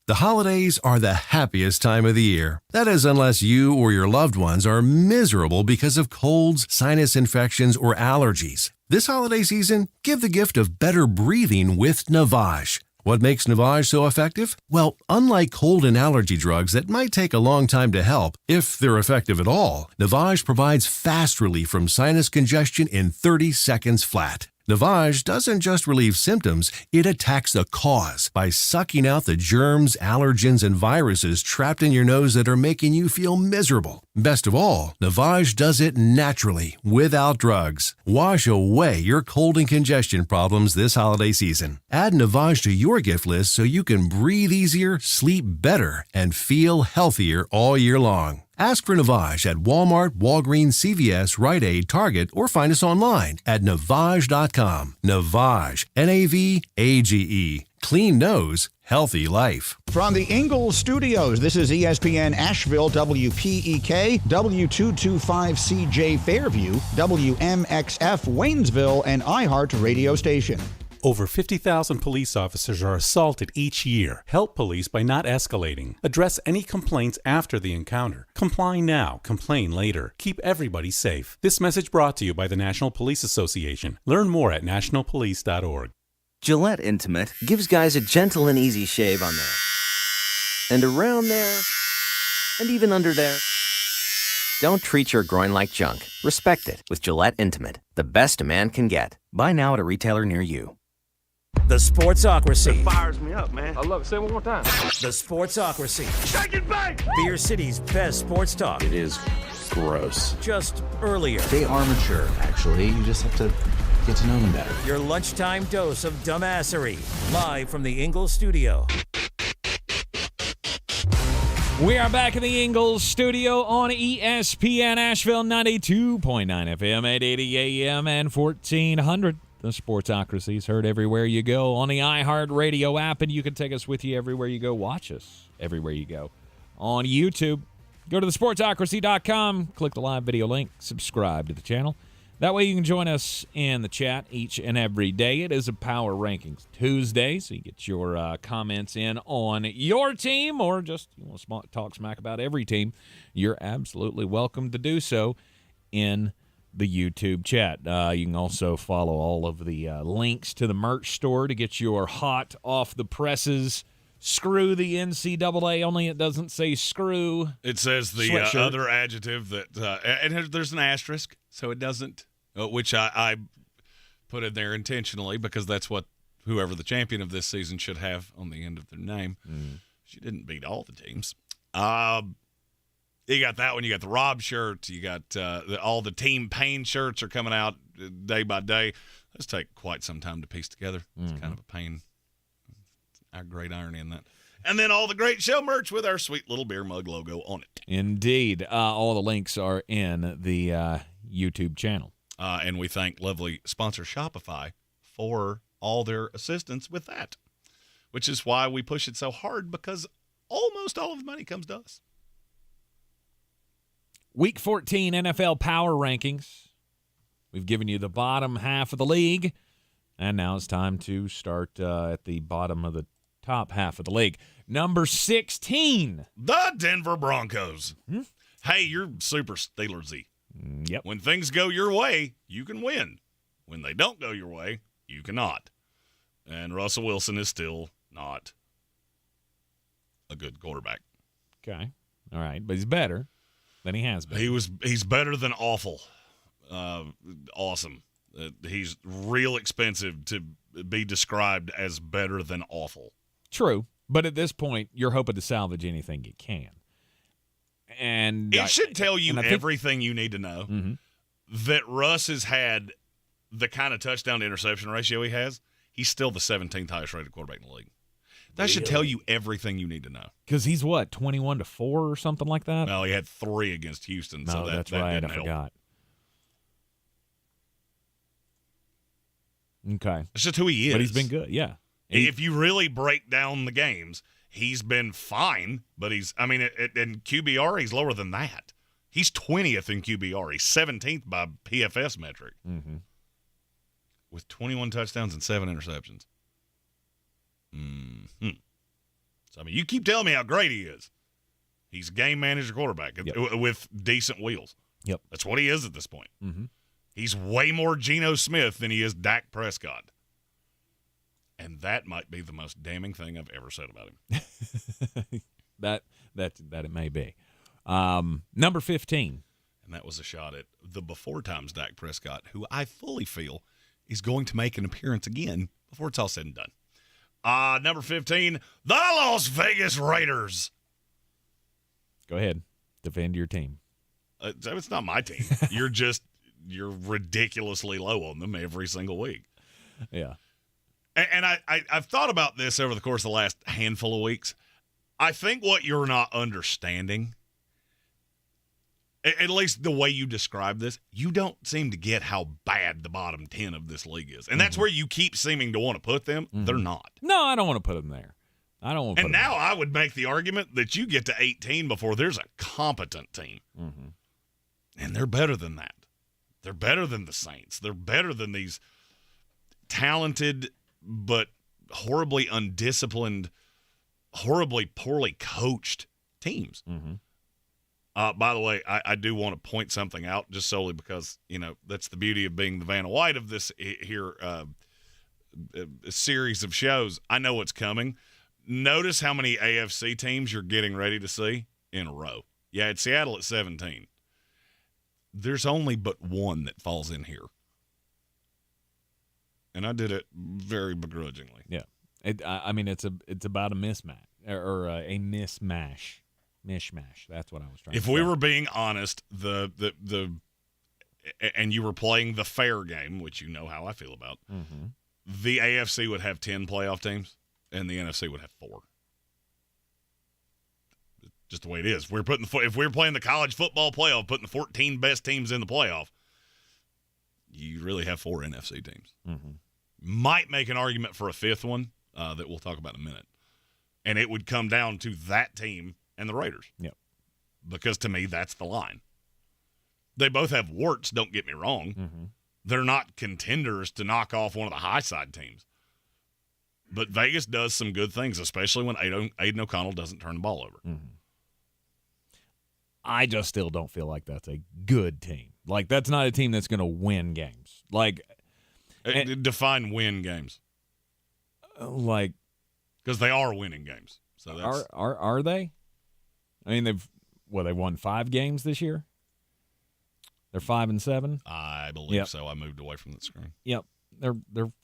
The holidays are the happiest time of the year. That is, unless you or your loved ones are miserable because of colds, sinus infections, or allergies. This holiday season, give the gift of better breathing with Navage. What makes Navage so effective? Well, unlike cold and allergy drugs that might take a long time to help, if they're effective at all, Navage provides fast relief from sinus congestion in 30 seconds flat. Navage doesn't just relieve symptoms, it attacks the cause by sucking out the germs, allergens, and viruses trapped in your nose that are making you feel miserable. Best of all, Navage does it naturally, without drugs. Wash away your cold and congestion problems this holiday season. Add Navage to your gift list so you can breathe easier, sleep better, and feel healthier all year long. Ask for Navage at Walmart, Walgreens, CVS, Rite Aid, Target, or find us online at Navage.com. Navage, Navage. Clean nose, healthy life. From the Ingalls Studios, this is ESPN Asheville, WPEK, W225CJ Fairview, WMXF Waynesville, and iHeart radio station. Over 50,000 police officers are assaulted each year. Help police by not escalating. Address any complaints after the encounter. Comply now, complain later. Keep everybody safe. This message brought to you by the National Police Association. Learn more at nationalpolice.org. Gillette Intimate gives guys a gentle and easy shave on there, and around there, and even under there. Don't treat your groin like junk. Respect it with Gillette Intimate, the best a man can get. Buy now at a retailer near you. The Sportsocracy. It fires me up, man. I love it. Say it one more time. The Sportsocracy. Shake it back! Beer City's best sports talk. It is gross. Just earlier. They are mature, actually. You just have to get to know them better. Your lunchtime dose of dumbassery. Live from the Ingalls studio. We are back in the Ingalls studio on ESPN Asheville 92.9 FM, 880 AM, and 1400. The Sportsocracy is heard everywhere you go on the iHeartRadio app, and you can take us with you everywhere you go. Watch us everywhere you go on YouTube. Go to thesportsocracy.com, click the live video link, subscribe to the channel. That way you can join us in the chat each and every day. It is a Power Rankings Tuesday, so you get your comments in on your team, or just you want to talk smack about every team. You're absolutely welcome to do so in the YouTube chat. You can also follow all of the links to the merch store to get your hot off the presses. Screw the NCAA, only it doesn't say screw. It says the other adjective that, and there's an asterisk, so it doesn't, which I put in there intentionally because that's what whoever the champion of this season should have on the end of their name. She didn't beat all the teams. You got that one. You got the Rob shirt. You got all the Team Pain shirts are coming out day by day. Those take quite some time to piece together. It's kind of a pain. Our great irony in that. And then all the great show merch with our sweet little beer mug logo on it. Indeed. All the links are in the YouTube channel. And we thank lovely sponsor Shopify for all their assistance with that, which is why we push it so hard, because almost all of the money comes to us. Week 14 NFL Power Rankings. We've given you the bottom half of the league, and now it's time to start at the bottom of the top half of the league. Number 16. The Denver Broncos. Hey, you're super Steelersy. Yep. When things go your way, you can win. When they don't go your way, you cannot. And Russell Wilson is still not a good quarterback. Okay. All right. But he's better than he has been. He's better than awful. Awesome. He's real expensive to be described as better than awful. True. But at this point, you're hoping to salvage anything you can. And it should tell you everything you need to know that Russ has had the kind of touchdown to interception ratio he has. He's still the 17th highest rated quarterback in the league. That should tell you everything you need to know. Because he's what, 21-4 or something like that? Well, he had 3 against Houston. No, so that's that right. didn't I help. forgot. Okay. It's just who he is. But he's been good, yeah. If you really break down the games, he's been fine, but in QBR, he's lower than that. He's 20th in QBR. He's 17th by PFS metric. Mm-hmm. With 21 touchdowns and 7 interceptions. So, you keep telling me how great he is. He's a game manager quarterback with decent wheels. Yep. That's what he is at this point. Mm-hmm. He's way more Geno Smith than he is Dak Prescott. And that might be the most damning thing I've ever said about him. that it may be. Number 15. And that was a shot at the before times Dak Prescott, who I fully feel is going to make an appearance again before it's all said and done. Number 15, the Las Vegas Raiders. Go ahead. Defend your team. It's not my team. You're ridiculously low on them every single week. Yeah. And I've thought about this over the course of the last handful of weeks. I think what you're not understanding, at least the way you describe this, you don't seem to get how bad the bottom 10 of this league is. And that's where you keep seeming to want to put them. They're not. No, I don't want to put them there. I don't want to put them there. And now I would make the argument that you get to 18 before there's a competent team. Mm-hmm. And they're better than that. They're better than the Saints. They're better than these talented but horribly undisciplined, horribly poorly coached teams. Mm-hmm. By the way, I do want to point something out just solely because, that's the beauty of being the Vanna White of this here series of shows. I know what's coming. Notice how many AFC teams you're getting ready to see in a row. Yeah, it's Seattle at 17. There's only but one that falls in here. And I did it very begrudgingly. Yeah. It's about a mismatch or a mismash. Mishmash. That's what I was trying to say. If we were being honest, and you were playing the fair game, which you know how I feel about, the AFC would have 10 playoff teams, and the NFC would have 4. Just the way it is. If we were playing the college football playoff, putting the 14 best teams in the playoff, you really have 4 NFC teams. Mm-hmm. Might make an argument for a 5th one that we'll talk about in a minute. And it would come down to that team and the Raiders. Yep. Because to me, that's the line. They both have warts, don't get me wrong. Mm-hmm. They're not contenders to knock off one of the high side teams. But Vegas does some good things, especially when Aiden O'Connell doesn't turn the ball over. Mm-hmm. I just still don't feel like that's a good team. Like, that's not a team that's going to win games. Like, define win games. Like, because they are winning games. So that's, are they? I mean, they've won 5 games this year. They're 5-7. I believe so. I moved away from the screen. Yep, they're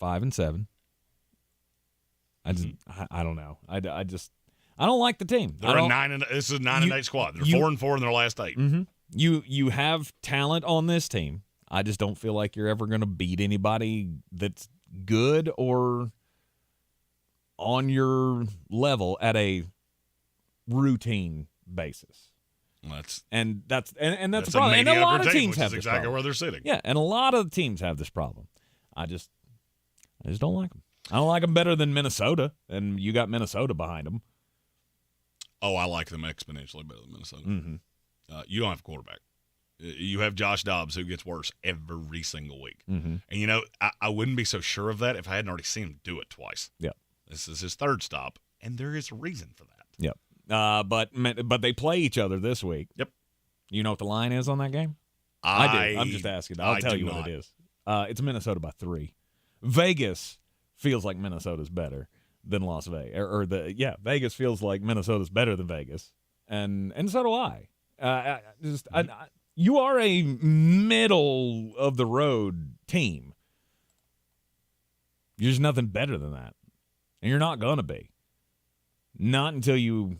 5-7. I don't know. I don't like the team. They're this is a 9-8 squad. They're 4-4 in their last 8. Mm-hmm. You have talent on this team. I just don't feel like you're ever going to beat anybody that's good or on your level at a routine basis. That's a problem. And a lot of teams have this problem. Where they're sitting. Yeah, and a lot of teams have this problem. I just don't like them. I don't like them better than Minnesota, and you got Minnesota behind them. Oh, I like them exponentially better than Minnesota. Mm-hmm. You don't have a quarterback. You have Josh Dobbs, who gets worse every single week. Mm-hmm. And, I wouldn't be so sure of that if I hadn't already seen him do it twice. Yeah. This is his 3rd stop, and there is a reason for that. Yep. But they play each other this week. Yep. You know what the line is on that game? I do. I'm just asking. I'll tell you not. what it is. It's Minnesota by 3. Vegas feels like Minnesota's better than Las Vegas. Vegas feels like Minnesota's better than Vegas, and so do I. You are a middle of the road team. There's nothing better than that, and you're not gonna be. Not until you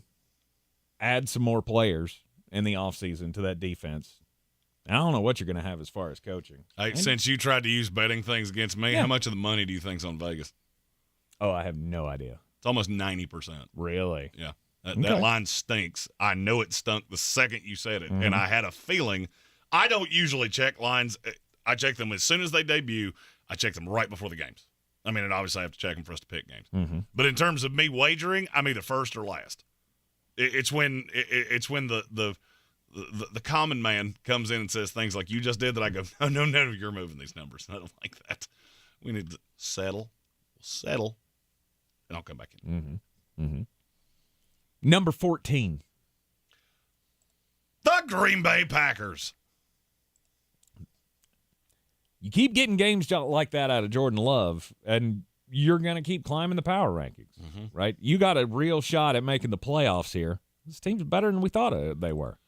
add some more players in the offseason to that defense. I don't know what you're going to have as far as coaching. Hey, since you tried to use betting things against me, how much of the money do you think's on Vegas? Oh, I have no idea. It's almost 90%. Really? Yeah. That line stinks. I know it stunk the second you said it, and I had a feeling. I don't usually check lines. I check them as soon as they debut. I check them right before the games. I mean, and obviously I have to check them for us to pick games. But in terms of me wagering, I'm either first or last. It's when the common man comes in and says things like you just did that I go, no, you're moving these numbers. I don't like that. We need to settle. We'll settle. And I'll come back in. Number 14. The Green Bay Packers. You keep getting games like that out of Jordan Love, and you're going to keep climbing the power rankings, right? You got a real shot at making the playoffs here. This team's better than we thought they were.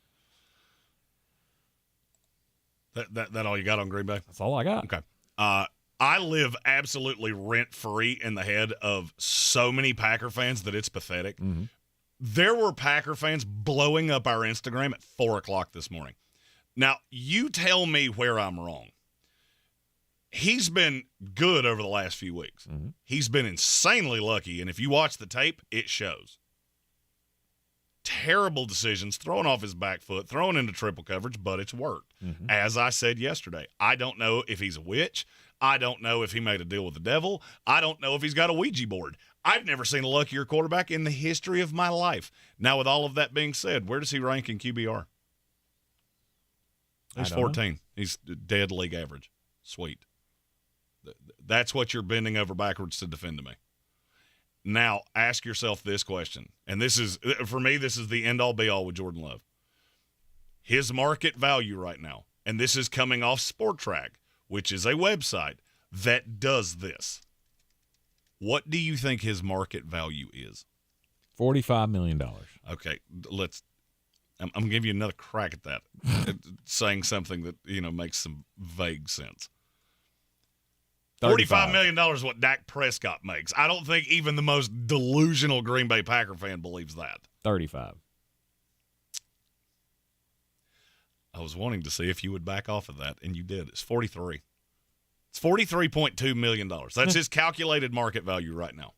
That all you got on Green Bay? That's all I got. Okay. I live absolutely rent-free in the head of so many Packer fans that it's pathetic. There were Packer fans blowing up our Instagram at 4 o'clock this morning. Now, you tell me where I'm wrong. He's been good over the last few weeks. He's been insanely lucky, and if you watch the tape, it shows. Terrible decisions, throwing off his back foot, throwing into triple coverage, but it's worked. As I said yesterday, I don't know if he's a witch. I don't know if he made a deal with the devil. I don't know if he's got a Ouija board. I've never seen a luckier quarterback in the history of my life. Now, with all of that being said, where does he rank in QBR? He's 14. He's dead league average. Sweet. That's what you're bending over backwards to defend to me. Now, ask yourself this question, and this is, for me, this is the end-all, be-all with Jordan Love. His market value right now, and this is coming off SportTrack, which is a website that does this. What do you think his market value is? $45 million. Okay, I'm going to give you another crack at that, saying something that, makes some vague sense. $45 million is what Dak Prescott makes. I don't think even the most delusional Green Bay Packer fan believes that. 35. I was wanting to see if you would back off of that, and you did. It's 43. It's $43.2 million. That's his calculated market value right now.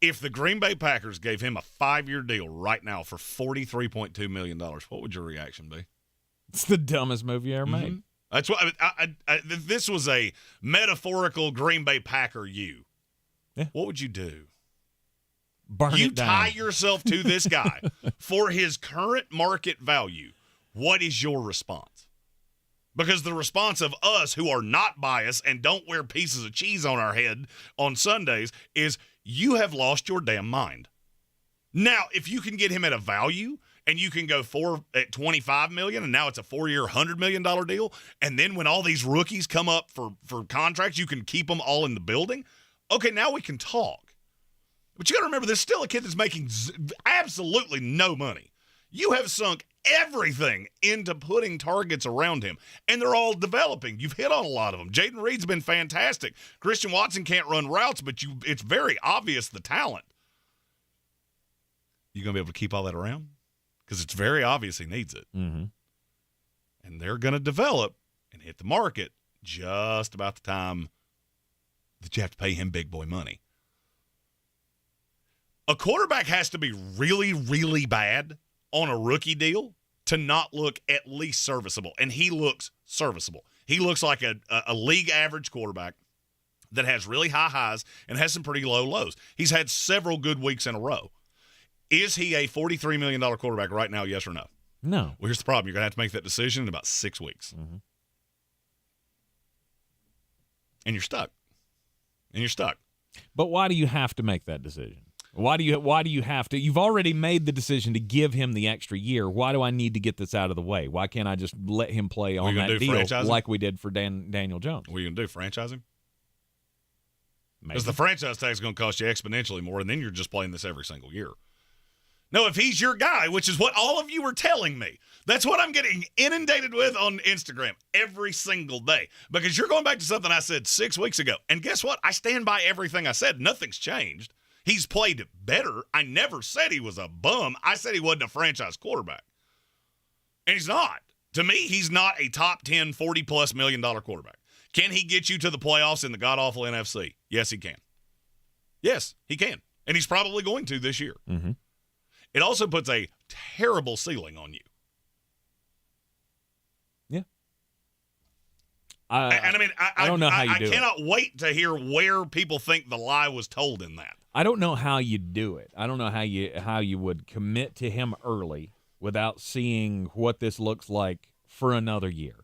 If the Green Bay Packers gave him a 5-year deal right now for $43.2 million, what would your reaction be? It's the dumbest move you ever made. That's what this was a metaphorical Green Bay Packer you. Yeah. What would you do? Burn you it down. tie yourself to this guy for his current market value. What is your response? Because the response of us who are not biased and don't wear pieces of cheese on our head on Sundays is you have lost your damn mind. Now, if you can get him at a value and you can go at $25 million and now it's a 4-year, $100 million deal, and then when all these rookies come up for contracts, you can keep them all in the building, okay, now we can talk. But you got to remember, there's still a kid that's making absolutely no money. You have sunk everything into putting targets around him, and they're all developing. You've hit on a lot of them. Jaden Reed's been fantastic. Christian Watson can't run routes, but it's very obvious the talent. You going to be able to keep all that around? Because it's very obvious he needs it. And they're going to develop and hit the market just about the time that you have to pay him big boy money. A quarterback has to be really, really bad on a rookie deal to not look at least serviceable. And he looks serviceable. He looks like a league average quarterback that has really high highs and has some pretty low lows. He's had several good weeks in a row. Is he a $43 million quarterback right now, yes or no? No. Well, here's the problem. You're going to have to make that decision in about 6 weeks. And you're stuck. But why do you have to make that decision? Why do you have to? You've already made the decision to give him the extra year. Why do I need to get this out of the way? Why can't I just let him play on that deal like we did for Daniel Jones? What are you going to do, franchise him? Because the franchise tag is going to cost you exponentially more, and then you're just playing this every single year. No, if he's your guy, which is what all of you were telling me, that's what I'm getting inundated with on Instagram every single day. Because you're going back to something I said 6 weeks ago. And guess what? I stand by everything I said. Nothing's changed. He's played better. I never said he was a bum. I said he wasn't a franchise quarterback. And he's not. To me, he's not a top 10, $40+ million quarterback. Can he get you to the playoffs in the god-awful NFC? Yes, he can. Yes, he can. And he's probably going to this year. Mm-hmm. It also puts a terrible ceiling on you. Yeah. I don't know how you do it. I cannot wait to hear where people think the lie was told in that. I don't know how you do it. I don't know how you would commit to him early without seeing what this looks like for another year.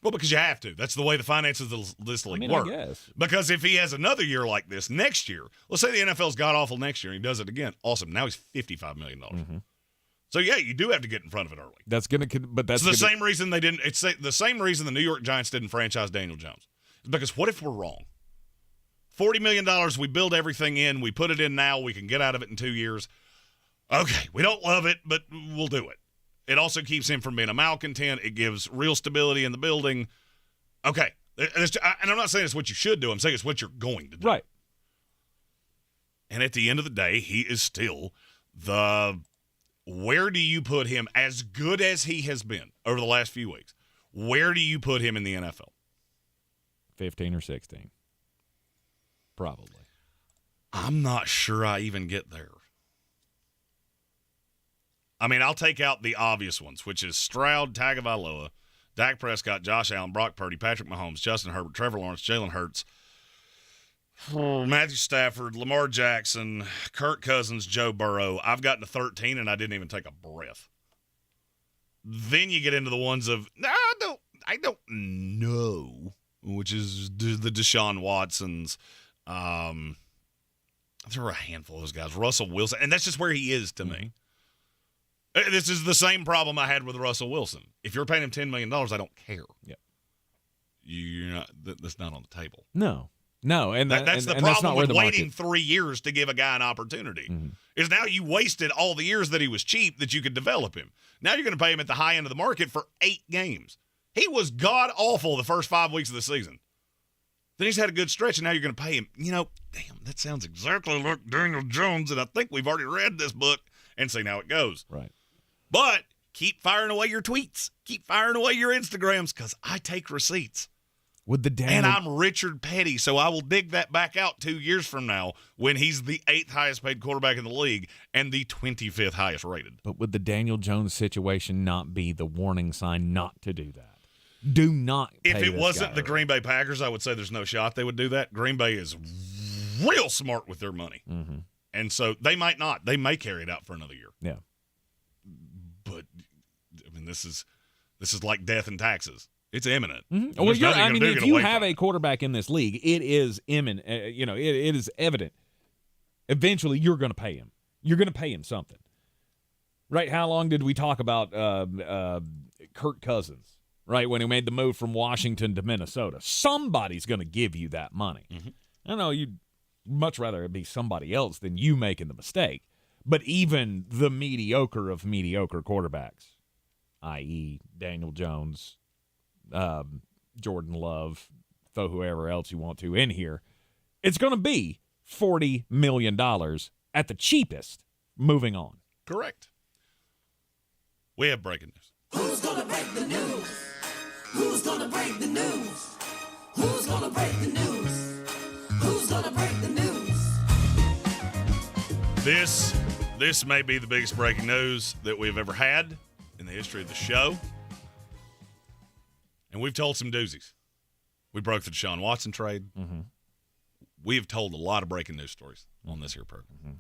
Well, because you have to. That's the way the finances of this league work. I guess. Because if he has another year like this next year, let's say the NFL's god-awful next year and he does it again, awesome. Now he's $55 million. Mm-hmm. So, yeah, you do have to get in front of it early. That's going to – but that's it's the same reason they didn't – it's the same reason the New York Giants didn't franchise Daniel Jones. Because what if we're wrong? $40 million, we build everything in, we put it in now, we can get out of it in 2 years. Okay, we don't love it, but we'll do it. It also keeps him from being a malcontent. It gives real stability in the building. Okay. And I'm not saying it's what you should do. I'm saying it's what you're going to do. Right. And at the end of the day, he is still the – where do you put him, as good as he has been over the last few weeks, where do you put him in the NFL? 15 or 16. Probably. I'm not sure I even get there. I mean, I'll take out the obvious ones, which is Stroud, Tagovailoa, Dak Prescott, Josh Allen, Brock Purdy, Patrick Mahomes, Justin Herbert, Trevor Lawrence, Jalen Hurts, Matthew Stafford, Lamar Jackson, Kirk Cousins, Joe Burrow. I've gotten to 13, and I didn't even take a breath. Then you get into the ones of, I don't know, which is the Deshaun Watsons. There were a handful of those guys. Russell Wilson, and that's just where he is to me. This is the same problem I had with Russell Wilson. If you're paying him $10 million, I don't care. Yeah, you're not. That's not on the table. No, and that's the and problem that's not with the waiting market. 3 years to give a guy an opportunity. Mm-hmm. Is now you wasted all the years that he was cheap that you could develop him. Now you're going to pay him at the high end of the market for 8 games. He was god awful the first 5 weeks of the season. Then he's had a good stretch, and now you're going to pay him. Damn, that sounds exactly like Daniel Jones, and I think we've already read this book and see how it goes. Right. But keep firing away your tweets. Keep firing away your Instagrams, because I take receipts. And I'm Richard Petty, so I will dig that back out 2 years from now when he's the 8th highest paid quarterback in the league and the 25th highest rated. But would the Daniel Jones situation not be the warning sign not to do that? Do not pay If it this wasn't guy the early. Green Bay Packers, I would say there's no shot they would do that. Green Bay is real smart with their money. Mm-hmm. And so they might not. They may carry it out for another year. Yeah. But, I mean, this is like death and taxes. It's imminent. Mm-hmm. There's nothing I mean, do to if get you away have from a quarterback in this league, it is imminent. It is evident. Eventually, you're going to pay him. You're going to pay him something. Right? How long did we talk about Kirk Cousins? Right, when he made the move from Washington to Minnesota. Somebody's going to give you that money. Mm-hmm. I know you'd much rather it be somebody else than you making the mistake. But even the mediocre of mediocre quarterbacks, i.e. Daniel Jones, Jordan Love, throw whoever else you want to in here, it's going to be $40 million at the cheapest moving on. Correct. We have breaking news. Who's going to break the news? Who's going to break the news? Who's going to break the news? Who's going to break the news? This may be the biggest breaking news that we've ever had in the history of the show. And we've told some doozies. We broke the Deshaun Watson trade. Mm-hmm. We have told a lot of breaking news stories on this here program. Mm-hmm.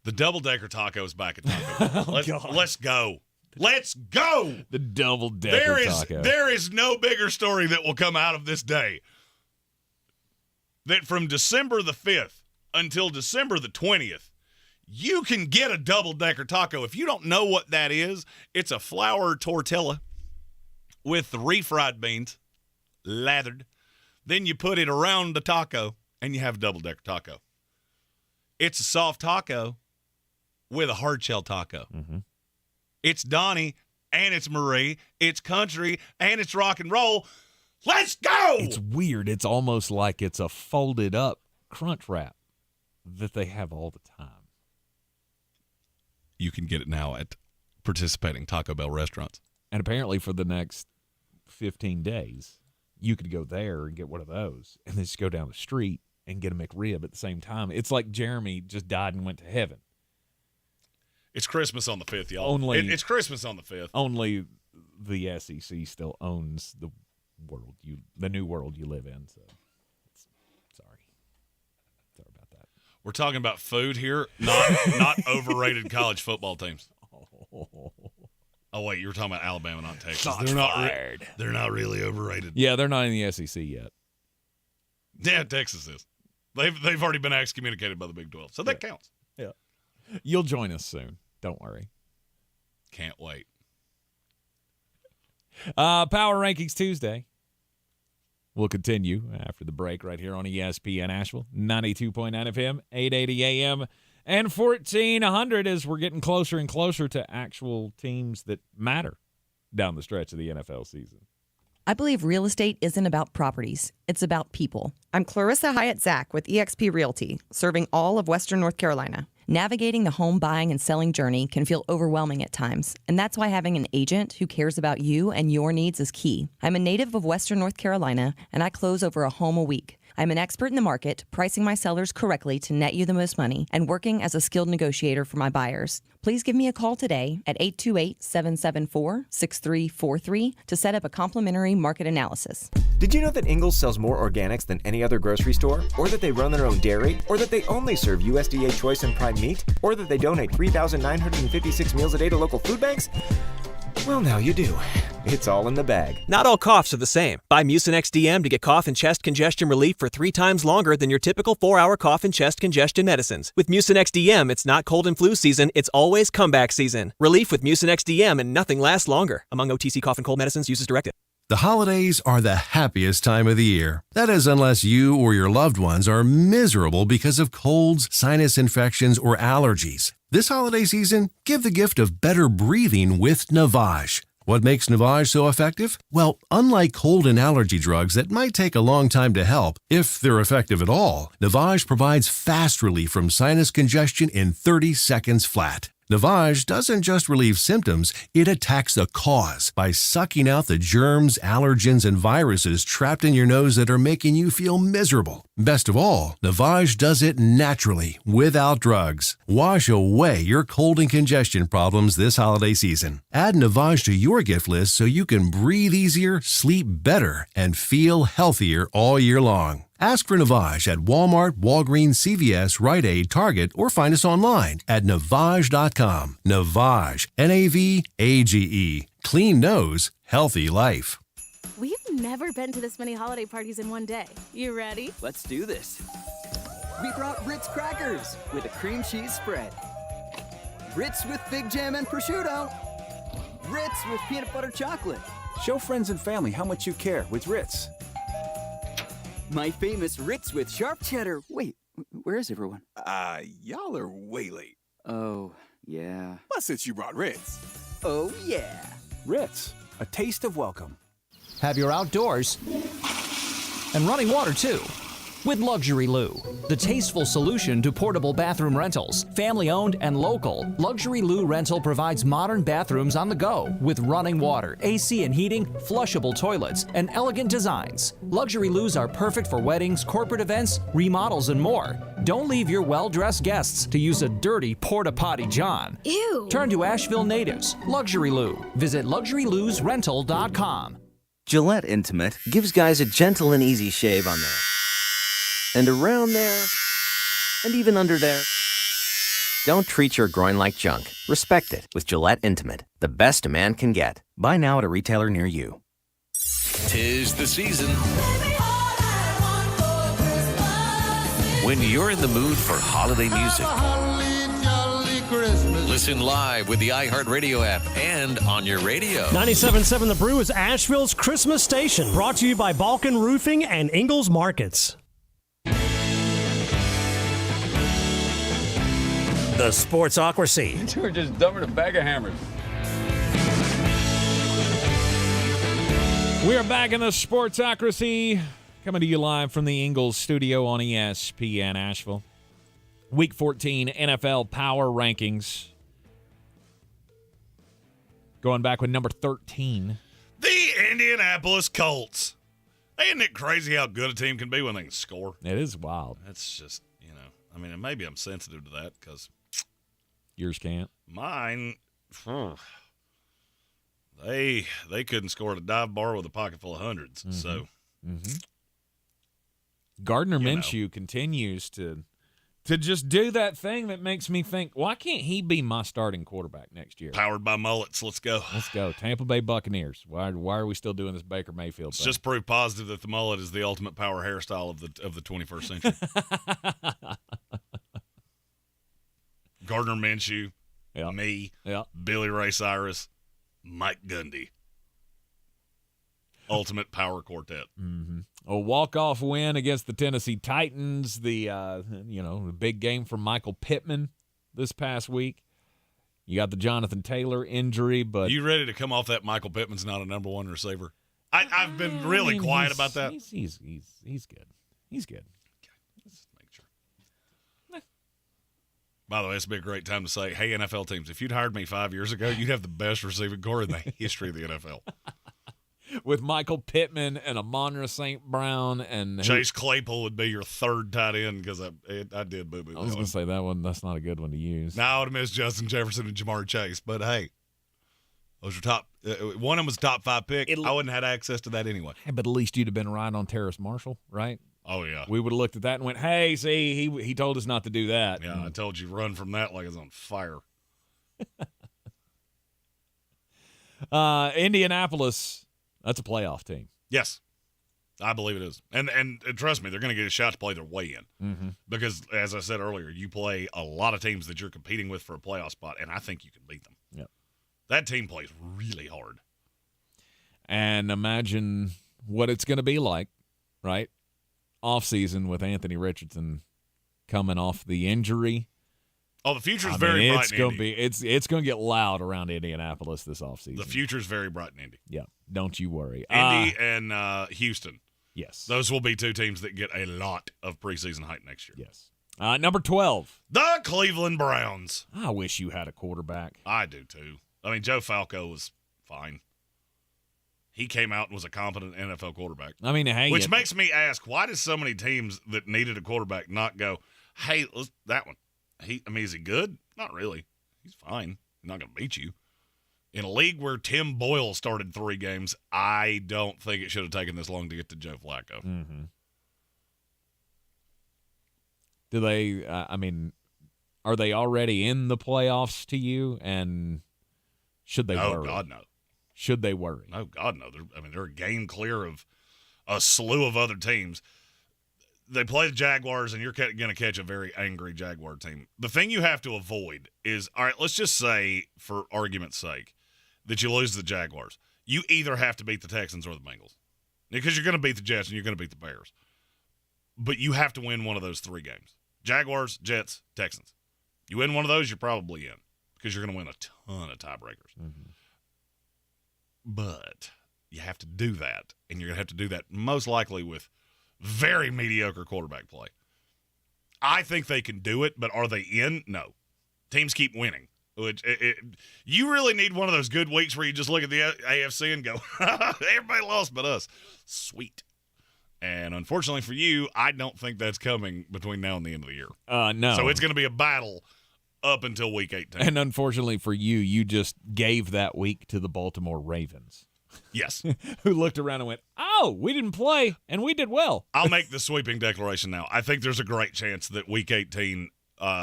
The double-decker taco is back at Taco. Let's go. Let's go. The double-decker taco. There is no bigger story that will come out of this day. That from December the 5th until December the 20th, you can get a double-decker taco. If you don't know what that is, it's a flour tortilla with the refried beans lathered. Then you put it around the taco, and you have a double-decker taco. It's a soft taco with a hard-shell taco. Mm-hmm. It's Donnie, and it's Marie. It's country, and it's rock and roll. Let's go! It's weird. It's almost like it's a folded-up Crunch Wrap that they have all the time. You can get it now at participating Taco Bell restaurants. And apparently for the next 15 days, you could go there and get one of those and then just go down the street and get a McRib at the same time. It's like Jeremy just died and went to heaven. It's Christmas on the 5th, y'all. It's Christmas on the 5th. Only the SEC still owns the new world you live in. So, sorry about that. We're talking about food here, not overrated college football teams. Oh wait, you were talking about Alabama, not Texas. They're not really overrated. Yeah, they're not in the SEC yet. Yeah, Texas is. They've already been excommunicated by the Big 12, so that counts. Yeah, you'll join us soon. Don't worry. Can't wait. Power Rankings Tuesday. We'll continue after the break right here on ESPN Asheville, 92.9 FM, 880 AM, and 1400 as we're getting closer and closer to actual teams that matter down the stretch of the NFL season. I believe real estate isn't about properties. It's about people. I'm Clarissa Hyatt-Zach with eXp Realty, serving all of Western North Carolina. Navigating the home buying and selling journey can feel overwhelming at times, and that's why having an agent who cares about you and your needs is key. I'm a native of Western North Carolina, and I close over a home a week. I'm an expert in the market, pricing my sellers correctly to net you the most money, and working as a skilled negotiator for my buyers. Please give me a call today at 828-774-6343 to set up a complimentary market analysis. Did you know that Ingles sells more organics than any other grocery store? Or that they run their own dairy? Or that they only serve USDA choice and prime meat? Or that they donate 3,956 meals a day to local food banks? Well, now you do. It's all in the bag. Not all coughs are the same. Buy Mucinex DM to get cough and chest congestion relief for 3 times longer than your typical 4-hour cough and chest congestion medicines. With Mucinex DM, it's not cold and flu season, it's always comeback season. Relief with Mucinex DM and nothing lasts longer. Among OTC cough and cold medicines, use as directed. The holidays are the happiest time of the year. That is, unless you or your loved ones are miserable because of colds, sinus infections, or allergies. This holiday season, give the gift of better breathing with Navage. What makes Navage so effective? Well, unlike cold and allergy drugs that might take a long time to help, if they're effective at all, Navage provides fast relief from sinus congestion in 30 seconds flat. Navage doesn't just relieve symptoms, it attacks the cause by sucking out the germs, allergens, and viruses trapped in your nose that are making you feel miserable. Best of all, Navage does it naturally, without drugs. Wash away your cold and congestion problems this holiday season. Add Navage to your gift list so you can breathe easier, sleep better, and feel healthier all year long. Ask for Navage at Walmart, Walgreens, CVS, Rite Aid, Target, or find us online at Navage.com. Navage, Navage. Clean nose, healthy life. We've never been to this many holiday parties in one day. You ready? Let's do this. We brought Ritz crackers with a cream cheese spread. Ritz with fig jam and prosciutto. Ritz with peanut butter chocolate. Show friends and family how much you care with Ritz. My famous Ritz with sharp cheddar. Wait, where is everyone? Y'all are way late. Oh, yeah. Well, since you brought Ritz. Oh, yeah. Ritz, a taste of welcome. Have your outdoors and running water, too. With Luxury Lou, the tasteful solution to portable bathroom rentals. Family-owned and local, Luxury Lou Rental provides modern bathrooms on the go with running water, AC and heating, flushable toilets, and elegant designs. Luxury Lou's are perfect for weddings, corporate events, remodels, and more. Don't leave your well-dressed guests to use a dirty porta-potty John. Ew. Turn to Asheville natives. Luxury Lou. Visit LuxuryLousRental.com. Gillette Intimate gives guys a gentle and easy shave on there. And around there, and even under there. Don't treat your groin like junk. Respect it with Gillette Intimate, the best a man can get. Buy now at a retailer near you. 'Tis the season. When you're in the mood for holiday music, listen live with the iHeartRadio app and on your radio. 97.7 The Brew is Asheville's Christmas station, brought to you by Balkan Roofing and Ingalls Markets. The Sportsocracy. You were just dumbing a bag of hammers. We are back in the Sportsocracy, coming to you live from the Ingalls studio on ESPN Asheville. Week 14 NFL Power Rankings. Going back with number 13. The Indianapolis Colts. Isn't it crazy how good a team can be when they can score? It is wild. That's just, I mean, and maybe I'm sensitive to that because yours can't. Mine, they couldn't score at a dive bar with a pocket full of hundreds. Mm-hmm. So, Gardner Minshew continues to just do that thing that makes me think, why can't he be my starting quarterback next year? Powered by mullets. Let's go. Let's go. Tampa Bay Buccaneers. Why are we still doing this Baker Mayfield thing? It's just proof positive that the mullet is the ultimate power hairstyle of the 21st century. Gardner Minshew, me, Billy Ray Cyrus, Mike Gundy. Ultimate power quartet. Mm-hmm. A walk-off win against the Tennessee Titans. The big game for Michael Pittman this past week. You got the Jonathan Taylor injury, but you ready to come off that Michael Pittman's not a number one receiver? I've been really quiet about that. He's good. He's good. Okay, let's make sure. By the way, it's been a great time to say, hey, NFL teams, if you'd hired me 5 years ago, you'd have the best receiving core in the history of the NFL. With Michael Pittman and Amon-Ra St. Brown and Chase Claypool would be your third tight end because I did boo-boo. I was going to say that one. That's not a good one to use. Now I would have missed Justin Jefferson and Jamar Chase, but hey, those are top. One of them was a top 5 pick. I wouldn't have had access to that anyway. Hey, but at least you'd have been right on Terrace Marshall, right? Oh yeah, we would have looked at that and went, "Hey, see, he told us not to do that." Yeah, I told you run from that like it's on fire. Indianapolis. That's a playoff team. Yes, I believe it is. And trust me, they're going to get a shot to play their way in. Because, as I said earlier, you play a lot of teams that you're competing with for a playoff spot, and I think you can beat them. Yep. That team plays really hard. And imagine what it's going to be like, right? Off-season with Anthony Richardson coming off the injury. Oh, the future's very bright it's in gonna Indy. It's going to get loud around Indianapolis this offseason. The future's very bright in Indy. Yeah, don't you worry. Indy and Houston. Yes. Those will be two teams that get a lot of preseason hype next year. Yes. Number 12. The Cleveland Browns. I wish you had a quarterback. I do, too. I mean, Joe Falco was fine. He came out and was a competent NFL quarterback. I mean, hey. Which makes me ask, why did so many teams that needed a quarterback not go, hey, that one? Is he good? Not really. He's fine. He's not going to beat you. In a league where Tim Boyle started 3 games, I don't think it should have taken this long to get to Joe Flacco. Mm-hmm. Do they, are they already in the playoffs to you? And should they worry? Oh, God, no. Should they worry? Oh, God, no. They're a game clear of a slew of other teams. They play the Jaguars, and you're going to catch a very angry Jaguar team. The thing you have to avoid is, all right, let's just say, for argument's sake, that you lose to the Jaguars. You either have to beat the Texans or the Bengals. Because you're going to beat the Jets and you're going to beat the Bears. But you have to win one of those 3 games. Jaguars, Jets, Texans. You win one of those, you're probably in. Because you're going to win a ton of tiebreakers. Mm-hmm. But you have to do that. And you're going to have to do that most likely with very mediocre quarterback play. I think they can do it, but are they in? No. Teams keep winning. You really need one of those good weeks where you just look at the AFC and go, everybody lost but us. Sweet. And unfortunately for you, I don't think that's coming between now and the end of the year. No. So it's going to be a battle up until week 18. And unfortunately for you, you just gave that week to the Baltimore Ravens. Yes. Who looked around and went, oh, we didn't play, and we did well. I'll make the sweeping declaration now. I think there's a great chance that week 18,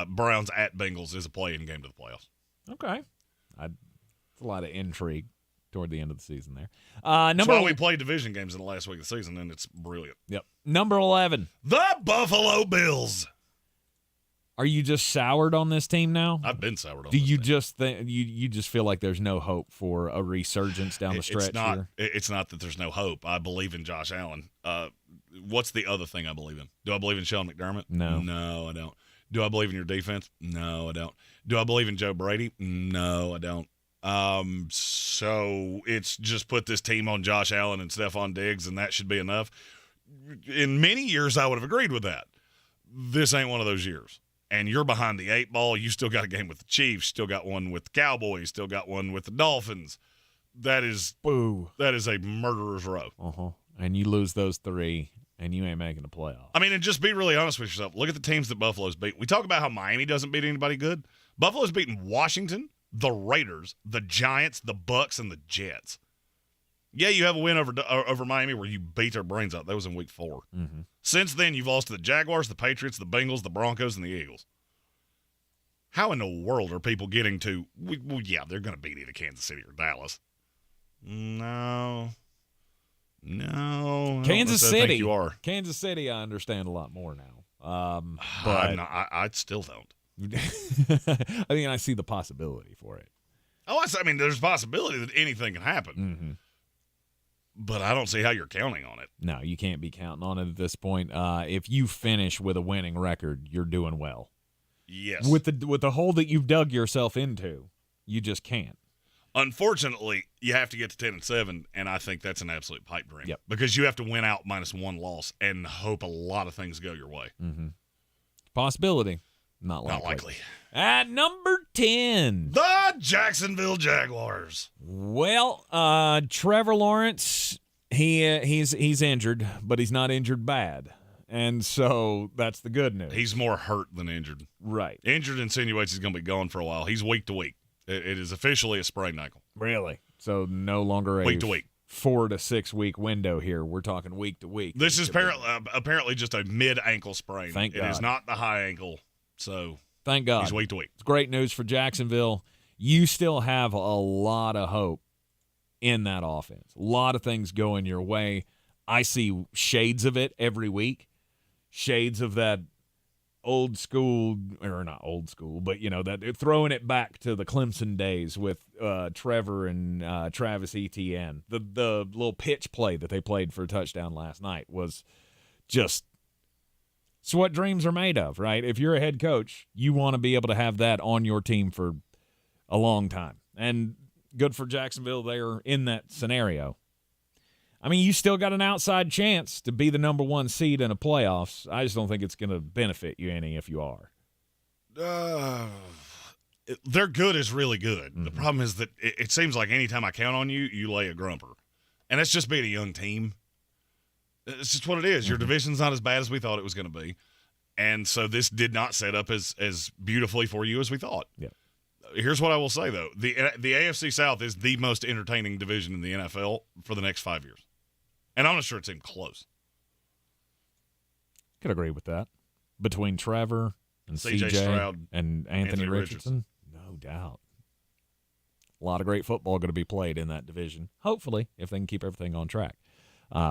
Browns at Bengals is a play-in game to the playoffs. Okay. It's a lot of intrigue toward the end of the season there. That's why we play division games in the last week of the season, and it's brilliant. Yep. Number 11. The Buffalo Bills. Are you just soured on this team now? I've been soured on Do this you team. just think you just feel like there's no hope for a resurgence down the stretch here? It's not that there's no hope. I believe in Josh Allen. What's the other thing I believe in? Do I believe in Sean McDermott? No. No, I don't. Do I believe in your defense? No, I don't. Do I believe in Joe Brady? No, I don't. So it's just put this team on Josh Allen and Stephon Diggs, and that should be enough. In many years, I would have agreed with that. This ain't one of those years. and you're behind the 8 ball, you still got a game with the Chiefs, still got one with the Cowboys, still got one with the Dolphins. That is a murderer's row. And you lose those 3, and you ain't making the playoffs. I mean, and just be really honest with yourself. Look at the teams that Buffalo's beat. We talk about how Miami doesn't beat anybody good. Buffalo's beaten Washington, the Raiders, the Giants, the Bucks, and the Jets. Yeah, you have a win over Miami where you beat their brains out. That was in week 4. Since then, you've lost to the Jaguars, the Patriots, the Bengals, the Broncos, and the Eagles. How in the world are people getting to, well, yeah, they're going to beat either Kansas City or Dallas. No. Kansas City. I think you are. Kansas City, I understand a lot more now. But I still don't. I mean, I see the possibility for it. Oh, I mean, there's a possibility that anything can happen. But I don't see how you're counting on it. No, you can't be counting on it at this point. If you finish with a winning record, you're doing well. Yes. With the hole that you've dug yourself into, you just can't. Unfortunately, you have to get to 10-7, and I think that's an absolute pipe dream. Yep. Because you have to win out minus 1 loss and hope a lot of things go your way. Possibility. Not likely. At number 10. The Jacksonville Jaguars. Well, Trevor Lawrence, he's injured, but he's not injured bad. And so that's the good news. He's more hurt than injured. Right. Injured insinuates he's going to be gone for a while. He's week to week. It is officially a sprained ankle. Really? So no longer a week to week. 4 to 6 week window here. We're talking week to week. This is apparently just a mid-ankle sprain. Thank God. It is not the high ankle. So thank God. He's week to week. It's great news for Jacksonville. You still have a lot of hope in that offense. A lot of things going your way. I see shades of it every week. Shades of that old school, or not old school, but, you know, that throwing it back to the Clemson days with Trevor and Travis Etienne. The little pitch play that they played for a touchdown last night was just – it's what dreams are made of, right? If you're a head coach, you want to be able to have that on your team for a long time. And good for Jacksonville, they're in that scenario. I mean, you still got an outside chance to be the number 1 seed in the playoffs. I just don't think it's going to benefit you any if you are. They're good is really good. The problem is that it seems like anytime I count on you, you lay a grumper. And that's just being a young team. It's just what it is. Your division's not as bad as we thought it was going to be. And so this did not set up as beautifully for you as we thought. Yeah. Here's what I will say, though. The AFC South is the most entertaining division in the NFL for the next 5 years. And I'm not sure it's even close. Could agree with that. Between Trevor and CJ Stroud and Anthony Richardson. No doubt. A lot of great football going to be played in that division. Hopefully, if they can keep everything on track.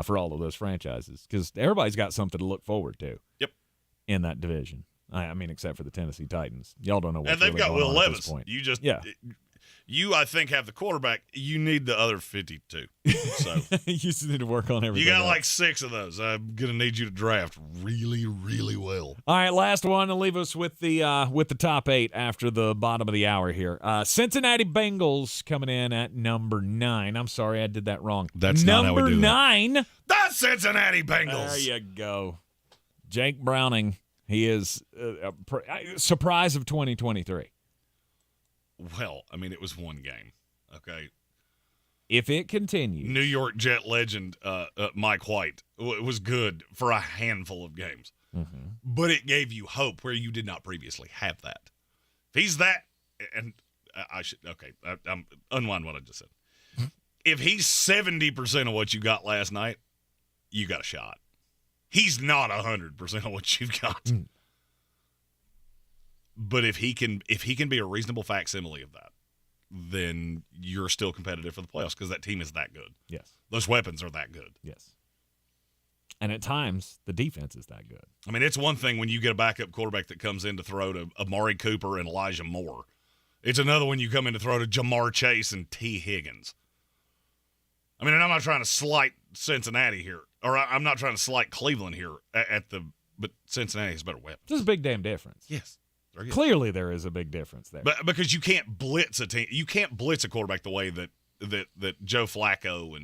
For all of those franchises, because everybody's got something to look forward to. Yep. In that division, I mean, except for the Tennessee Titans, y'all don't know what. And they've got Will Levis. You just, I think, have the quarterback. You need the other 52. So you just need to work on everything. You got else. like 6 of those. I'm gonna need you to draft really, really well. All right, last one to leave us with the top 8 after the bottom of the hour here. Cincinnati Bengals coming in at number 9. I'm sorry, I did that wrong. That's not how we do number 9. The Cincinnati Bengals. There you go. Jake Browning. He is a surprise of 2023. Well, I mean, it was one game. Okay. If it continues. New York Jet legend Mike White was good for a handful of games. But it gave you hope where you did not previously have that. If he's that, and I should, okay, I'm unwind what I just said. If he's 70% of what you got last night, you got a shot. He's not 100% of what you've got. But if he can be a reasonable facsimile of that, then you're still competitive for the playoffs because that team is that good. Yes. Those weapons are that good. Yes. And at times, the defense is that good. I mean, it's one thing when you get a backup quarterback that comes in to throw to Amari Cooper and Elijah Moore. It's another when you come in to throw to Jamar Chase and T. Higgins. I mean, and I'm not trying to slight Cincinnati here, or I'm not trying to slight Cleveland here but Cincinnati has better weapons. There's a big damn difference. Yes. Clearly there is a big difference there. But because you can't blitz a team. You can't blitz a quarterback the way that Joe Flacco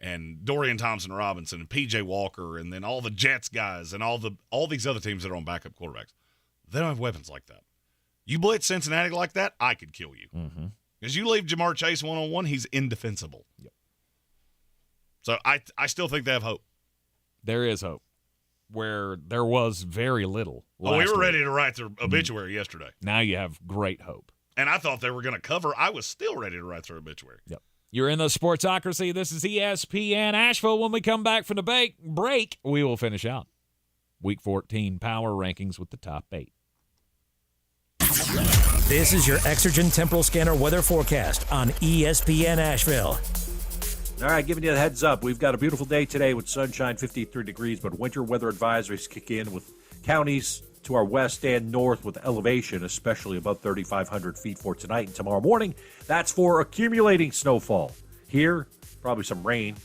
and Dorian Thompson-Robinson and P.J. Walker and then all the Jets guys and all these other teams that are on backup quarterbacks. They don't have weapons like that. You blitz Cincinnati like that, I could kill you. Because you leave Jamar Chase one-on-one, he's indefensible. Yep. So I still think they have hope. There is hope, where there was very little. We were ready to write their obituary yesterday. Now you have great hope. And I thought they were going to cover. I was still ready to write their obituary. Yep. You're in the Sportsocracy. This is ESPN Asheville. When we come back from the break, we will finish out Week 14 power rankings with the top 8. This is your Exergen Temporal Scanner weather forecast on ESPN Asheville. All right, giving you the heads up. We've got a beautiful day today with sunshine, 53 degrees, but winter weather advisories kick in with counties to our west and north with elevation, especially above 3,500 feet for tonight and tomorrow morning. That's for accumulating snowfall. Here, probably some rain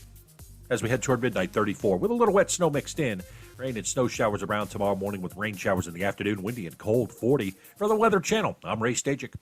as we head toward midnight, 34, with a little wet snow mixed in. Rain and snow showers around tomorrow morning with rain showers in the afternoon, windy and cold, 40. For the Weather Channel, I'm Ray Stajic.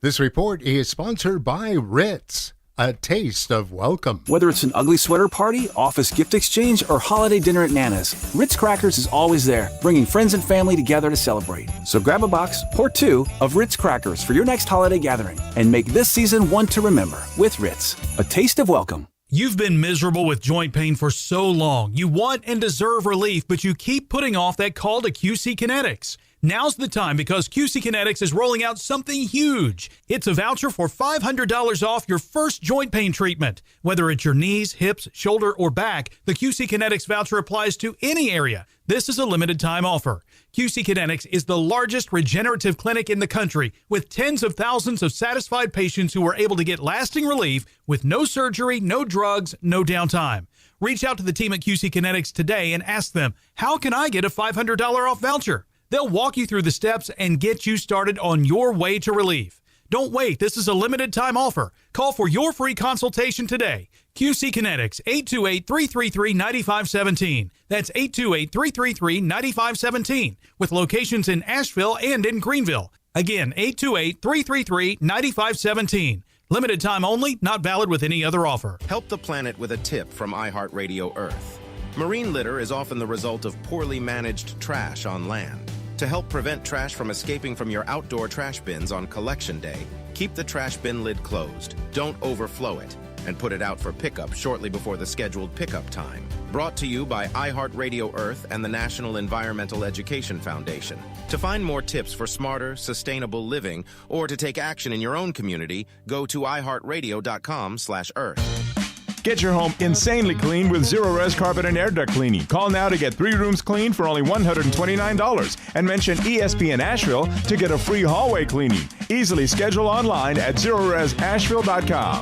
This report is sponsored by Ritz, a taste of welcome. Whether it's an ugly sweater party, office gift exchange, or holiday dinner at Nana's, Ritz Crackers is always there, bringing friends and family together to celebrate. So grab a box or two of Ritz Crackers for your next holiday gathering and make this season one to remember with Ritz, a taste of welcome. You've been miserable with joint pain for so long. You want and deserve relief, but you keep putting off that call to QC Kinetics. Now's the time because QC Kinetics is rolling out something huge. It's a voucher for $500 off your first joint pain treatment. Whether it's your knees, hips, shoulder, or back, the QC Kinetics voucher applies to any area. This is a limited time offer. QC Kinetics is the largest regenerative clinic in the country with tens of thousands of satisfied patients who are able to get lasting relief with no surgery, no drugs, no downtime. Reach out to the team at QC Kinetics today and ask them, how can I get a $500 off voucher? They'll walk you through the steps and get you started on your way to relief. Don't wait. This is a limited time offer. Call for your free consultation today. QC Kinetics, 828-333-9517. That's 828-333-9517. With locations in Asheville and in Greenville. Again, 828-333-9517. Limited time only, not valid with any other offer. Help the planet with a tip from iHeartRadio Earth. Marine litter is often the result of poorly managed trash on land. To help prevent trash from escaping from your outdoor trash bins on collection day, keep the trash bin lid closed. Don't overflow it, and put it out for pickup shortly before the scheduled pickup time. Brought to you by iHeartRadio Earth and the National Environmental Education Foundation. To find more tips for smarter, sustainable living, or to take action in your own community, go to iHeartRadio.com/Earth. Get your home insanely clean with Zero-Res Carpet and Air Duct Cleaning. Call now to get 3 rooms cleaned for only $129 and mention ESPN Asheville to get a free hallway cleaning. Easily schedule online at ZeroResAsheville.com.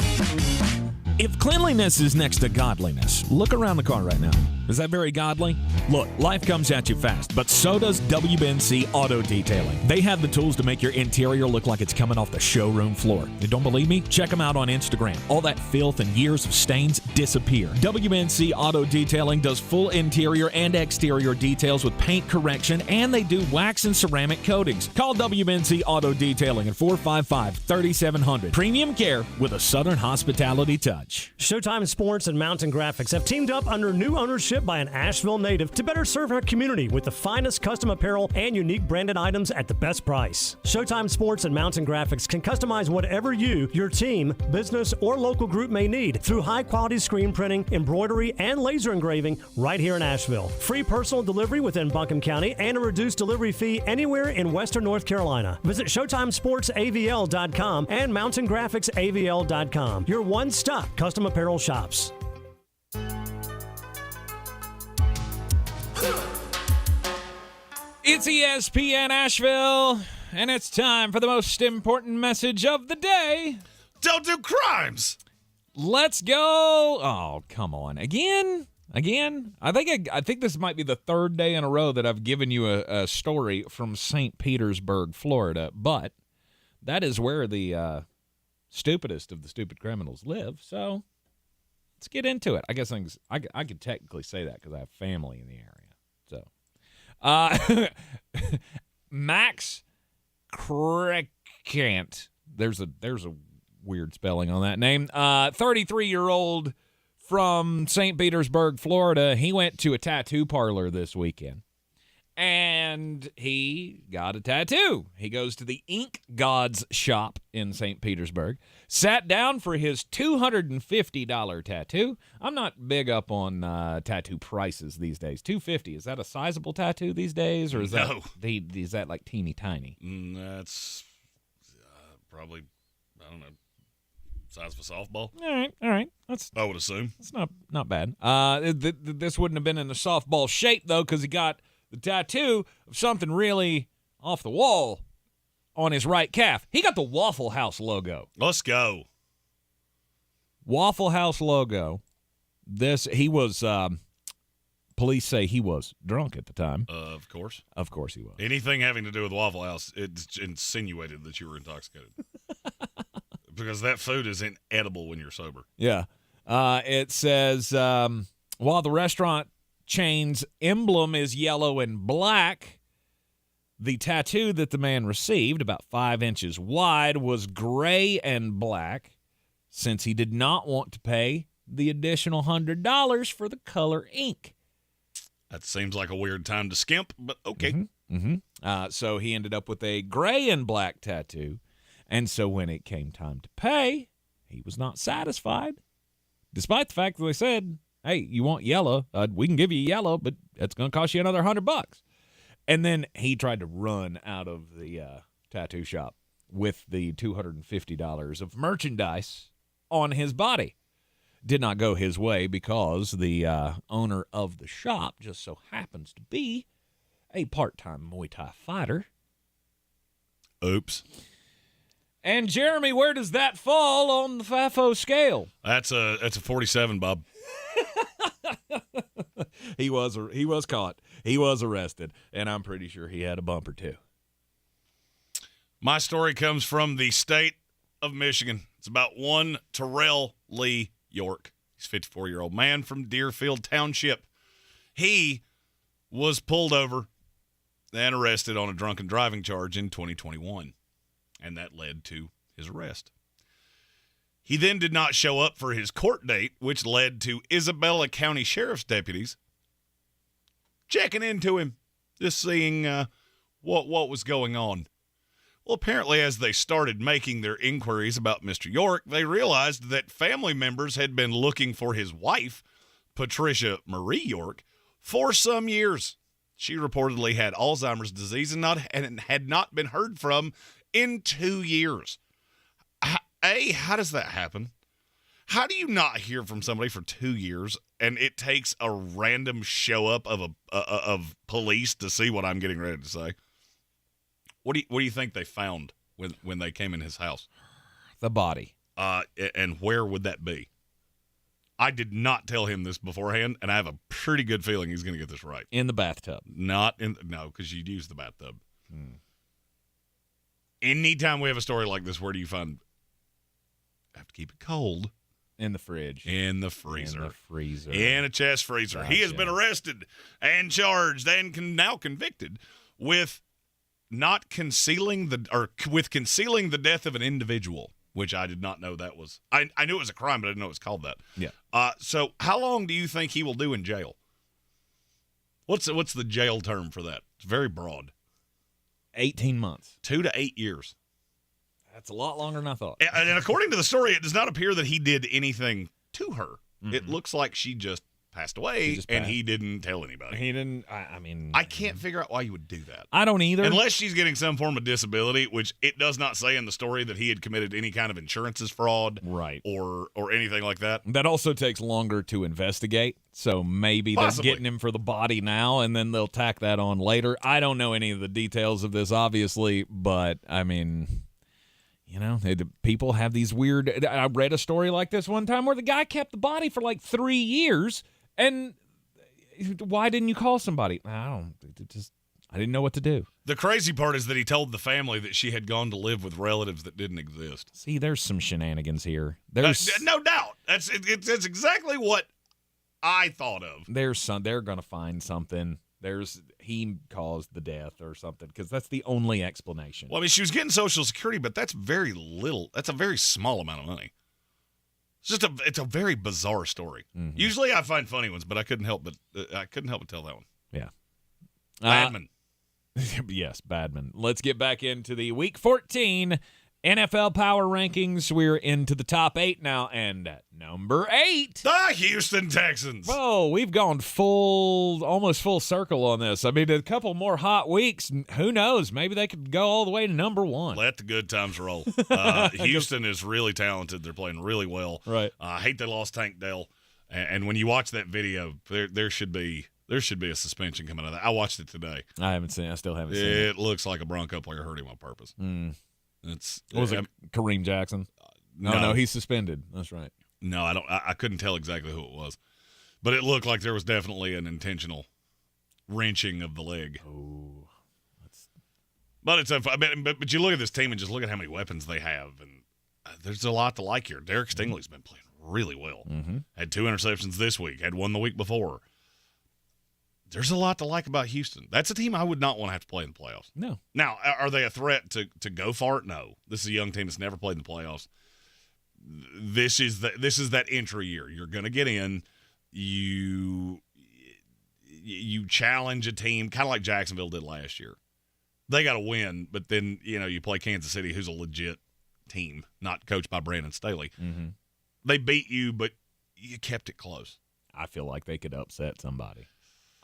If cleanliness is next to godliness, look around the car right now. Is that very godly? Look, life comes at you fast, but so does WBNC Auto Detailing. They have the tools to make your interior look like it's coming off the showroom floor. You don't believe me? Check them out on Instagram. All that filth and years of stains disappear. WBNC Auto Detailing does full interior and exterior details with paint correction, and they do wax and ceramic coatings. Call WBNC Auto Detailing at 455-3700. Premium care with a Southern hospitality touch. Showtime Sports and Mountain Graphics have teamed up under new ownership by an Asheville native to better serve our community with the finest custom apparel and unique branded items at the best price. Showtime Sports and Mountain Graphics can customize whatever you, your team, business, or local group may need through high-quality screen printing, embroidery, and laser engraving right here in Asheville. Free personal delivery within Buncombe County and a reduced delivery fee anywhere in Western North Carolina. Visit ShowtimeSportsAVL.com and MountainGraphicsAVL.com. Your one-stop custom apparel shops. It's ESPN Asheville, and it's time for the most important message of the day. Don't do crimes. Let's go. Oh, come on. Again? I think this might be the third day in a row that I've given you a story from St. Petersburg, Florida, but that is where the stupidest of the stupid criminals live, so let's get into it. I guess I could technically say that because I have family in the area. So, Max Krekant. There's a weird spelling on that name. 33-year-old from St. Petersburg, Florida. He went to a tattoo parlor this weekend, And he got a tattoo. He goes to the Ink Gods shop in St. Petersburg, sat down for his $250 tattoo. I'm not big up on tattoo prices these days. $250, is that a sizable tattoo these days, or is that like teeny tiny? That's probably, I don't know, size of a softball. All right. I would assume. That's not bad. This wouldn't have been in a softball shape, though, because he got the tattoo of something really off the wall on his right calf. He got the Waffle House logo. Let's go. Waffle House logo. He was, police say he was drunk at the time. Of course. Of course he was. Anything having to do with Waffle House, it's insinuated that you were intoxicated. Because that food is inedible when you're sober. Yeah. It says, while the restaurant chain's emblem is yellow and black, the tattoo that the man received, about 5 inches wide, was gray and black, since he did not want to pay the additional $100 for the color ink. That seems like a weird time to skimp, but okay. So he ended up with a gray and black tattoo, and so when it came time to pay, he was not satisfied, despite the fact that they said, hey, you want yellow? We can give you yellow, but it's going to cost you another $100. And then he tried to run out of the tattoo shop with the $250 of merchandise on his body. Did not go his way because the owner of the shop just so happens to be a part-time Muay Thai fighter. Oops. And Jeremy, where does that fall on the FAFO scale? That's a 47, Bob. He was caught. He was arrested, and I'm pretty sure he had a bumper too. My story comes from the state of Michigan. It's about one Terrell Lee York. He's a 54-year-old man from Deerfield Township. He was pulled over and arrested on a drunken driving charge in 2021, and that led to his arrest. He then did not show up for his court date, which led to Isabella County Sheriff's deputies checking into him, just seeing what was going on. Well, apparently, as they started making their inquiries about Mr. York, they realized that family members had been looking for his wife, Patricia Marie York, for some years. She reportedly had Alzheimer's disease and had not been heard from in 2 years. How does that happen? How do you not hear from somebody for 2 years and it takes a random show up of police to see what I'm getting ready to say? What do you think they found when they came in his house? The body. And where would that be? I did not tell him this beforehand, and I have a pretty good feeling he's going to get this right. In the bathtub. No, because you'd use the bathtub. Anytime we have a story like this, where do you find? Have to keep it cold. In the fridge. In the freezer. In the freezer. In a chest freezer. Gotcha. He has been arrested and charged and now convicted with concealing the death of an individual, which I did not know that was. I knew it was a crime, but I didn't know it was called that. Yeah. So how long do you think he will do in jail? What's the jail term for that? It's very broad. 18 months. 2 to 8 years. That's a lot longer than I thought. And according to the story, it does not appear that he did anything to her. Mm-hmm. It looks like she just passed away, and he didn't tell anybody. He didn't. I mean, I can't figure out why you would do that. I don't either. Unless she's getting some form of disability, which it does not say in the story that he had committed any kind of insurances fraud, right, or anything like that. That also takes longer to investigate. So maybe Possibly. They're getting him for the body now, and then they'll tack that on later. I don't know any of the details of this, obviously, but I mean, you know, people have these weird. I read a story like this one time where the guy kept the body for like 3 years. And why didn't you call somebody? I didn't know what to do. The crazy part is that he told the family that she had gone to live with relatives that didn't exist. See, there's some shenanigans here. There's no doubt. That's exactly what I thought of. They're going to find something. He caused the death or something, because that's the only explanation. Well, I mean, she was getting Social Security, but that's very little. That's a very small amount of money. It's a very bizarre story. Mm-hmm. Usually I find funny ones, but I couldn't help but tell that one. Yeah. Badman. Yes, Badman. Let's get back into the Week 14 NFL Power Rankings. We're into the top 8 now, and at number 8, the Houston Texans. Whoa, we've gone almost full circle on this. I mean, a couple more hot weeks, who knows? Maybe they could go all the way to number 1. Let the good times roll. Houston is really talented. They're playing really well. Right. I hate they lost Tank Dell, and when you watch that video, there should be a suspension coming out of that. I watched it today. I still haven't seen it. It looks like a Bronco player hurt him on purpose. Was it Kareem Jackson? No, he's suspended. That's right. No, I don't. I couldn't tell exactly who it was, but it looked like there was definitely an intentional wrenching of the leg. Oh, but it's but you look at this team and just look at how many weapons they have, and there's a lot to like here. Derek Stingley's been playing really well. Mm-hmm. Had 2 interceptions this week. Had 1 the week before. There's a lot to like about Houston. That's a team I would not want to have to play in the playoffs. No. Now, are they a threat to go for it? No. This is a young team that's never played in the playoffs. This is that entry year. You're going to get in. You challenge a team, kind of like Jacksonville did last year. They got to win, but then you play Kansas City, who's a legit team, not coached by Brandon Staley. Mm-hmm. They beat you, but you kept it close. I feel like they could upset somebody.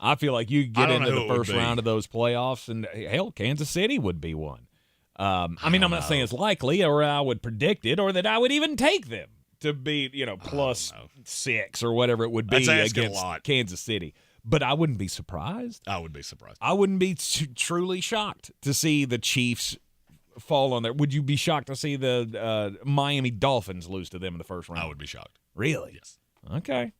I feel like you get into the first round of those playoffs, and hell, Kansas City would be one. I'm not saying it's likely, or I would predict it, or that I would even take them to be, plus 6 or whatever it would be against Kansas City. But I wouldn't be surprised. I would be surprised. I wouldn't be truly shocked to see the Chiefs fall on there. Would you be shocked to see the Miami Dolphins lose to them in the first round? I would be shocked. Really? Yes. Okay.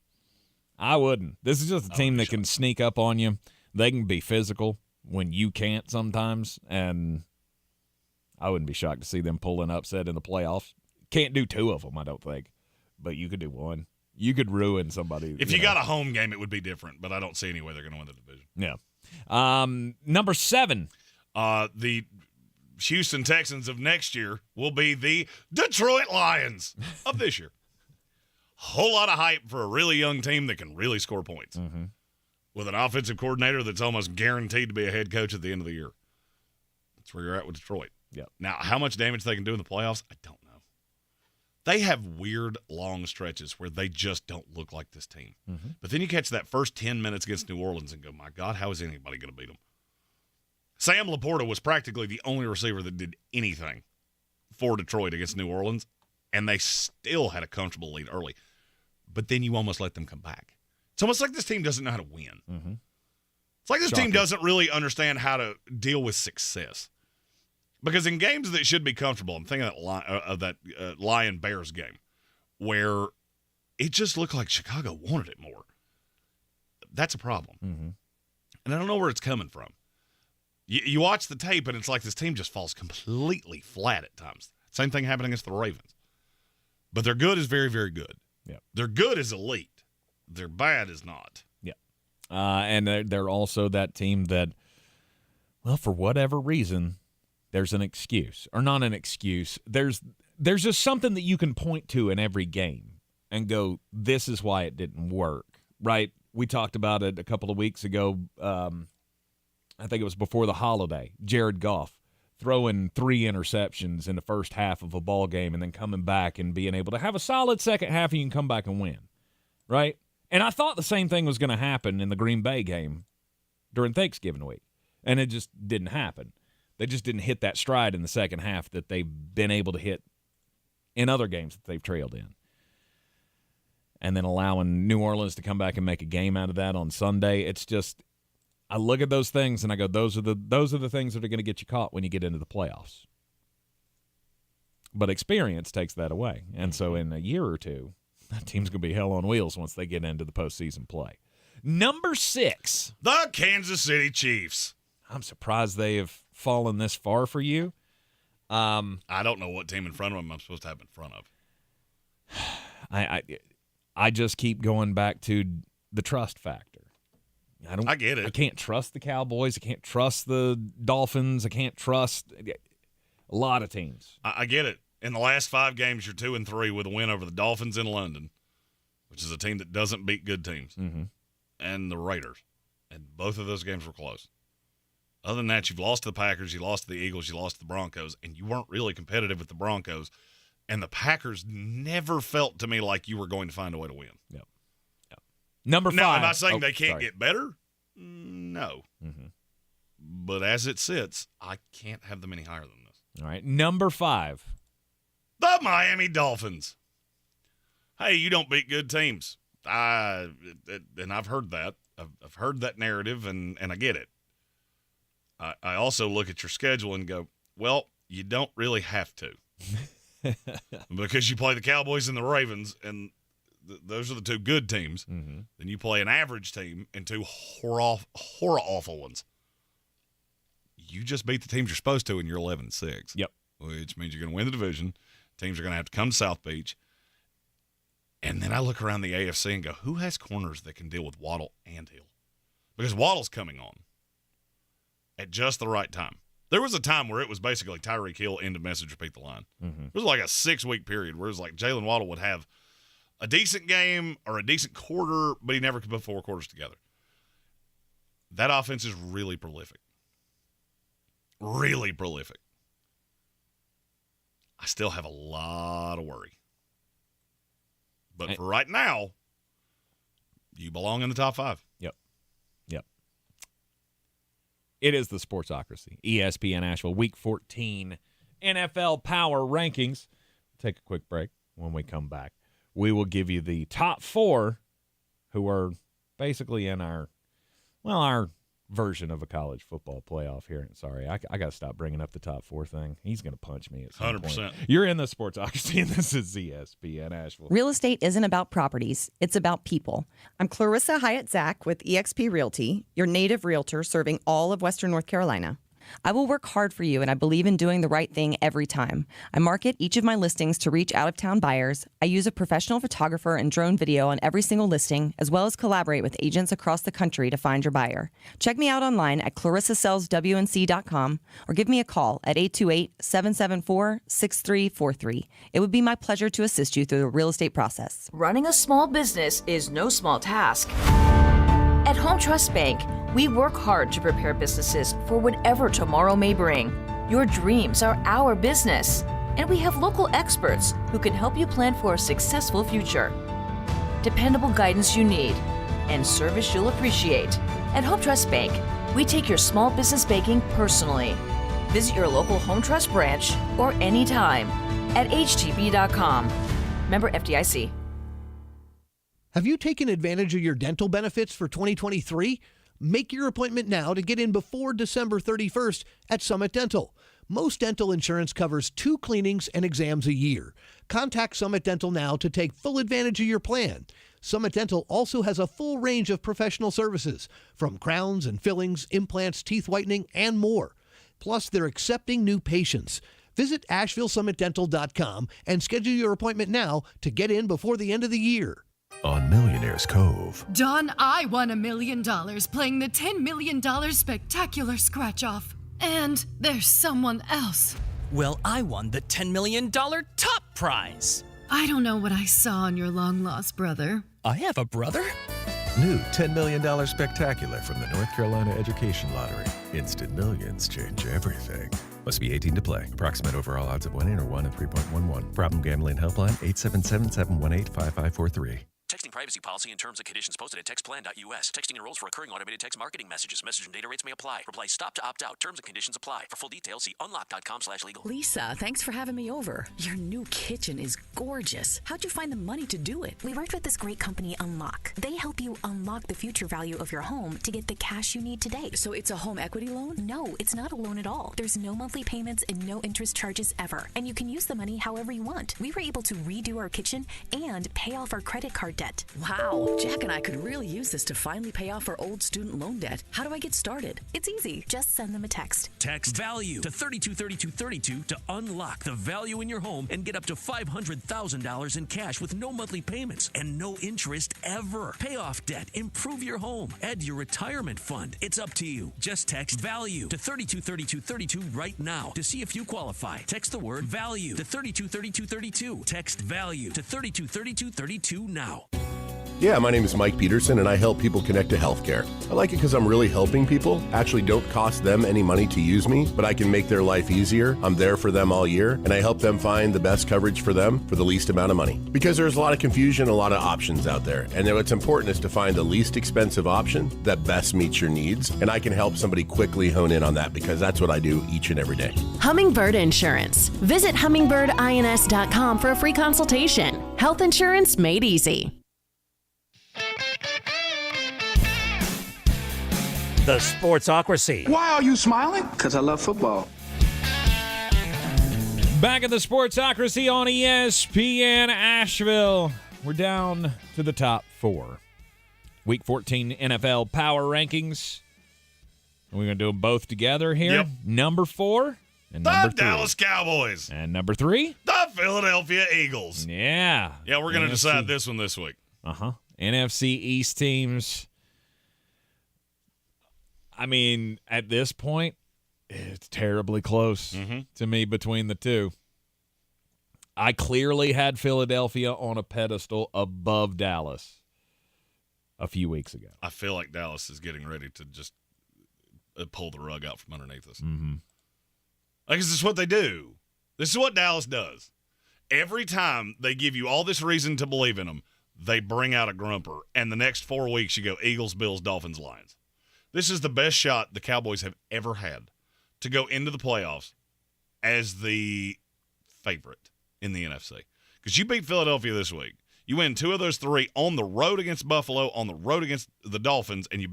I wouldn't. This is just a team that can sneak up on you. They can be physical when you can't sometimes, and I wouldn't be shocked to see them pull an upset in the playoffs. Can't do 2 of them, I don't think, but you could do 1. You could ruin somebody. If you got a home game, it would be different, but I don't see any way they're going to win the division. Yeah. Number 7. The Houston Texans of next year will be the Detroit Lions of this year. Whole lot of hype for a really young team that can really score points. Mm-hmm. With an offensive coordinator that's almost guaranteed to be a head coach at the end of the year. That's where you're at with Detroit. Yeah. Now, how much damage they can do in the playoffs, I don't know. They have weird long stretches where they just don't look like this team. Mm-hmm. But then you catch that first 10 minutes against New Orleans and go, my God, how is anybody going to beat them? Sam Laporta was practically the only receiver that did anything for Detroit against New Orleans, and they still had a comfortable lead early. But then you almost let them come back. It's almost like this team doesn't know how to win. Mm-hmm. It's like this team doesn't really understand how to deal with success. Because in games that should be comfortable, I'm thinking of that Lion-Bears game, where it just looked like Chicago wanted it more. That's a problem. Mm-hmm. And I don't know where it's coming from. You watch the tape, and it's like this team just falls completely flat at times. Same thing happened against the Ravens. But their good is very, very good. Yeah. Their good is elite. Their bad is not. Yeah. And they're also that team that, well, for whatever reason, there's an excuse. Or not an excuse. There's just something that you can point to in every game and go, this is why it didn't work, right? We talked about it a couple of weeks ago. I think it was before the holiday. Jared Goff throwing 3 interceptions in the first half of a ball game and then coming back and being able to have a solid second half and you can come back and win, right? And I thought the same thing was going to happen in the Green Bay game during Thanksgiving week, and it just didn't happen. They just didn't hit that stride in the second half that they've been able to hit in other games that they've trailed in. And then allowing New Orleans to come back and make a game out of that on Sunday, it's just – I look at those things and I go, those are the things that are going to get you caught when you get into the playoffs. But experience takes that away. And so in a year or two, that team's going to be hell on wheels once they get into the postseason play. Number 6. The Kansas City Chiefs. I'm surprised they have fallen this far for you. I don't know what team in front of them I'm supposed to have in front of. I just keep going back to the trust factor. I get it. I can't trust the Cowboys. I can't trust the Dolphins. I can't trust a lot of teams. I get it. In the last 5 games, you're 2-3 with a win over the Dolphins in London, which is a team that doesn't beat good teams, mm-hmm. and the Raiders. And both of those games were close. Other than that, you've lost to the Packers, you lost to the Eagles, you lost to the Broncos, and you weren't really competitive with the Broncos. And the Packers never felt to me like you were going to find a way to win. Yep. Number 5. Now, am I saying they can't get better? No. Mm-hmm. But as it sits, I can't have them any higher than this. All right. Number 5. The Miami Dolphins. Hey, you don't beat good teams. And I've heard that. I've heard that narrative, and I get it. I also look at your schedule and go, well, you don't really have to. Because you play the Cowboys and the Ravens, and those are the 2 good teams. Mm-hmm. Then you play an average team and 2 horror awful ones. You just beat the teams you're supposed to, and you're 11-6. Yep. Which means you're going to win the division. Teams are going to have to come to South Beach. And then I look around the AFC and go, who has corners that can deal with Waddle and Hill? Because Waddle's coming on at just the right time. There was a time where it was basically Tyreek Hill, end of message, repeat the line. Mm-hmm. It was like a 6-week period where it was like Jalen Waddle would have a decent game or a decent quarter, but he never could put 4 quarters together. That offense is really prolific. Really prolific. I still have a lot of worry. But for right now, you belong in the top 5. Yep. It is the Sportsocracy. ESPN Asheville, Week 14 NFL Power Rankings. Take a quick break. When we come back, we will give you the top 4 who are basically in our version of a college football playoff here. Sorry, I got to stop bringing up the top 4 thing. He's going to punch me at some 100%. point. You're in the Sportsocracy, and this is ESPN Asheville. Real estate isn't about properties. It's about people. I'm Clarissa Hyatt Zach with eXp Realty, your native realtor serving all of Western North Carolina. I will work hard for you, and I believe in doing the right thing every time. I market each of my listings to reach out-of-town buyers. I use a professional photographer and drone video on every single listing, as well as collaborate with agents across the country to find your buyer. Check me out online at clarissasellswnc.com or give me a call at 828-774-6343. It would be my pleasure to assist you through the real estate process. Running a small business is no small task. At Home Trust Bank, we work hard to prepare businesses for whatever tomorrow may bring. Your dreams are our business, and we have local experts who can help you plan for a successful future. Dependable guidance you need and service you'll appreciate. At Home Trust Bank, we take your small business banking personally. Visit your local Home Trust branch or anytime at htb.com. Member FDIC. Have you taken advantage of your dental benefits for 2023? Make your appointment now to get in before December 31st at Summit Dental. Most dental insurance covers 2 cleanings and exams a year. Contact Summit Dental now to take full advantage of your plan. Summit Dental also has a full range of professional services, from crowns and fillings, implants, teeth whitening, and more. Plus, they're accepting new patients. Visit AshevilleSummitDental.com and schedule your appointment now to get in before the end of the year. On Millionaire's Cove. Don, I won $1 million playing the $10 million spectacular scratch-off. And there's someone else. Well, I won the $10 million top prize. I don't know what I saw in your long-lost brother. I have a brother? New $10 million spectacular from the North Carolina Education Lottery. Instant millions change everything. Must be 18 to play. Approximate overall odds of winning are 1 in 3.11. Problem gambling helpline 877-718-5543. Texting privacy policy and terms and conditions posted at textplan.us. Texting enrolls for recurring automated text marketing messages. Message and data rates may apply. Reply stop to opt out. Terms and conditions apply. For full details, see unlock.com/legal. Lisa, thanks for having me over. Your new kitchen is gorgeous. How'd you find the money to do it? We worked with this great company, Unlock. They help you unlock the future value of your home to get the cash you need today. So it's a home equity loan? No, it's not a loan at all. There's no monthly payments and no interest charges ever. And you can use the money however you want. We were able to redo our kitchen and pay off our credit card debt. Wow. Jack and I could really use this to finally pay off our old student loan debt. How do I get started? It's easy. Just send them a text. Text VALUE to 323232 to unlock the value in your home and get up to $500,000 in cash with no monthly payments and no interest ever. Pay off debt, improve your home, add your retirement fund. It's up to you. Just text VALUE to 323232 right now to see if you qualify. Text the word VALUE to 323232. Text VALUE to 323232 now. Yeah, my name is Mike Peterson, and I help people connect to healthcare. I like it because I'm really helping people. Actually, don't cost them any money to use me, but I can make their life easier. I'm there for them all year, and I help them find the best coverage for them for the least amount of money. Because there's a lot of confusion, a lot of options out there, and what's important is to find the least expensive option that best meets your needs, and I can help somebody quickly hone in on that because that's what I do each and every day. Hummingbird Insurance. Visit hummingbirdins.com for a free consultation. Health insurance made easy. The Sportsocracy. Why are you smiling? Because I love football. Back at the Sportsocracy on ESPN Asheville. We're down to the top 4. Week 14 NFL Power Rankings. We're going to do them both together here. Yep. Number 4 and number 3. The Dallas Cowboys. And number 3. The Philadelphia Eagles. Yeah. Yeah, we're going to decide this one this week. NFC East teams. I mean, at this point, it's terribly close to me between the two. I clearly had Philadelphia on a pedestal above Dallas a few weeks ago. I feel like Dallas is getting ready to just pull the rug out from underneath us. Like, this is what they do. This is what Dallas does. Every time they give you all this reason to believe in them, they bring out a grumper. And the next 4 weeks, you go Eagles, Bills, Dolphins, Lions. This is the best shot the Cowboys have ever had to go into the playoffs as the favorite in the NFC. Because you beat Philadelphia this week. You win 2 of those 3 on the road against Buffalo, on the road against the Dolphins, and you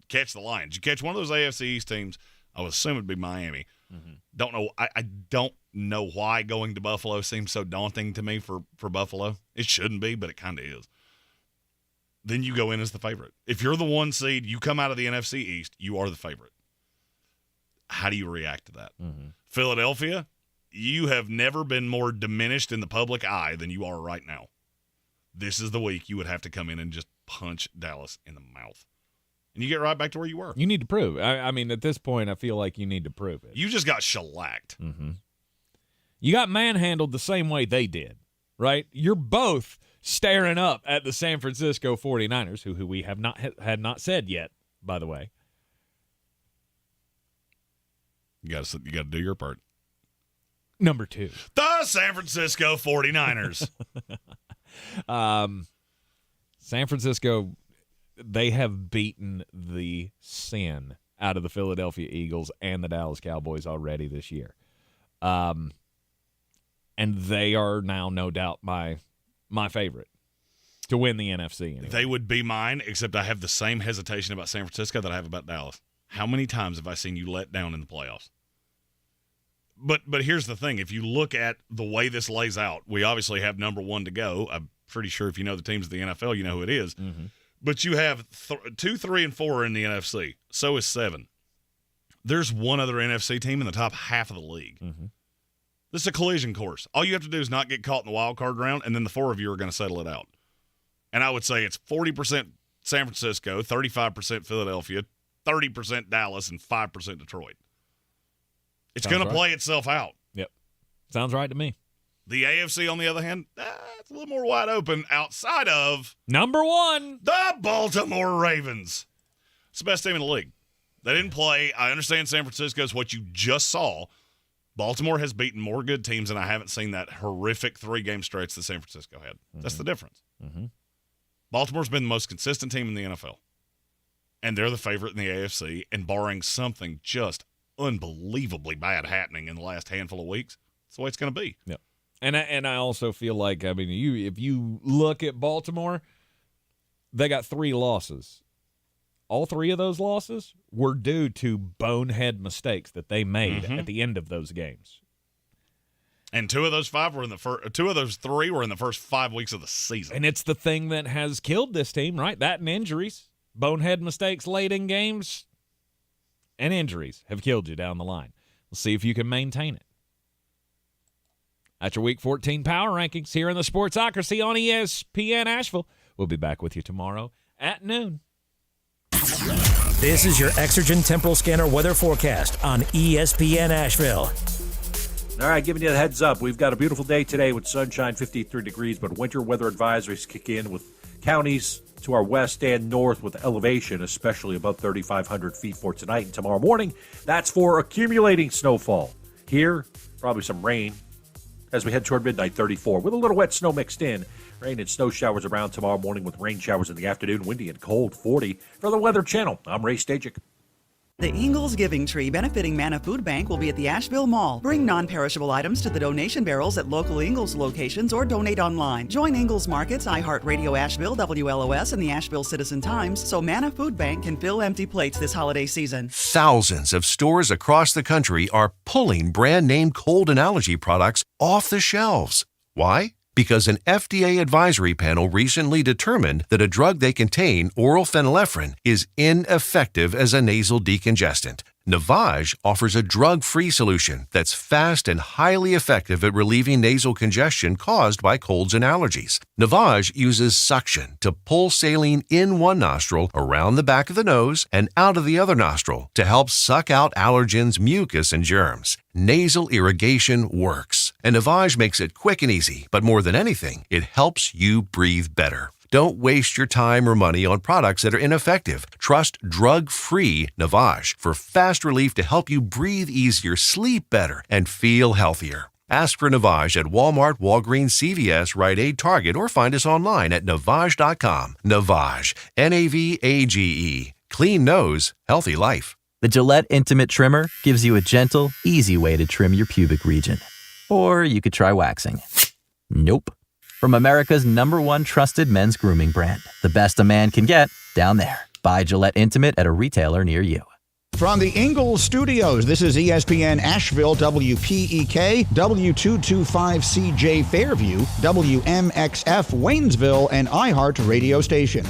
catch the Lions. You catch one of those AFC East teams, I would assume it'd be Miami. Don't know. I don't know why going to Buffalo seems so daunting to me for Buffalo. It shouldn't be, but it kind of is. Then you go in as the favorite. If you're the 1 seed, you come out of the NFC East, you are the favorite. How do you react to that? Philadelphia, you have never been more diminished in the public eye than you are right now. This is the week you would have to come in and just punch Dallas in the mouth. And you get right back to where you were. You need to prove. I mean, at this point, I feel like you need to prove it. You just got shellacked. You got manhandled the same way they did, right? You're both staring up at the San Francisco 49ers, who we have not had not said yet, by the way. You got to do your part. Number 2. The San Francisco 49ers. San Francisco, they have beaten the sin out of the Philadelphia Eagles and the Dallas Cowboys already this year. And they are now, no doubt, my favorite to win the NFC. Anyway. They would be mine, except I have the same hesitation about San Francisco that I have about Dallas. How many times have I seen you let down in the playoffs? But here's the thing. If you look at the way this lays out, we obviously have number 1 to go. I'm pretty sure if you know the teams of the NFL, you know who it is. But you have 2, 3, and 4 in the NFC. So is 7. There's one other NFC team in the top half of the league. This is a collision course. All you have to do is not get caught in the wild card round, and then the 4 of you are going to settle it out. And I would say it's 40% San Francisco, 35% Philadelphia, 30% Dallas, and 5% Detroit. It's going to play itself out. Yep. Sounds right to me. The AFC, on the other hand, it's a little more wide open outside of number 1, the Baltimore Ravens. It's the best team in the league. They didn't play. I understand San Francisco is what you just saw. Baltimore has beaten more good teams, and I haven't seen that horrific 3-game stretch that San Francisco had. That's the difference. Baltimore's been the most consistent team in the NFL, and they're the favorite in the AFC, and barring something just unbelievably bad happening in the last handful of weeks, that's the way it's going to be. Yep. And I also feel like, I mean, if you look at Baltimore, they got 3 losses. All 3 of those losses were due to bonehead mistakes that they made at the end of those games. And 2 of those 5 were in the first. 2 of those 3 were in the first 5 weeks of the season. And it's the thing that has killed this team, right? That and injuries, bonehead mistakes late in games, and injuries have killed you down the line. We'll see if you can maintain it. That's your Week 14 Power Rankings here in the Sportsocracy on ESPN Asheville. We'll be back with you tomorrow at noon. This is your Exergen Temporal Scanner weather forecast on ESPN Asheville. All right, giving you the heads up. We've got a beautiful day today with sunshine, 53 degrees, but winter weather advisories kick in with Counties to our west and north with elevation, especially above 3,500 feet for tonight and tomorrow morning. That's for accumulating snowfall. Here, probably some rain as we head toward midnight, 34, with a little wet snow mixed in. Rain and snow showers around tomorrow morning with rain showers in the afternoon, windy and cold, 40. For the Weather Channel, I'm Ray Stajic. The Ingalls Giving Tree benefiting Manna Food Bank will be at the Asheville Mall. Bring non-perishable items to the donation barrels at local Ingalls locations or donate online. Join Ingalls Markets, iHeartRadio Asheville, WLOS, and the Asheville Citizen-Times so Manna Food Bank can fill empty plates this holiday season. Thousands of stores across the country are pulling brand-name cold and allergy products off the shelves. Why? Because an FDA advisory panel recently determined that a drug they contain, oral phenylephrine, is ineffective as a nasal decongestant. Navage offers a drug-free solution that's fast and highly effective at relieving nasal congestion caused by colds and allergies. Navage uses suction to pull saline in one nostril, around the back of the nose, and out of the other nostril to help suck out allergens, mucus, and germs. Nasal irrigation works, and Navage makes it quick and easy, but more than anything, it helps you breathe better. Don't waste your time or money on products that are ineffective. Trust drug-free Navage for fast relief to help you breathe easier, sleep better, and feel healthier. Ask for Navage at Walmart, Walgreens, CVS, Rite Aid, Target, or find us online at Navage.com. Navage, N-A-V-A-G-E. Clean nose, healthy life. The Gillette Intimate Trimmer gives you a gentle, easy way to trim your pubic region. Or you could try waxing. Nope. From America's #1 trusted men's grooming brand. The best a man can get, down there. Buy Gillette Intimate at a retailer near you. From the Ingalls Studios, this is ESPN Asheville, WPEK, W225CJ Fairview, WMXF Waynesville, and iHeart Radio Station.